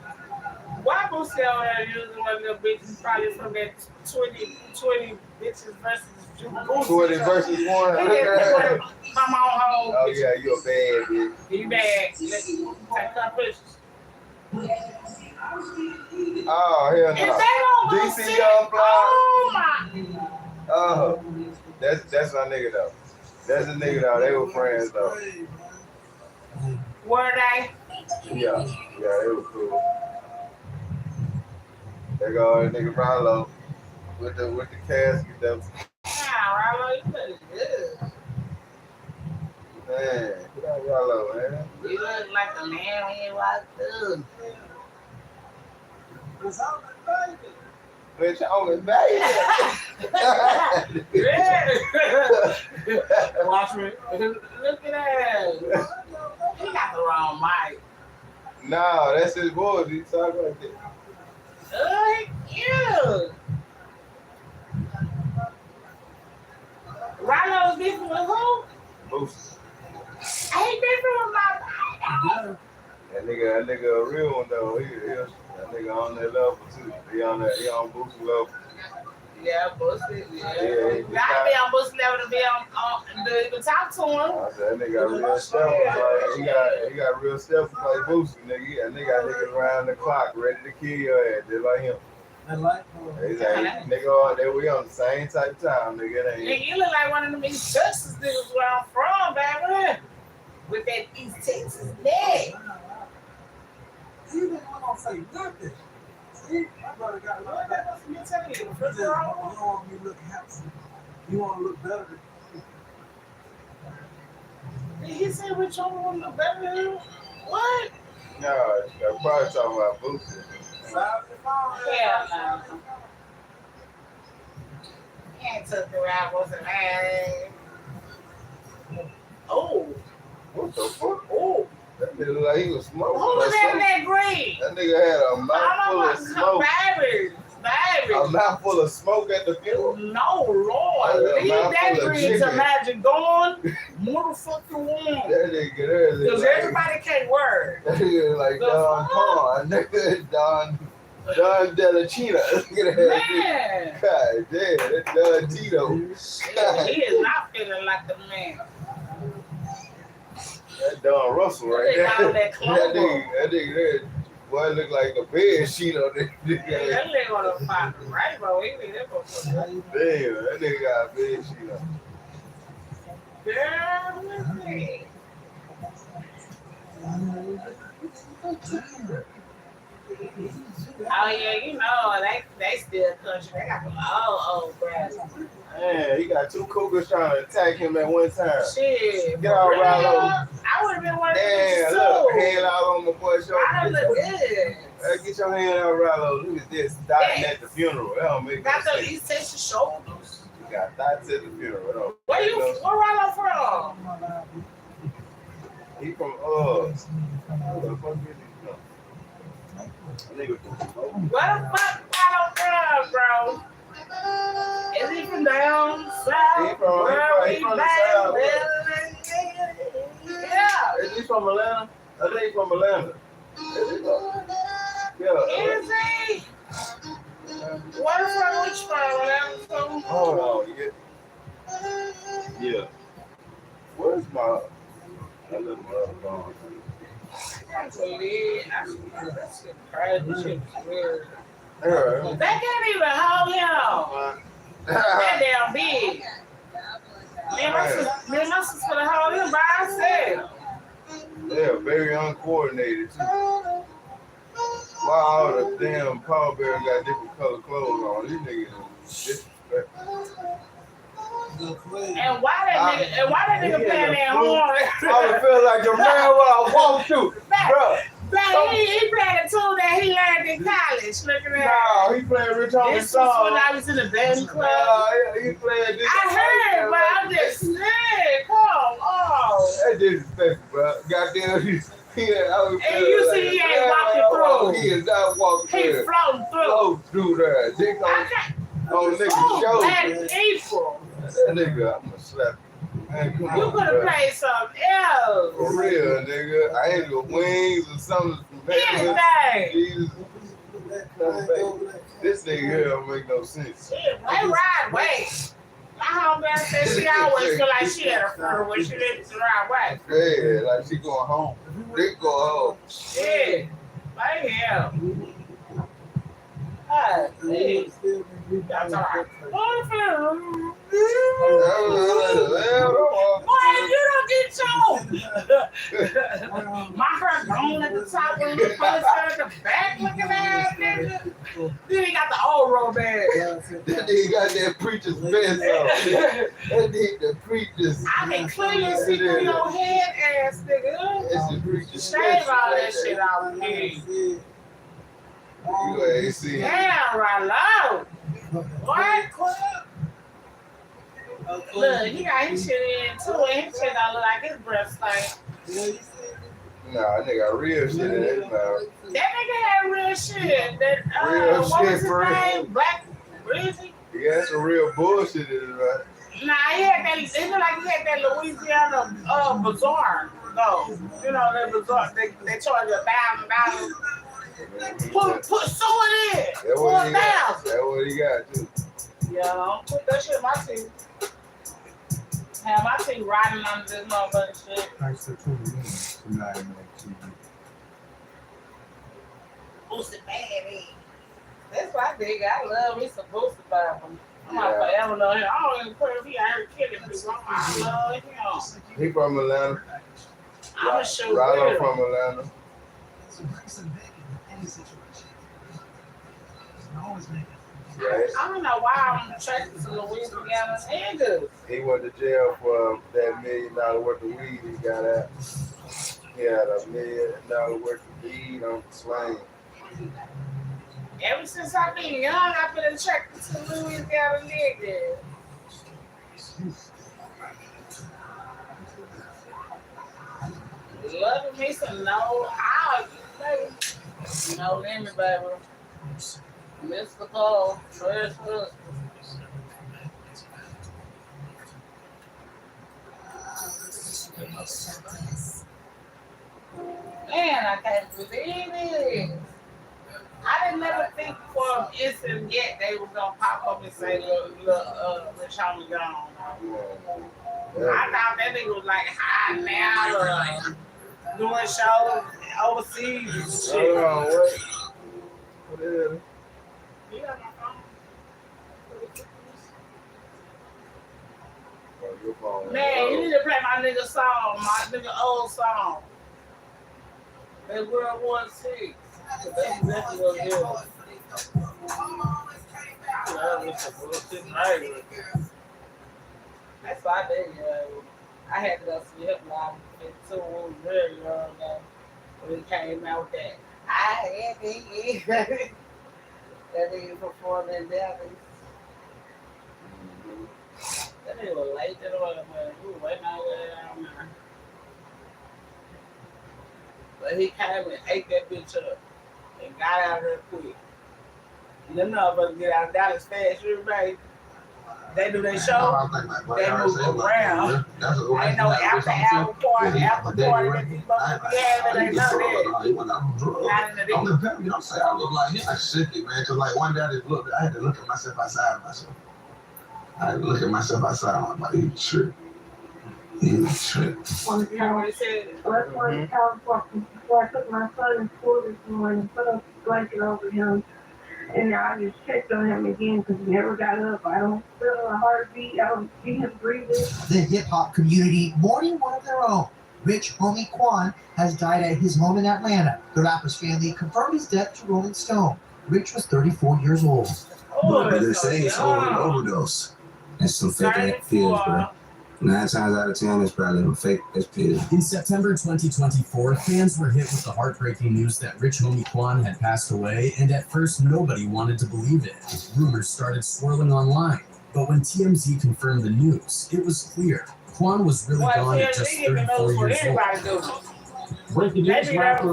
Why Boosie out there using one of them bitches probably from that 20 bitches versus Boosie? 20 versus 1. Come on home. Oh yeah, you a bad bitch. You bad. Let's take some pictures. Oh hell If they no. don't go DC see, Young Fly. oh my. That's my nigga though. That's the nigga though. They were friends though. Were they? Yeah, they were cool. There go that nigga Rollo with the casket though. Yeah, Rollo, you look good. Man, get out Rollo, man. You look like a man when you walk through. Bitch, I'm in baby. Watch me. Look at that. He got the wrong mic. No, that's his voice. He talk like that. Cute. Rollo's different with who? Boosie. I ain't different with my body. That nigga a real one though. That nigga on that level too. He on Boosie level. Yeah, Boosie. Yeah. He Gotta be on Boosie level to be on to talk to him. I said, that nigga got real stuff. Like, he got real stuff like Boosie, nigga. That nigga got niggas around the clock ready to kill your ass, just like him. He's like, nigga, we on the same type of time, nigga. Nigga, you look like one of them East Texas niggas where I'm from, baby. With that East Texas neck. You didn't want to say nothing. See, my brother got a lot of that. You don't want me looking handsome. You want to look better than He said which one want to look better than you? What? No, I'm probably talking about Boosie. Hell no. He ain't took the ride, wasn't mad. Oh. What the fuck? Oh. That nigga look like he was smoking. Who was that in that green? That nigga had a mouthful of smoke. Baby. A mouthful of smoke at the funeral? No, Lord. Leave that green to Magic Dawn. Motherfucking one. That nigga, because everybody can't work. That nigga like Don Quan. Nigga, Don Delachina. Look at that. Man. God damn, that's Don Tito. He is not feeling like the man. That Don Russell right there. That nigga there, boy, look like a bed sheet on that nigga. Yeah, that nigga on the fucking rainbow. He need that motherfucker. Damn, that nigga got a bed sheet on. Girl, let's see. Oh yeah, you know they still country. They got some old grass. Man, he got two cougars trying to attack him at one time. Shit. Get all right over. I would have been one of them too. Look, hand out on my boy's shoulder. I look good. Get your hand out, Rallo. Look at this. Dying at the funeral. That don't make got no the sense. East Texas shoulders. You got thoughts at the funeral. Where Rallo from? He from where the fuck is he from? Nigga from Where the fuck Rallo from, bro? Is he from down south? He from the south. Yeah. Is he from Atlanta? I think he's from Atlanta. Yeah. Is he? Where from? Which from? Hold on. Yeah. Where's my little phone? That's weird. That shit crazy. That shit weird. They can't even hold him. That damn big. Me and my sister could have hold him by ourselves. They're very uncoordinated too. Why all the damn pallbearers got different color clothes on? These niggas disrespectful. And why that nigga playing that horn? I would feel like a man when I walk through. Bro. He playing a tune that he learned in college. Look at that. No, he playing Rich Homie's song. This was when I was in the band club. He playing this. I heard, but I'm just saying, come on. That's disrespectful, bro. Goddamn, he and you see he ain't walking through. He is not walking through. He floating through. Float through there. Dick on the nigga's shoulder. Black people. That nigga, I'm gonna slap you. Man, come You on, could have played something else. For real, nigga. I ain't your wings or something. Anything. Jesus. This nigga here don't make no sense. They ride way. My homegirl said she always feel like she had a friend when she didn't ride way. Yeah, like she going home. They go home. Yeah. Like him. That's all right. Boy, you don't get choked. My hair gone at the top when you first heard the back looking ass nigga. Then he got the old roll bag. That nigga got that preacher's vest on. That nigga the preacher's. I can clearly see through your head ass nigga. That's the preacher's shave all that shit out of me. You ain't seen it. Damn, Rollo. What? Look, he got his shit in too, and his shit don't look like his breath stink. Nah, nigga got real shit in his mouth. That nigga had real shit. That, Real what shit, was his bro. name? Black Breezy? He got some real bullshit in his mouth. Nah, he had that, it looked like he had that Louisiana bazaar, though. You know, that bazaar, they charge you $1,000. Put sew it in. That's what he got. That's what he got, too. Yeah, put that shit in my teeth. Have my teeth riding under this motherfucking shit. Thanks for tuning in to 99 TV. Boosted baby. That's what I think. I love me some boosted baby. I'm not forever love him. I don't even care if he ain't killing people. I love him. He from Atlanta. I'm a sure. Rollo from Atlanta. Right. I don't know why I'm attracted to Louisiana niggas. He went to jail for that $1 million worth of weed he got out. He had $1 million worth of weed on the swing. Ever since I've been young, I've been attracted to Louisiana niggas. Loving me some baby. No limit, baby. Mystical, treasure. Man, I can't believe it. I didn't never think for an instant yet they was gonna pop up and say, look, Rich Homie gone. I thought that nigga was like high now, doing shows overseas and shit. What is it? Yeah, my phone. Man, you need to play my nigga song, my nigga old song. That World War VI. That's exactly what it is. That's why I did. I had to go see him when I was 15, when we was very young when he came out with that. I had it. That nigga performed in Dallas. That nigga was late to the weather, man. We were waiting on down there. But he came and ate that bitch up and got out of there quick. You know about to get out of Dallas fast, you right? They do their show, they move around. Ain't no after party that these motherfuckers have, it ain't none of that. I'm gonna you know, say I look like him. I shook it, man, cause like one day I had to look at myself outside of myself. I had to look at myself outside. I'm like, you tripping. You tripping. Last morning, before I took my son to school this morning, put a blanket over him. And I just checked on him again because he never got up. I don't feel a heartbeat. I don't see him breathing. The hip-hop community mourning one of their own. Rich Homie Quan has died at his home in Atlanta. The rapper's family confirmed his death to Rolling Stone. Rich was 34 years old. But they're saying it's over an overdose. That's some fake pills, bro. 9 times out of 10, it's probably a fake pills. In September 2024, fans were hit with the heartbreaking news that Rich Homie Quan had passed away, and at first nobody wanted to believe it. Rumors started swirling online, but when TMZ confirmed the news, it was clear Quan was really gone at just 34 years old. Breaking news, rapper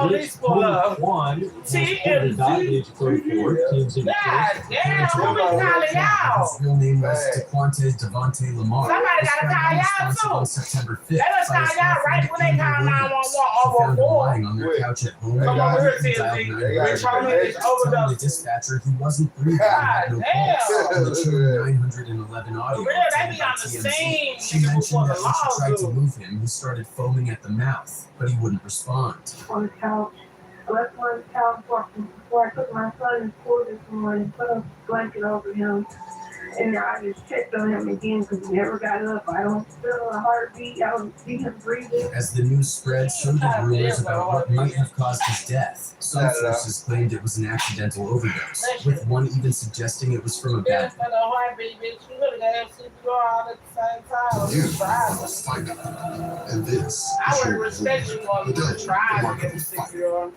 Rich Quan has reported died at the age of 34. TMZ God damn, who we calling out? His real name was Dequante Devontae Lamar. Somebody gotta call y'all too. On September 5th. Let us call y'all right when they call 911 over lying on their couch at home. Come over here, TMZ. The dispatcher he wasn't breathing and had no pulse. In the June 911 audio, they be on the same. she mentioned that when she tried to move him, he started foaming at the mouth, but he wouldn't respond. On the couch. I left him on the couch before I took my son in school this morning, put a blanket over him, and I just checked on him again because he never got up. I don't feel a heartbeat. I don't see him breathing. As the news spread, so did rumors about what might have caused his death. Some sources claimed it was an accidental overdose, with one even suggesting it was from a bad. And this I would respect you while you try to get a 6-year-old.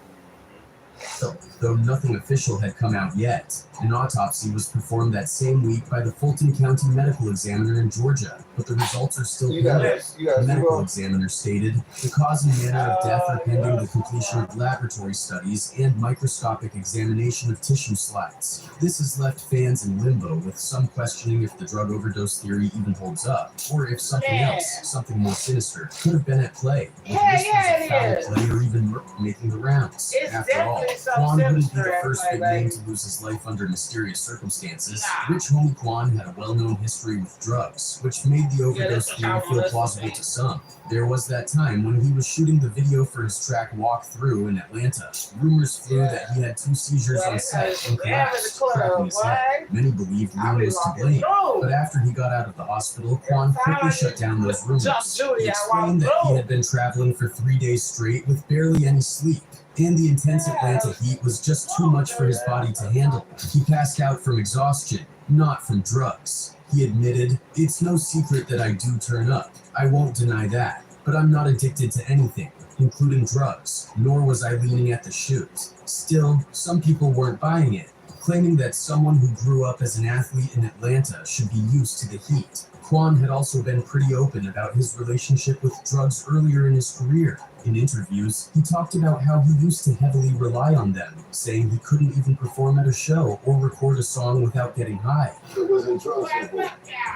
Though nothing official had come out yet, an autopsy was performed that same week by the Fulton County Medical Examiner in Georgia, but the results are still pending. The medical examiner stated, the cause and manner of death are pending the completion of laboratory studies and microscopic examination of tissue slides. This has left fans in limbo, with some questioning if the drug overdose theory even holds up, or if something else, something more sinister, could have been at play. Foul play or even murder making the rounds. After all, Quan wouldn't be the first big name to lose his life under mysterious circumstances. Rich Homie Quan had a well-known history with drugs, which made the overdose theory feel plausible to some. There was that time when he was shooting the video for his track Walk Through in Atlanta. Rumors flew that he had 2 seizures on set and collapsed, cracking his head. Many believed Lean was to blame, but after he got out of the hospital, Quan quickly shut down those rumors. He explained that he had been traveling for 3 days straight with barely any sleep, and the intense Atlanta heat was just too much for his body to handle. He passed out from exhaustion, not from drugs. He admitted, "It's no secret that I do turn up. I won't deny that. But I'm not addicted to anything, including drugs, nor was I leaning at the shoot." Still, some people weren't buying it, claiming that someone who grew up as an athlete in Atlanta should be used to the heat. Quan had also been pretty open about his relationship with drugs earlier in his career. In interviews, he talked about how he used to heavily rely on them, saying he couldn't even perform at a show or record a song without getting high. It was in drugs.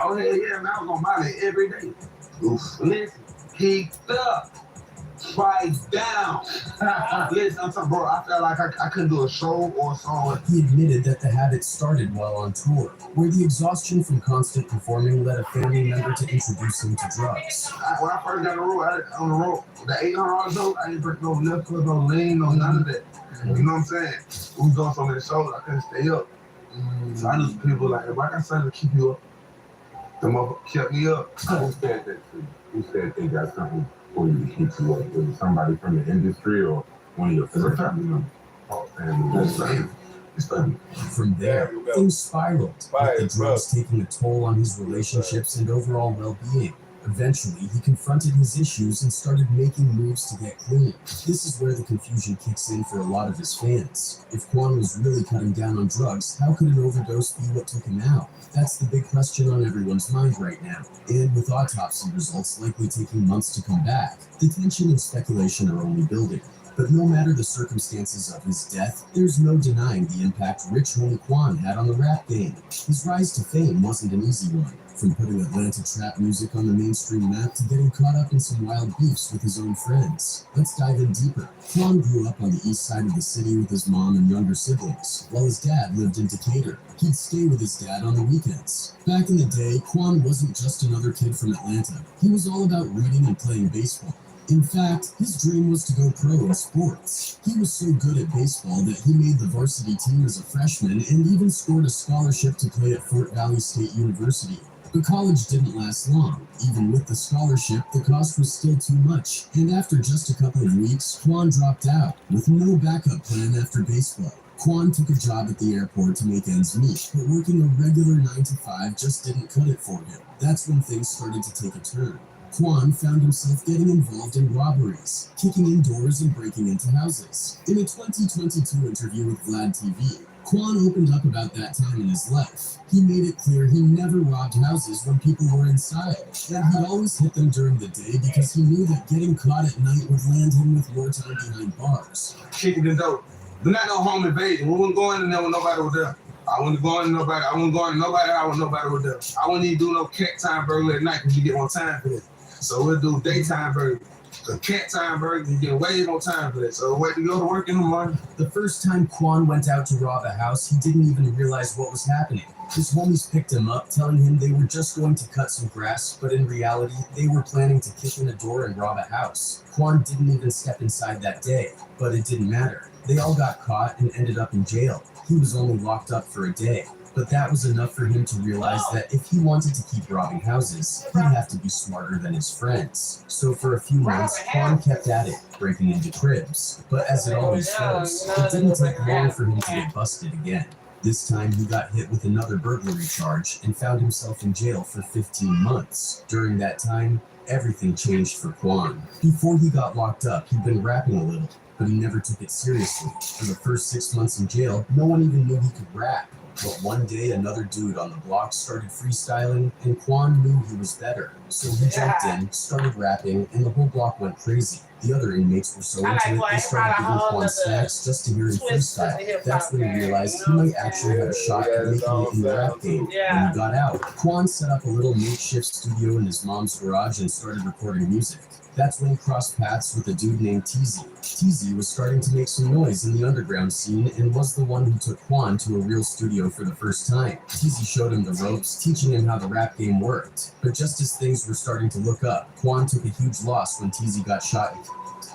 Oh, yeah, man, I was on Molly every day. Listen, picked up, right down. Listen, I'm talking, bro, I felt like I couldn't do a show or a song. He admitted that the habit started while on tour, where the exhaustion from constant performing led a family member to introduce him to drugs. When I first got on the road, the $800 note, I didn't break no left foot, no lean, no none of that. You know what I'm saying? We was doing so many shows, I couldn't stay up. So I knew some people like, if I got something to keep you up, the motherfucker kept me up. Who said that to you? Who said they got something for you to keep you up? Was it somebody from the industry or one of your friends? Oh, family. From there, things spiraled, with the drugs taking a toll on his relationships and overall well-being. Eventually, he confronted his issues and started making moves to get clean. This is where the confusion kicks in for a lot of his fans. If Quan was really cutting down on drugs, how could an overdose be what took him out? That's the big question on everyone's mind right now. And with autopsy results likely taking months to come back, the tension and speculation are only building. But no matter the circumstances of his death, there's no denying the impact Rich Homie Quan had on the rap game. His rise to fame wasn't an easy one. From putting Atlanta trap music on the mainstream map to getting caught up in some wild beefs with his own friends. Let's dive in deeper. Quan grew up on the east side of the city with his mom and younger siblings, while his dad lived in Decatur. He'd stay with his dad on the weekends. Back in the day, Quan wasn't just another kid from Atlanta. He was all about reading and playing baseball. In fact, his dream was to go pro in sports. He was so good at baseball that he made the varsity team as a freshman and even scored a scholarship to play at Fort Valley State University. But college didn't last long. Even with the scholarship, the cost was still too much, and after just a couple of weeks, Quan dropped out, with no backup plan after baseball. Quan took a job at the airport to make ends meet, but working a regular 9-to-5 just didn't cut it for him. That's when things started to take a turn. Quan found himself getting involved in robberies, kicking in doors and breaking into houses. In a 2022 interview with Vlad TV, Quan opened up about that time in his life. He made it clear he never robbed houses when people were inside, and he'd always hit them during the day because he knew that getting caught at night would land him with more time behind bars. Kicking the door. We're not no home invasion. We wouldn't go in there when nobody was there. I wouldn't go in nobody. I wouldn't go in nobody out when nobody was there. I wouldn't even do no cat time burglary at night because you get more time for it. So we'll do daytime burglary. The cat time burglary, you get way more time for that. So wait to go to work in the morning. The first time Quan went out to rob a house, he didn't even realize what was happening. His homies picked him up, telling him they were just going to cut some grass, but in reality, they were planning to kick in a door and rob a house. Quan didn't even step inside that day, but it didn't matter. They all got caught and ended up in jail. He was only locked up for a day. But that was enough for him to realize that if he wanted to keep robbing houses, he'd have to be smarter than his friends. So for a few months, Quan kept at it, breaking into cribs. But as it always goes, it didn't take long for him to get busted again. This time, he got hit with another burglary charge and found himself in jail for 15 months. During that time, everything changed for Quan. Before he got locked up, he'd been rapping a little, but he never took it seriously. For the first 6 months in jail, no one even knew he could rap. But one day, another dude on the block started freestyling, and Quan knew he was better. So he jumped in, started rapping, and the whole block went crazy. The other inmates were so into it, they started giving Quan snacks just to hear him freestyle. That's when he realized he might actually have a shot at making it in the rap game. When he got out, Quan set up a little makeshift studio in his mom's garage and started recording music. That's when he crossed paths with a dude named TZ. TZ was starting to make some noise in the underground scene and was the one who took Quan to a real studio for the first time. TZ showed him the ropes, teaching him how the rap game worked. But just as things were starting to look up, Quan took a huge loss when TZ got shot.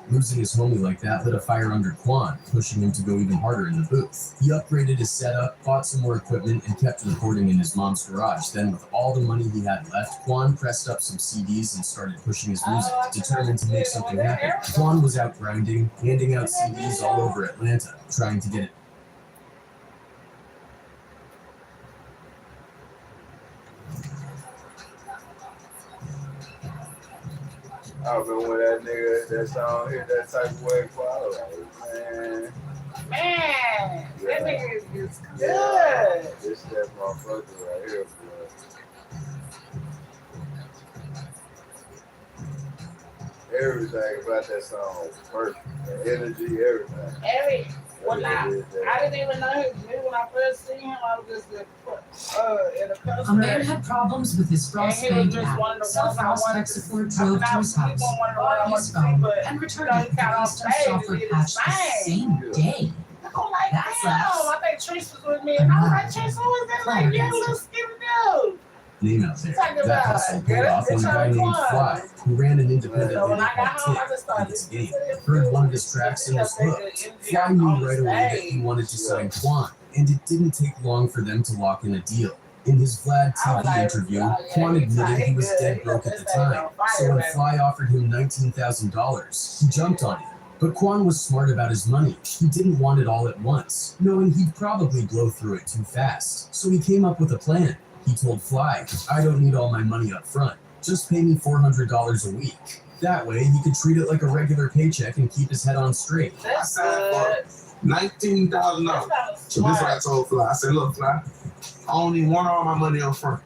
Losing his homie like that lit a fire under Quan, pushing him to go even harder in the booth. He upgraded his setup, bought some more equipment, and kept recording in his mom's garage. Then, with all the money he had left, Quan pressed up some CDs and started pushing his music, determined to make something happen. Quan was out grinding, handing out CDs all over Atlanta, trying to get it. I remember when that nigga, that song hit that type of way, I was like, man, that nigga is good. Yeah, this that motherfucker right here, bro. Everything about that song was perfect. The energy, everything. Well, I didn't even know his name when I first seen him. I was just in a customer. A man had problems with his frostbite app, so frostbite support drove to his house, bought his phone, and returned it with a custom software patch the same day. I'm like, damn, I think Trace was with me, and I was like, Trace, who is that like young little skinny dude? Name out there. That hustle paid off when a guy named Fly, who ran an independent label called Tip, beat its game. Heard one of his tracks and was hooked. Fly knew right away that he wanted to sign Quan, and it didn't take long for them to lock in a deal. In his Vlad TV interview, Quan admitted he was dead broke at the time, so when Fly offered him $19,000, he jumped on it. But Quan was smart about his money. He didn't want it all at once, knowing he'd probably blow through it too fast. So he came up with a plan. He told Fly, I don't need all my money up front. Just pay me $400 a week. That way, he could treat it like a regular paycheck and keep his head on straight. I signed for $19,000. So this is what I told Fly. I said, look, Fly, I only want all my money up front.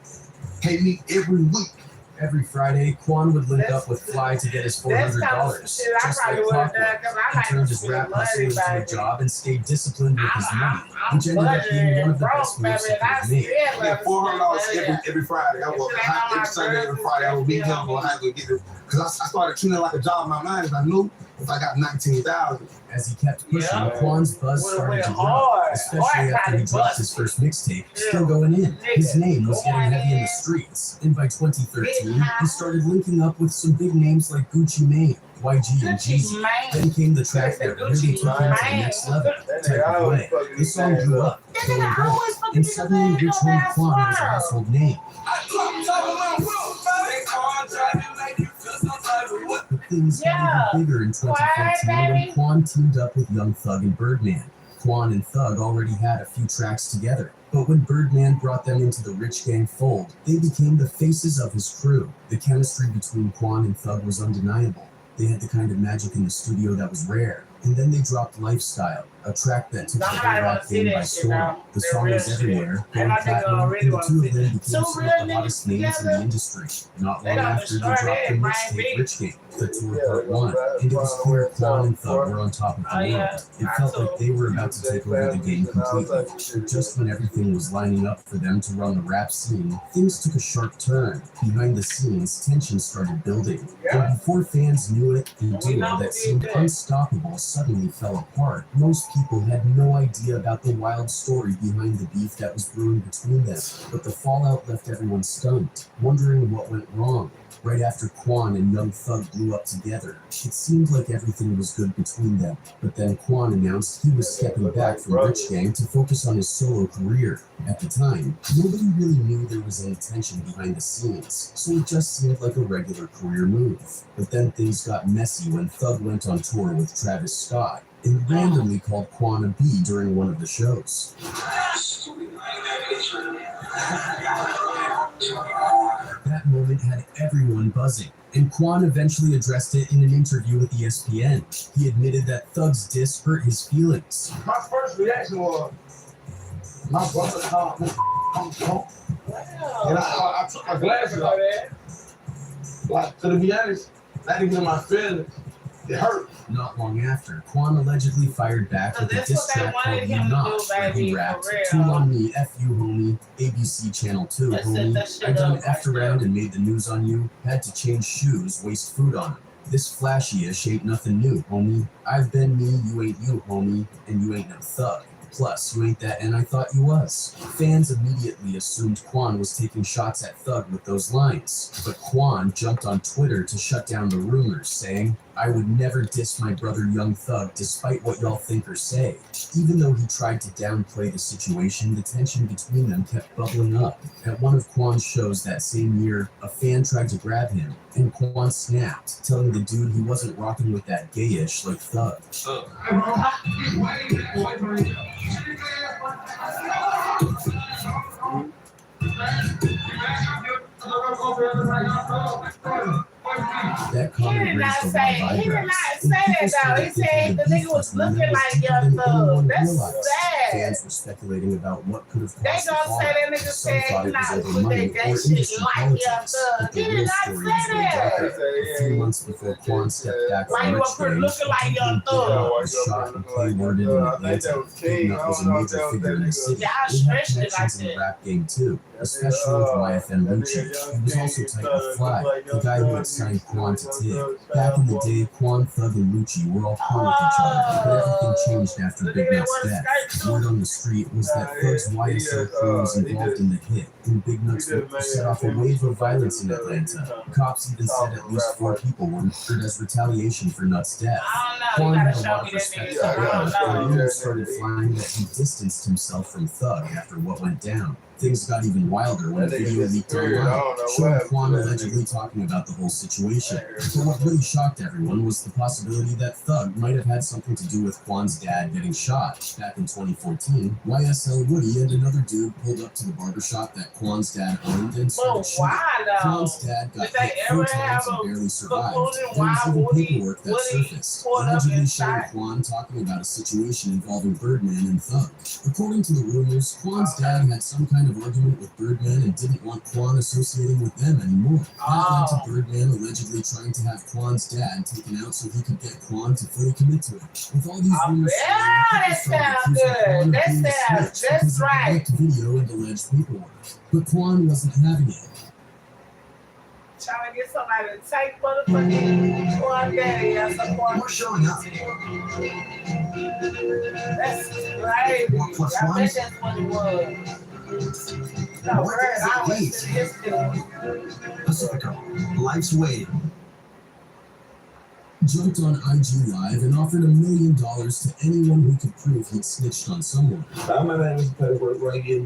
Pay me every week. Every Friday, Quan would link up with Fly to get his $400. Just like clockwork, he turned his rap hustle into a job and stayed disciplined with his money, which ended up being one of the best moves he could have made. I get $400 every Friday. I work every Sunday, every Friday. I would meet him or I would get it. Because I started treating it like a job in my mind. I knew if I got $19,000. As he kept pushing, Quan's buzz started to grow, especially after he dropped his first mixtape, Still Going In. His name was getting heavy in the streets, and by 2013, he started linking up with some big names like Gucci Mane, YG, and Jeezy. Then came the track that really took him to the next level, Type of Way. The song blew up, going gold, and suddenly Rich Homie Quan was a household name. But things got even bigger in 2014 when Quan teamed up with Young Thug and Birdman. Quan and Thug already had a few tracks together, but when Birdman brought them into the Rich Gang fold, they became the faces of his crew. The chemistry between Quan and Thug was undeniable. They had the kind of magic in the studio that was rare. And then they dropped Lifestyle, a track that took the whole rap game by storm. The song was everywhere, going platinum, and the two of them became some of the hottest names in the industry. Not long after, they dropped the mixtape Rich Game, the tour part 1, and it was clear Quan and Thug were on top of the world. It felt like they were about to take over the game completely. But just when everything was lining up for them to run the rap scene, things took a sharp turn. Behind the scenes, tension started building. And before fans knew it, the duo that seemed unstoppable suddenly fell apart. Most people had no idea about the wild story behind the beef that was brewing between them, but the fallout left everyone stunned, wondering what went wrong. Right after Quan and Young Thug blew up together, it seemed like everything was good between them. But then Quan announced he was stepping back from Rich Gang to focus on his solo career. At the time, nobody really knew there was any tension behind the scenes, so it just seemed like a regular career move. But then things got messy when Thug went on tour with Travis Scott and randomly called Quan a B during one of the shows. That moment had everyone buzzing, and Quan eventually addressed it in an interview with ESPN. He admitted that Thug's diss hurt his feelings. My first reaction was, my brother called me. And I took my glasses off. Like, to be honest, not even in my feelings. It hurt. Not long after, Quan allegedly fired back with a diss track called You Not, where he rapped, "Tool on me, F you, homie, ABC Channel 2, homie. I done effed around and made the news on you, had to change shoes, waste food on 'em. This flashy-ish ain't nothing new, homie. I've been me, you ain't you, homie, and you ain't no thug. Plus, you ain't that and I thought you was." Fans immediately assumed Quan was taking shots at Thug with those lines, but Quan jumped on Twitter to shut down the rumors, saying, "I would never diss my brother Young Thug despite what y'all think or say." Even though he tried to downplay the situation, the tension between them kept bubbling up. At one of Quan's shows that same year, a fan tried to grab him, and Quan snapped, telling the dude he wasn't rocking with that gayish like Thug. That comment He did not raised a say lot of eyebrows. that though. He said the nigga was looking like Young Thug. That's sad. Fans were speculating about what could have They caused the gonna fall. say that nigga Some said thought he it was not over put money that or shit industry like Young politics, Thug. but He the did real not story say was way that. darker. A few months before Quan stepped back Why from you Rich up here Gang, looking like Young Thug? was shot and play worded in Atlanta. Big Nut was a major figure in the city. Y'all He had stretched it like connections in the that. rap game too, especially with YFN Lucci. He was also tight with Fly, the guy who had signed Quan to Tig. Back in the day, Quan, Thug, and Lucci were all cool with each other, but everything changed after Big Nut's death. Word on the street was that Thug's YSL crew was involved in the hit, and Big Nut's group set off a wave of violence in Atlanta. Cops even said at least 4 people were murdered as retaliation for Nut's death. Quan had a lot of respect for Thug, but rumors started flying that he distanced himself from Thug after what went down. Things got even wilder when a video leaked online, showing Quan allegedly talking about the whole situation. But what really shocked everyone was the possibility that Thug might have had something to do with Quan's dad getting shot. Back in 2014, YSL Woody and another dude pulled up to the barbershop that Quan's dad owned and started shooting. Quan's dad got hit 4 times and barely survived. There was even paperwork that surfaced, allegedly showing Quan talking about a situation involving Birdman and Thug. According to the rumors, Quan's dad had some kind of argument with Birdman and didn't want Quan associating with them anymore. That led to Birdman allegedly trying to have Quan's dad taken out so he could get Quan to fully commit to it. With all these rumors, that sounds good. That's right. Video and alleged paperwork, but Quan wasn't having it. Trying to get somebody to take motherfucking Quan daddy or some Quan. We're showing up. That's right. 1 plus I 1. bet that's what it was. No, What word, is I it, was Pete? in his field. Pacifico. Life's waiting. Jumped on IG Live and offered $1 million to anyone who could prove he'd snitched on someone. I'm not having paperwork right here,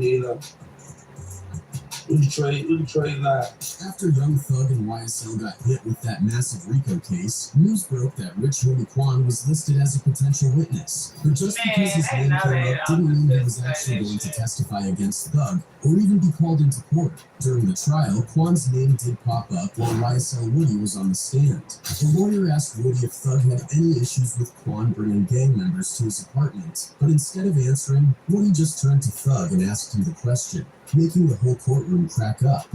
We can trade lives. After Young Thug and YSL got hit with that massive RICO case, news broke that Rich Homie Quan was listed as a potential witness. But just because his name came up didn't mean he was actually going to testify against Thug or even be called into court. During the trial, Quan's name did pop up while YSL Woody was on the stand. The lawyer asked Woody if Thug had any issues with Quan bringing gang members to his apartment, but instead of answering, Woody just turned to Thug and asked him the question, making the whole courtroom crack up.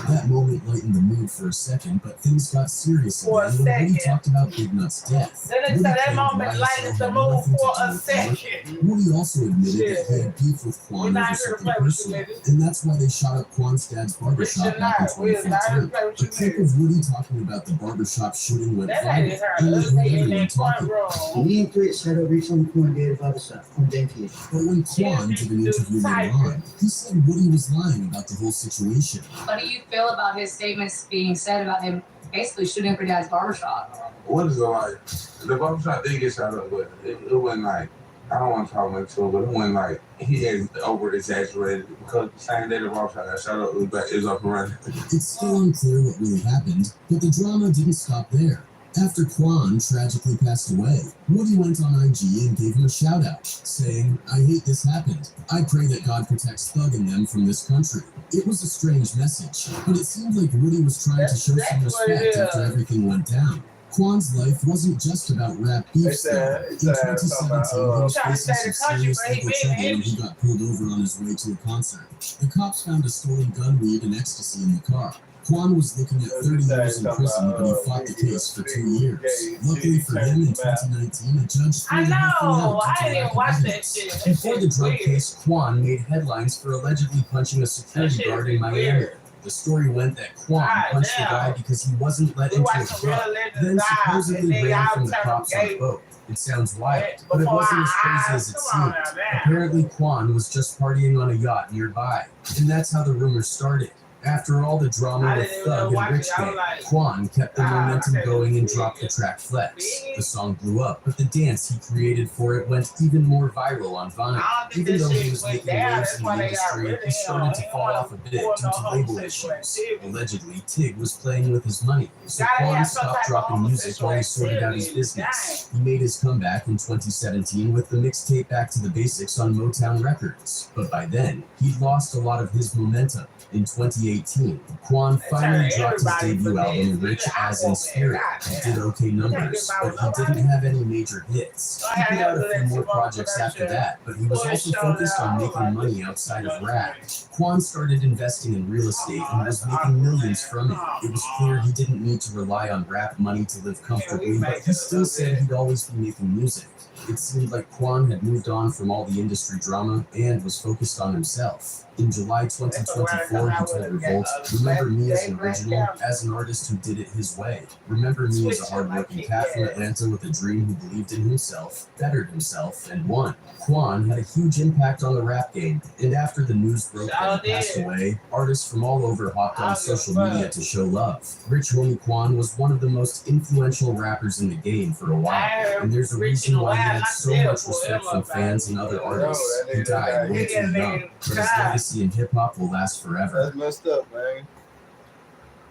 That moment lightened the mood for a second, but things got serious again when Woody talked about Big Nut's death. Then that moment lightened the mood for a second. Woody also admitted that he had beef with Quan over something personal, and that's why they shot up Quan's dad's barbershop back in 2015. A clip of Woody talking about the barbershop shooting went viral, and it had everyone talking. Me and Chris had a recently Quan did barbershop on Denki. But when Quan did an interview later on, he said Woody was lying about the whole situation. What do you feel about his statements being said about him basically shooting up your dad's barbershop? What is it like? The barbershop did get shot up, but it wasn't like, I don't want to talk much to it, but it wasn't like he had over exaggerated because the same day the barbershop got shot up, it was up and running. It's still unclear what really happened, but the drama didn't stop there. After Quan tragically passed away, Woody went on IG and gave him a shout out, saying, "I hate this happened. I pray that God protects Thug and them from this country." It was a strange message, but it seemed like Woody was trying to show some respect after everything went down. Quan's life wasn't just about rap beef. In 2017, he was facing some serious legal trouble when he got pulled over on his way to a concert. The cops found a stolen gun, weed, and ecstasy in the car. Quan was looking at 30 years in prison, but he fought the case for 2 years. Luckily for him, in 2019, a judge threw everything out I didn't even watch that shit. Before the drug case, Quan made headlines for allegedly punching a security guard in Miami. The story went that Quan punched the guy because he wasn't let into a truck, then supposedly ran from the cops on a boat. It sounds wild, but it wasn't as crazy as it seemed. Apparently, Quan was just partying on a yacht nearby, and that's how the rumors started. After all the drama with Thug and Rich Gang, Quan kept the momentum going and dropped the track Flex. The song blew up, but the dance he created for it went even more viral on Vine. Even though he was making waves in the industry, he started to fall off a bit due to label issues. Allegedly, Tig was playing with his money, so Quan stopped dropping music while he sorted out his business. He made his comeback in 2017 with the mixtape Back to the Basics on Motown Records, but by then, he'd lost a lot of his momentum. In 2018, Quan finally dropped his debut album, Rich as in Spirit. It did okay numbers, but he didn't have any major hits. He put out a few more projects after that, but he was also focused on making money outside of rap. Quan started investing in real estate and was making millions from it. It was clear he didn't need to rely on rap money to live comfortably, but he still said he'd always be making music. It seemed like Quan had moved on from all the industry drama and was focused on himself. In July 2024, he told Revolt, "Remember me as an original, as an artist who did it his way. Remember me as a hardworking cat from Atlanta with a dream who believed in himself, bettered himself, and won." Quan had a huge impact on the rap game, and after the news broke that he passed away, artists from all over hopped on social media to show love. Rich Homie Quan was one of the most influential rappers in the game for a while, and there's a reason why he had so much respect from fans and other artists. He died way too young, but his legacy in hip-hop will last forever. That's messed up, man.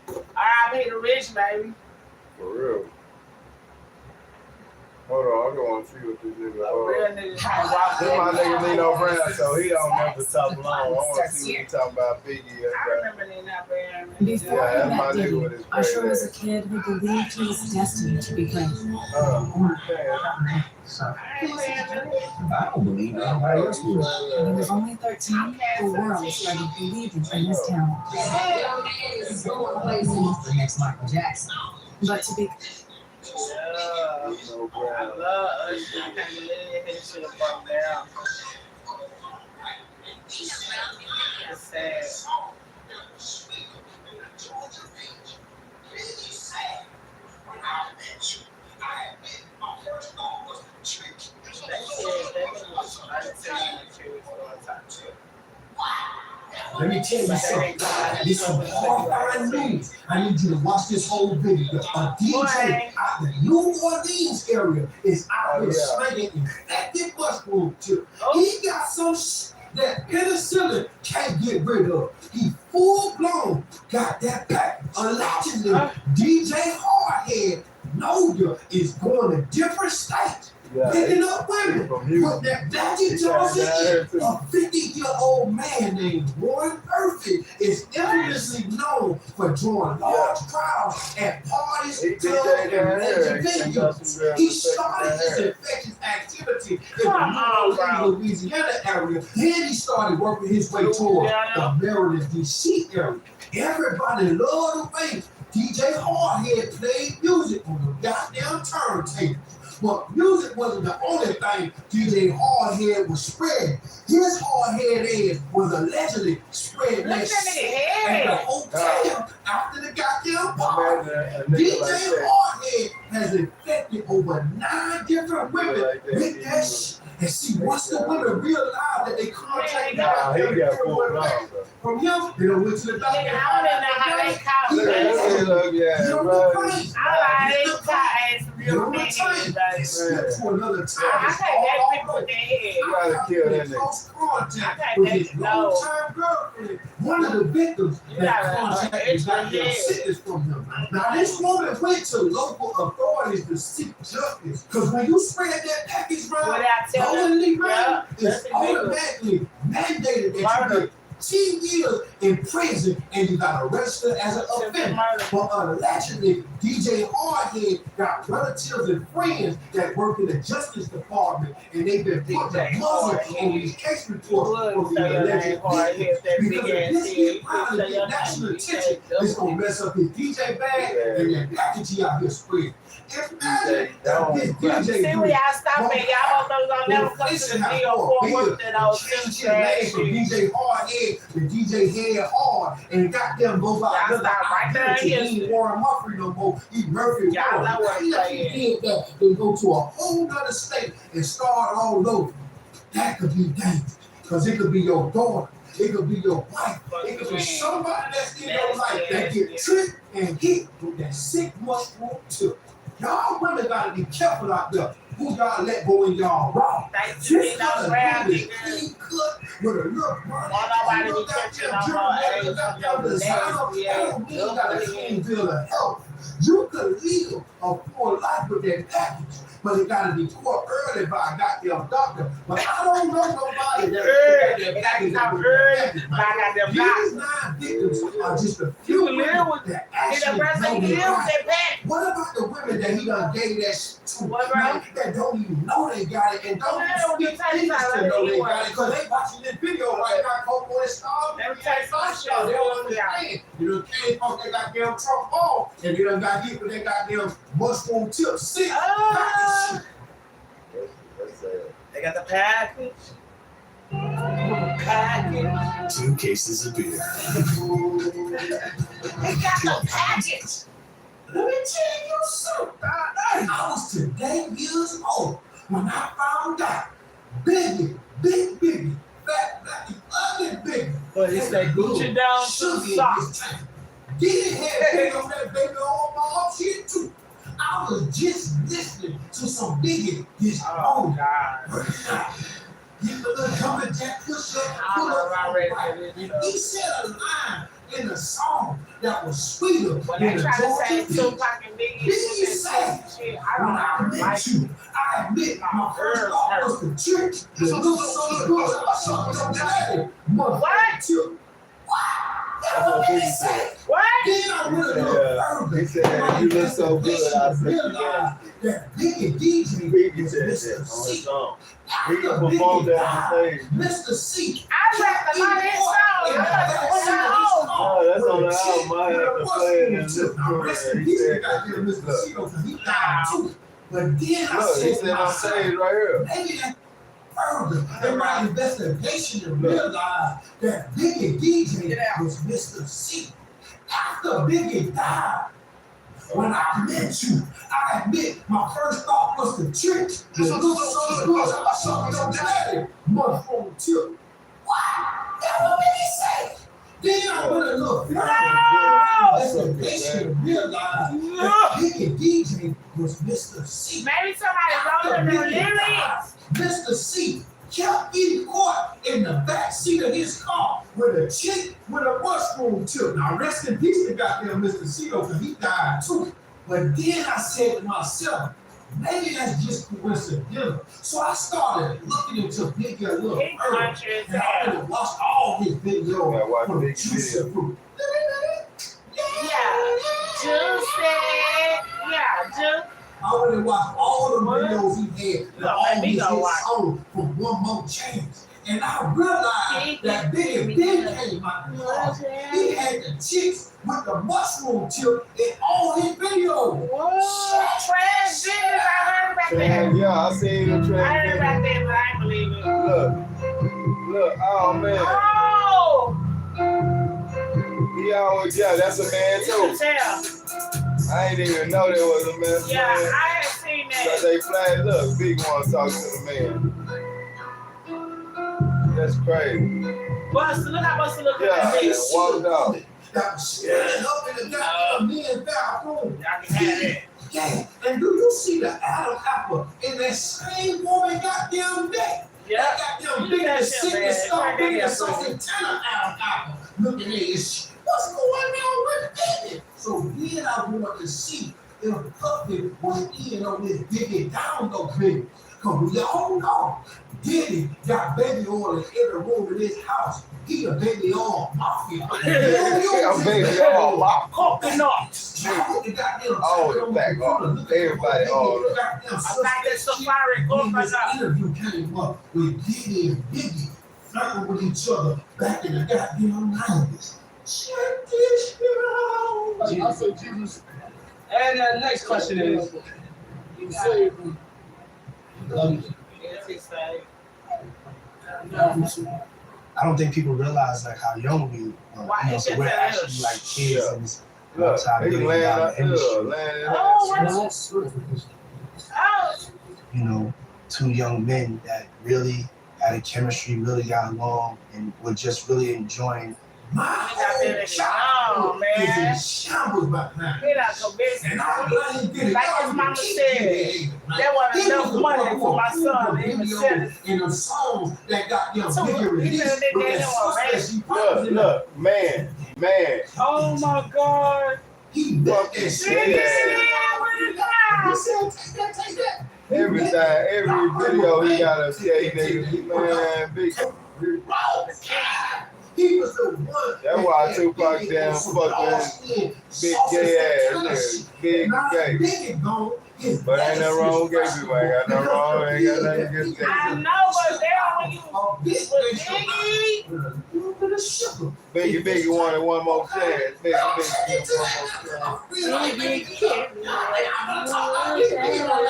R.I.P. the rich, baby. For real. Hold on, I don't want to see what this nigga This my nigga Nino Brown, so he don't never talk long. I want to see what he talking about Biggie. I remember Nino Brown. Before he met Diddy, Usher was a kid who believed he was destined to be great. I don't believe it. Nobody else would. When he was only 13, the world started believing in his talent. The next Michael Jackson. But to be I love Usher. I can't believe his shit broke down. It's sad. Let me tell you something. This is horrifying news. I need you to watch this whole video. A DJ out the New Orleans area is out here slinging infected mushroom too. He got some that penicillin can't get rid of. He full blown got that pack. Allegedly, DJ Hardhead Noya is going to different states. Picking up women, put that Jackie Johnson in. A 50-year-old man named Warren Murphy is infamously known for drawing large crowds at parties, clubs, and major venues. He started his infectious activity in the Louisiana area. Then he started working his way toward the Maryland, D.C. area. Everybody loved the way DJ Hardhead played music on the goddamn turntable. But music wasn't the only thing DJ Hardhead was spreading. His hardhead ass was allegedly spreading that shit at the hotel after the goddamn party. DJ Hardhead has infected over 9 different women with that shit. And see, once the women realized that they contacted from him, they went to the doctor. I don't know how they caught me. To another time. I can't let people with their head. You gotta kill that nigga. Close contact with his long-time girlfriend. One of the victims that contacted got their sickness from him. Now, this woman went to local authorities to seek justice. Because when you spread that package around, it's automatically mandated that you get 10 years in prison and you got arrested as an offender. But allegedly, DJ Hardhead got relatives and friends that work in the Justice Department, and they've been putting the muzzle on these case reports for the alleged victims. Because if this get out and get national attention, it's going to mess up his DJ bag and that package he out here spread. Imagine that this DJ. See, we y'all stop it. Y'all don't know gonna never come to the deal for work that I was DJ Hardhead, the DJ Head Hard, and goddamn goes out another right there. He ain't Warren Murphy no more. He Murphy. Y'all know what I'm saying. He did that. They go to a whole nother state and start all over. That could be dangerous because it could be your daughter. It could be your wife. It could be somebody that's in your life that get tricked and hit with that sick mushroom tip. Y'all women gotta be careful out there. Who y'all let go in y'all wrong? Just cut a clean cut with a look. Nobody be catching on her age. You got a clean bill of health. You could live a full life with that package, but it gotta be caught early by a goddamn doctor. But I don't know nobody that package. These 9 victims are just a few women that actually know they got it. What about the women that he done gave that shit to? That don't even know they got it and don't even speak English to know they got it because they watching this video right now. Coke on this star. They don't understand. You know, came off that goddamn Trump ball and they done got hit with that goddamn mushroom tip sick. They got the package. 2 cases of beer. They got the package. Let me tell you something. I was today years old when I found out big, fat, ugly, big. But it's that Gucci down to socks. Did have big on that baby on my arm shit too. I was just listening to some Biggie this morning. Get the little coming jack push up, pull up. Right. He said a line in the song that was sweeter than the Georgia Biggie. Biggie said, when I met you, I admit my first thought was the trick. The little so good, I saw some daddy. What? That's what Biggie said. What? Then I really looked further. He said, you look so good, I said, that Biggie DJ Biggie said that on his song. He performed that on stage. Mr. C. I recognize his song. Oh, that's on the album. I have to play it and listen to it. He said, but then I look, said, he said on stage right here. Maybe that further in my investigation to realize that Biggie DJ was Mr. C. After Biggie died, when I met you, I admit my first thought was the trick. The look so good, I saw your daddy. Mushroom tip. What? That's what Biggie said. Then I really look. No! They should have realized that Biggie DJ was Mr. C. Maybe somebody wrote in the lyrics. Mr. C kept getting caught in the back seat of his car with a chick with a mushroom tip. Now rest in peace to goddamn Mr. C though, because he died too. But then I said to myself, maybe that's just coincidental. So I started looking into Biggie a little further, and I really watched all his videos from the Juicy Fruit. Yeah, Juicy. Yeah, Juicy. I really watched all the videos he had, and all his hit songs from One More Chance. And I realized that Biggie came out the car. He had the chicks with the mushroom tip in all his videos. Transgender, I heard about that. Yeah, I seen the transgender. I heard about that, but I ain't believe it. Look, oh man. He always, that's a man too. You can tell. I ain't even know there was a man. Yeah, I ain't seen that. So they flagged up. Big one talking to the man. That's crazy. Buster, look how Buster look at that Yeah, walked out. That was standing up in the goddamn men's bathroom. I can have that. Yeah, and do you see the Adam apple in that same woman goddamn neck? Yeah. That goddamn big as sick as stuff, big as something tenor Adam apple. Looking at this. What's going on with Biggie? So then I wanted to see if Puppy was in on this Biggie down though, baby. Because we all know Diddy got baby oil in every room in his house. He a baby oil mafia. Baby oil mafia. Coconut. Oh, the black oil. Everybody all. I like that safari coconut. Interview came up with Diddy and Biggie flirting with each other back in the goddamn 90s. Check this shit out. Jesus. And the next question is, you say, I don't think people realize like how young we are. You know, so we're actually like kids in this multi-billion dollar industry. You know, two young men that really had a chemistry, really got along, and were just really enjoying. My whole child is in shambles behind. He not convinced. And I blame Diddy. Like his mama said, there wasn't enough money for my son to even sell it. In them songs that got them So bigger he released. said that Look, man. oh my God. He fucking shit. Every video he gotta say niggas, man, big. He was the one. That's why Tupac damn fucking big gay ass nigga. Big gay. But ain't nothing wrong with gay people. Ain't got nothing wrong. Ain't got nothing against gay people. I know, but there when you Biggie wanted one more chance. Biggie one more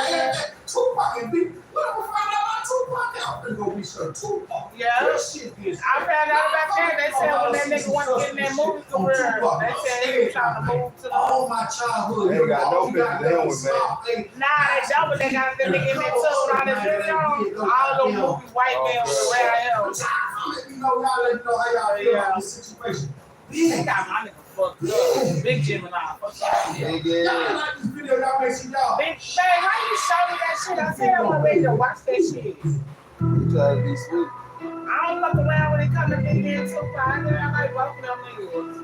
chance. Tupac and Biggie. What am I find out about Tupac? I'm gonna go research Tupac. Yeah. I found out about that. They said when that nigga wanted to get in that movie career, they said he was trying to move to the all my childhood. They ain't got no pictures of him with man. Nah, they don't, but they got that nigga in that tub on this video. All those movies, white men was around him. Let me know how y'all feel about this situation. They got my nigga fucked up. Big Gemini. Fuck y'all. Y'all like this video, y'all make sure y'all. Big, man, why you show me that shit? I said I want ready to watch that shit. You try to be sweet. I don't fuck around when it comes to Big and Tupac. I like both of them niggas.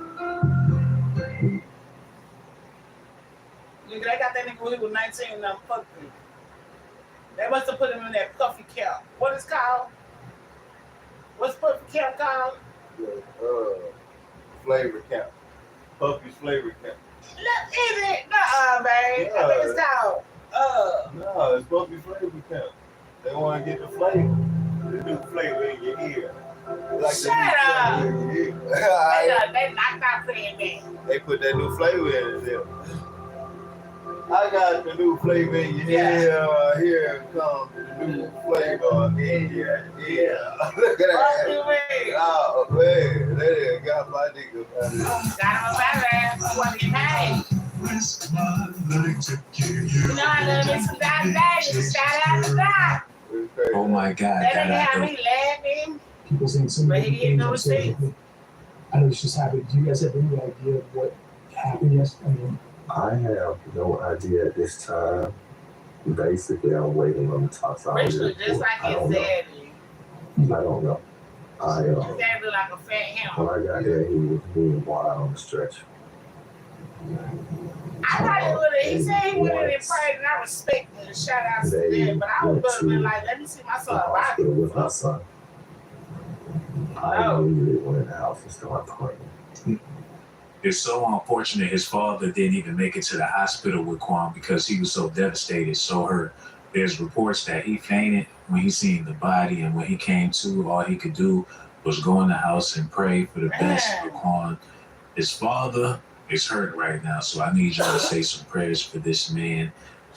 Nigga, they got that nigga when he was 19 and I'm fucking. They must have put him in that puffy cap. What is it called? What's puffy cap called? Flavor count. Puffy's flavor count. Look, is it? Nuh-uh, babe. I think it's called. No, it's Puffy's flavor count. They want to get the flavor. The new flavor in your ear. Like shut up. They knocked out playing that. They put that new flavor in his ear. I got the new flavor in your ear. Here comes the new flavor in your ear. Look at that. Oh, man. That got my nigga. Got him about that. What he paid. You know I love me some Doc Davis. Shout out to Doc. Oh my God. That nigga had me laughing. People saying some But he didn't know his thing. I I know this just happened. Do you guys have any idea of what happened yesterday? I have no idea at this time. Basically, I'm waiting on the toxicology report. Just like his daddy. I don't know. His dad looked like a fat ham. When I got there, he was being wild on the stretch. I thought he would have. He said he went in and prayed, and I respect it. Shout out to them. But I was going to be like, let me see my son body. With my son. I immediately went in the house and started praying. It's so unfortunate his father didn't even make it to the hospital with Quan because he was so devastated, so hurt. There's reports that he fainted when he seen the body, and when he came to, all he could do was go in the house and pray for the best for Quan. His father is hurt right now, so I need y'all to say some prayers for this man.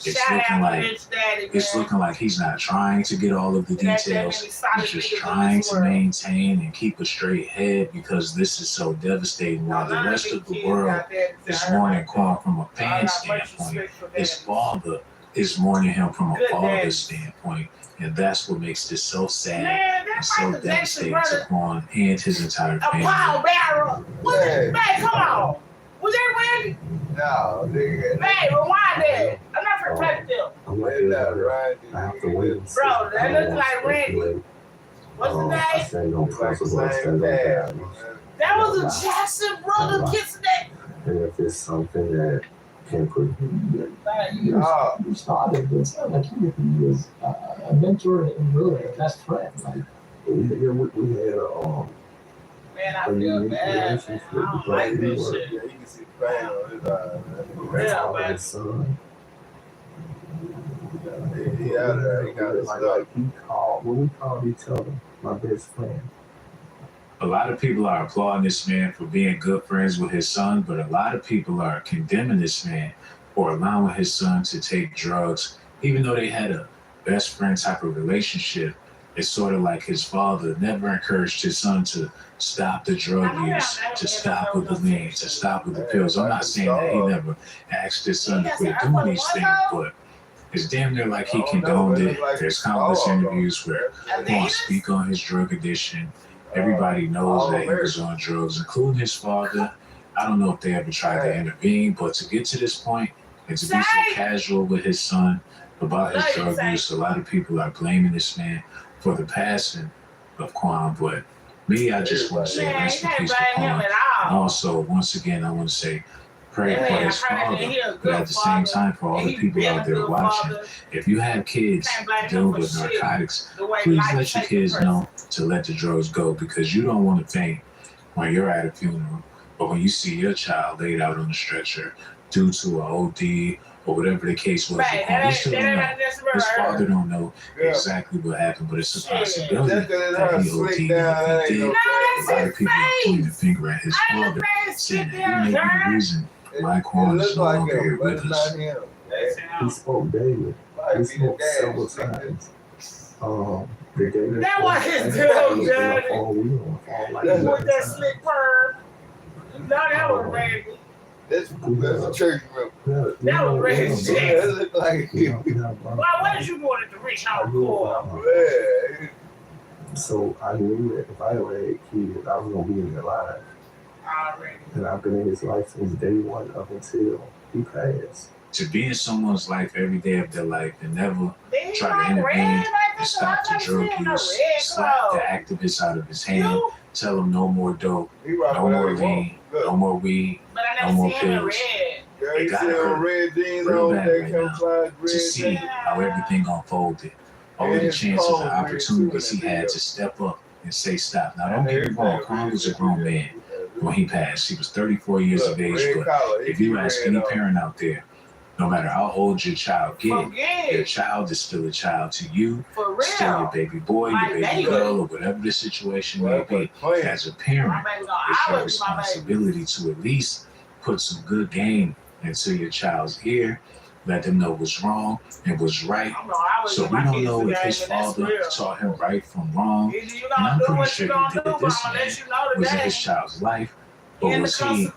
It's looking like he's not trying to get all of the details. He's just trying to maintain and keep a straight head because this is so devastating. While the rest of the world is mourning Quan from a fan standpoint, his father is mourning him from a father's standpoint. And that's what makes this so sad and so devastating to Quan and his entire family. Wow, Barrel! Man, come on! Was that Randy? No, nigga. Hey, rewind that. I'm not for play with them. I'm like, I have to wait and see. Bro, that looks like Randy. What's the name? I stand on principle, I stand on values. That was a Jackson brother kissing that. And if it's something that can put you You started this like he was a mentor and really a best friend. Like we had man, I feel bad. I don't like this shit. Yeah, you can see the pain on his eyes. His son. He out there. He got his stuff. He called. When we called each other, my best friend. A lot of people are applauding this man for being good friends with his son, but a lot of people are condemning this man for allowing his son to take drugs, even though they had a best friend type of relationship. It's sort of like his father never encouraged his son to stop the drug use, to stop with the lean, to stop with the pills. I'm not saying that he never asked his son to quit doing these things, but it's damn near like he condoned it. There's countless interviews where Quan speak on his drug addiction. Everybody knows that he was on drugs, including his father. I don't know if they ever tried to intervene, but to get to this point and to be so casual with his son about his drug use, a lot of people are blaming this man for the passing of Quan. But me, I just want to say rest in peace to Quan. And also, once again, I want to say pray for his father, but at the same time, for all the people out there watching, if you have kids dealing with narcotics, please let your kids know to let the drugs go, because you don't want to faint when you're at a funeral, but when you see your child laid out on the stretcher due to an OD or whatever the case was, you still don't know. His father don't know exactly what happened, but it's a possibility that he OD'd. If he did, a lot of people are pointing the finger at his father, saying that he may be the reason why Quan is no longer here with us. He spoke daily. He spoke several times. That was his dude, Daddy. With that slick perm. No, that was Randy. That's a church room. That was Randy. Yeah, it looked like Why, what did you want at the rich house for? Yeah. So I knew that if I ever had kids, I was gonna be in their lives. Already. And I've been in his life since day one up until he passed. To be in someone's life every day of their life and never try to intervene and stop the drug use, slap the activists out of his hand, tell him no more dope, no more lean, no more weed, no more pills. It got hurt real bad right now to see how everything unfolded. All the chances and opportunities he had to step up and say stop. Now don't get me wrong, Quan was a grown man when he passed. He was 34 years of age, but if you ask any parent out there, no matter how old your child gets, your child is still a child to you, still your baby boy, your baby girl, or whatever the situation may be. As a parent, it's your responsibility to at least put some good game into your child's ear, let them know what's wrong and what's right. So we don't know if his father taught him right from wrong, and I'm pretty sure he did. This man was in his child's life, but was he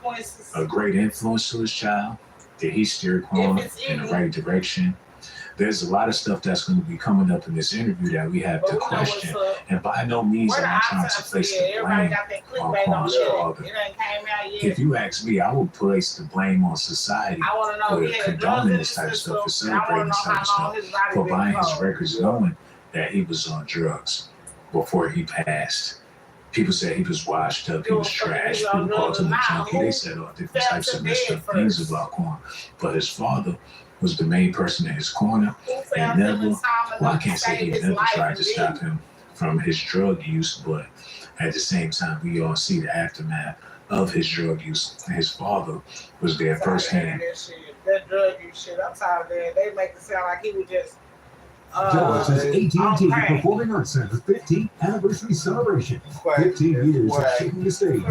a great influence to his child? Did he steer Quan in the right direction? there's a lot of stuff that's going to be coming up in this interview that we have to question. And by no means am I trying to place the blame on Quan's father. If you ask me, I would place the blame on society for condoning this type of stuff, for celebrating this type of stuff, for buying his records knowing that he was on drugs before he passed. People said he was washed up, he was trash. People called him a junkie. They said all different types of messed up things about Quan. But his father was the main person in his corner. And never, well, I can't say he never tried to stop him from his drug use, but at the same time, we all see the aftermath of his drug use. And his father was there firsthand. That drug use shit, I'm tired of that. They make it sound like he was just Dallas's AT&T Performing Arts Center's 15th anniversary celebration. 15 years of shaking the stage.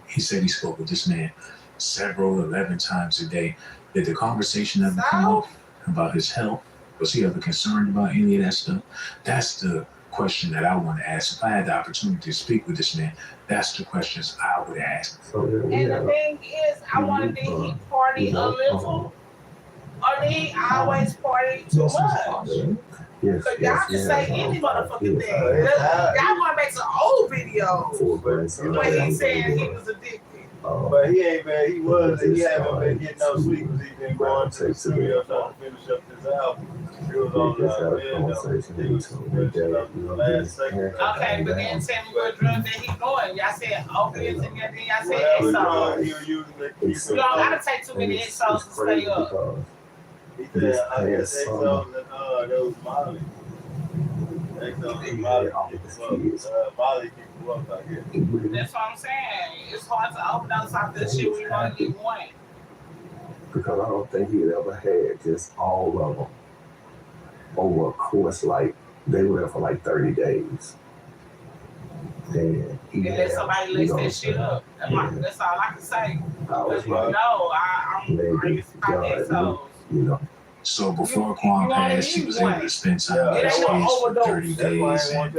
He said he spoke with this man 11 times a day. Did the conversation ever come up about his health? Was he ever concerned about any of that stuff? That's the question that I want to ask. If I had the opportunity to speak with this man, that's the questions I would ask. And the thing is, I wanted to he party a little. Or did he always party too much? Because y'all can say any motherfucking thing. Y'all want to make some old videos where he said he was addicted. But he ain't been, he haven't been getting no sleep because he been going to the studio trying to finish up this album. He was on the last second. Okay, but then tell me what drug that he going. Y'all said opiates and then y'all said Exos. You don't gotta take too many Exos to stay up. He said, I guess Exos and those Molly. Exos and Molly Molly keep you up, I guess. That's what I'm saying. It's hard to overdose off this shit when you want to get one. Because I don't think he'd ever had just all of them over a course like they were there for like 30 days. And let somebody list that shit up. That's all I can say. Because I'm used to my Exos. So before Quan passed, he was able to spend time with his kids for 30 days. And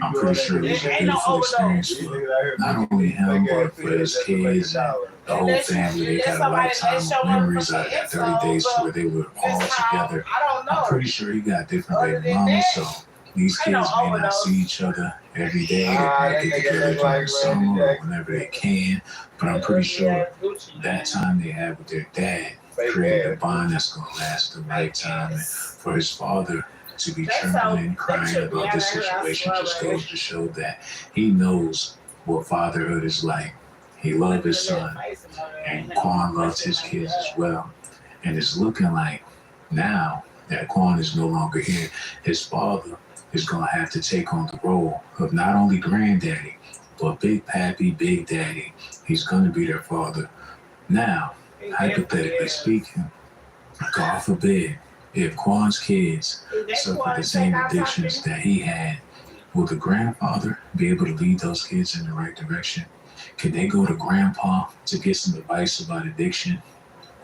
I'm pretty sure it was a beautiful experience for not only him, but for his kids and the whole family. They got a lifetime of memories out of that 30 days where they were all together. I'm pretty sure he got different baby mamas, so these kids may not see each other every day. They might get together during the summer or whenever they can, but I'm pretty sure that time they had with their dad created a bond that's going to last a lifetime. And for his father to be trembling and crying about this situation just goes to show that he knows what fatherhood is like. He loved his son, and Quan loved his kids as well. And it's looking like now that Quan is no longer here, his father is going to have to take on the role of not only granddaddy, but Big Pappy, Big Daddy. He's going to be their father. Now, hypothetically speaking, God forbid, if Quan's kids suffer the same addictions that he had, will the grandfather be able to lead those kids in the right direction? Can they go to grandpa to get some advice about addiction?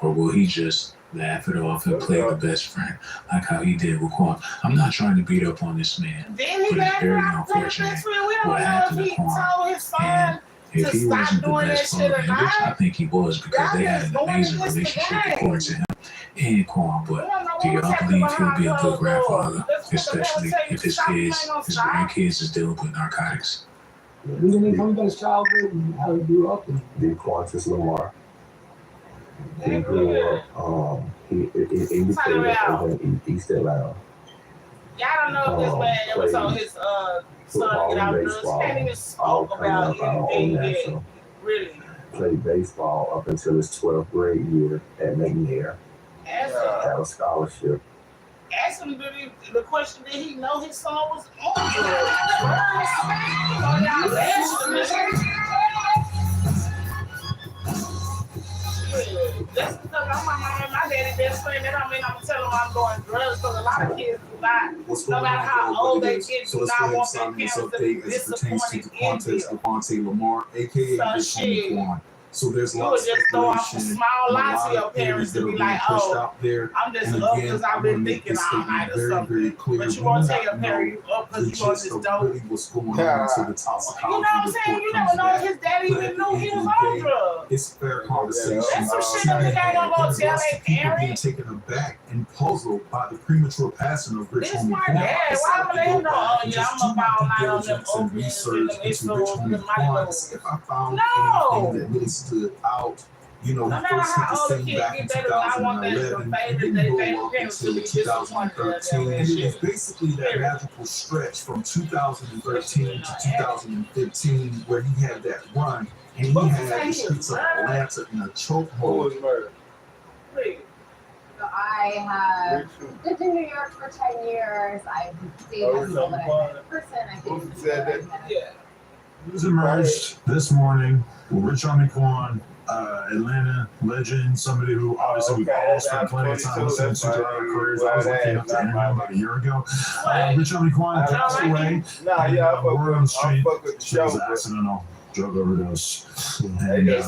Or will he just laugh it off and play the best friend like how he did with Quan? I'm not trying to beat up on this man, but it's very unfortunate what happened to Quan. And if he wasn't the best father, which I think he was because they had an amazing relationship according to him and Quan, but do y'all believe he'll be a good grandfather, especially if his kids, his grandkids is dealing with narcotics? We didn't come to his childhood and how he grew up. The Quantus Lamar. He grew up, he over in East Atlanta. Y'all don't know if this man ever saw his son get out of drugs. He can't even spoke about anything yet. Really. Played baseball up until his 12th grade year at McNair. Had a scholarship. Ask him the question, did he know his son was on drugs? That's because I'm my mom and my daddy best friend. That don't mean I'm telling them I'm doing drugs. Because a lot of kids do not, no matter how old they get, do not want their parents to be disappointed in them. Devontae Lamar, aka Big Homie Quan. So there's lots of just throw off a small lie to your parents and be like, oh, I'm just up because I've been thinking all night or something. But you won't tell your parents you up because you on this dope. Really what's going on until the toxicology You know what I'm saying? You never know if his daddy even knew he was on drugs. It's fair conversation. That's some shit that nigga ain't gonna go tell their parents. Being taken aback and puzzled by the premature passing of Rich This Homie my Quan. dad. Why would they know? Oh yeah, I'm about all night on them opiates and them issues and the money. If I found anything that really stood out, you know, no he matter first hit how the old the scene kid back in get better, I want that 2011. to It fade didn't they go up parents until to be disappointed. 2013. And it was basically that magical stretch from 2013 to 2015 where he had that run and he had the streets of Atlanta in a chokehold. So I have lived in New York for 10 years. I've dated people that I met in person. I dated people that I met. It was emerged this morning with Rich Homie Quan, Atlanta legend, somebody who obviously we've all spent plenty of time listening to throughout our careers. I was lucky enough to interview him about a year ago. Rich Homie Quan passed away. Word on the street, it was an accidental drug overdose. And, it's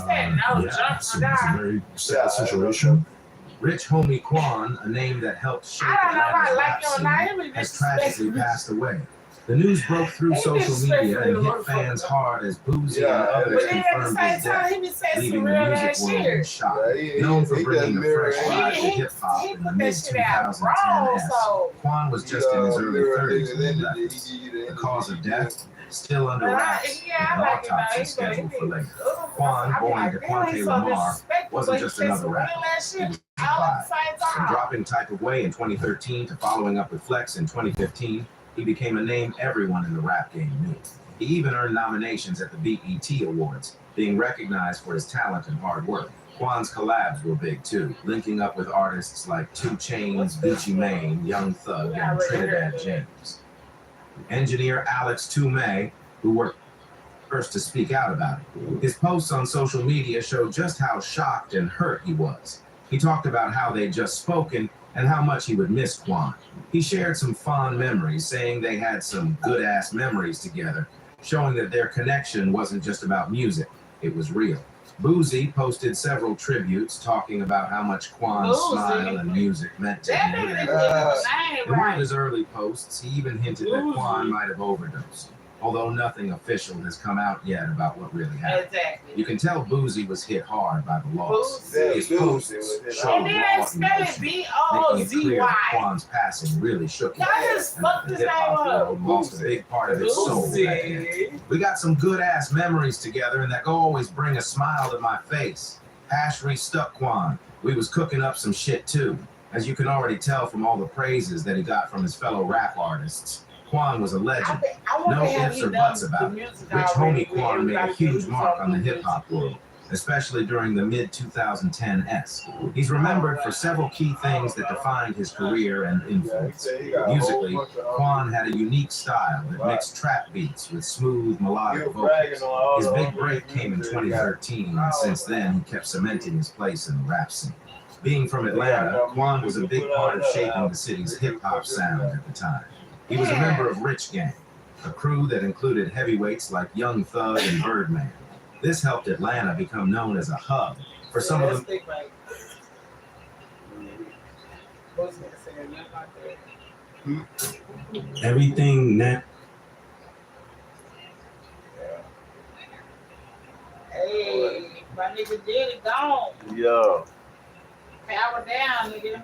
a very sad situation. Rich Homie Quan, a name that helped shape Atlanta's rap scene, has tragically passed away. The news broke through social media and hit fans hard as Boozy and others confirmed his death, leaving the music world in shock. Known for bringing a fresh vibe to hip-hop in the mid-2010s, Quan was just in his early 30s when he left us. The cause of death? Still under wraps, with an autopsy scheduled for later. Quan, born DeQuante Lamar, wasn't just another rapper. He was from dropping Type of Way in 2013 to following up with Flex in 2015, he became a name everyone in the rap game knew. He even earned nominations at the BET Awards, being recognized for his talent and hard work. Quan's collabs were big too, linking up with artists like 2 Chainz, Gucci Mane, Young Thug, and Trinidad James. Engineer Alex Toomey, who worked first to speak out about it. His posts on social media showed just how shocked and hurt he was. He talked about how they'd just spoken and how much he would miss Quan. He shared some fond memories, saying they had some good-ass memories together, showing that their connection wasn't just about music, it was real. Boozy posted several tributes talking about how much Quan's smile and music meant to him. In one of his early posts, he even hinted that Quan might have overdosed, although nothing official has come out yet about what really happened. You can tell Boozy was hit hard by the loss. His posts showed raw emotion, making it clear that Quan's passing really shook him, and the hip-hop world lost a big part of its soul that day. We got some good-ass memories together, and that go always bring a smile to my face. Ash restuck Quan. We was cooking up some shit too, as you can already tell from all the praises that he got from his fellow rap artists. Quan was a legend. No ifs or buts about it. Rich Homie Quan made a huge mark on the hip-hop world, especially during the mid-2010s. He's remembered for several key things that defined his career and influence. Musically, Quan had a unique style that mixed trap beats with smooth melodic vocals. His big break came in 2013, and since then he kept cementing his place in the rap scene. Being from Atlanta, Quan was a big part of shaping the city's hip-hop sound at the time. He was a member of Rich Gang, a crew that included heavyweights like Young Thug and Birdman. This helped Atlanta become known as a hub for some of the... Everything now... Hey, my nigga did it gone. Yeah. Power down, nigga.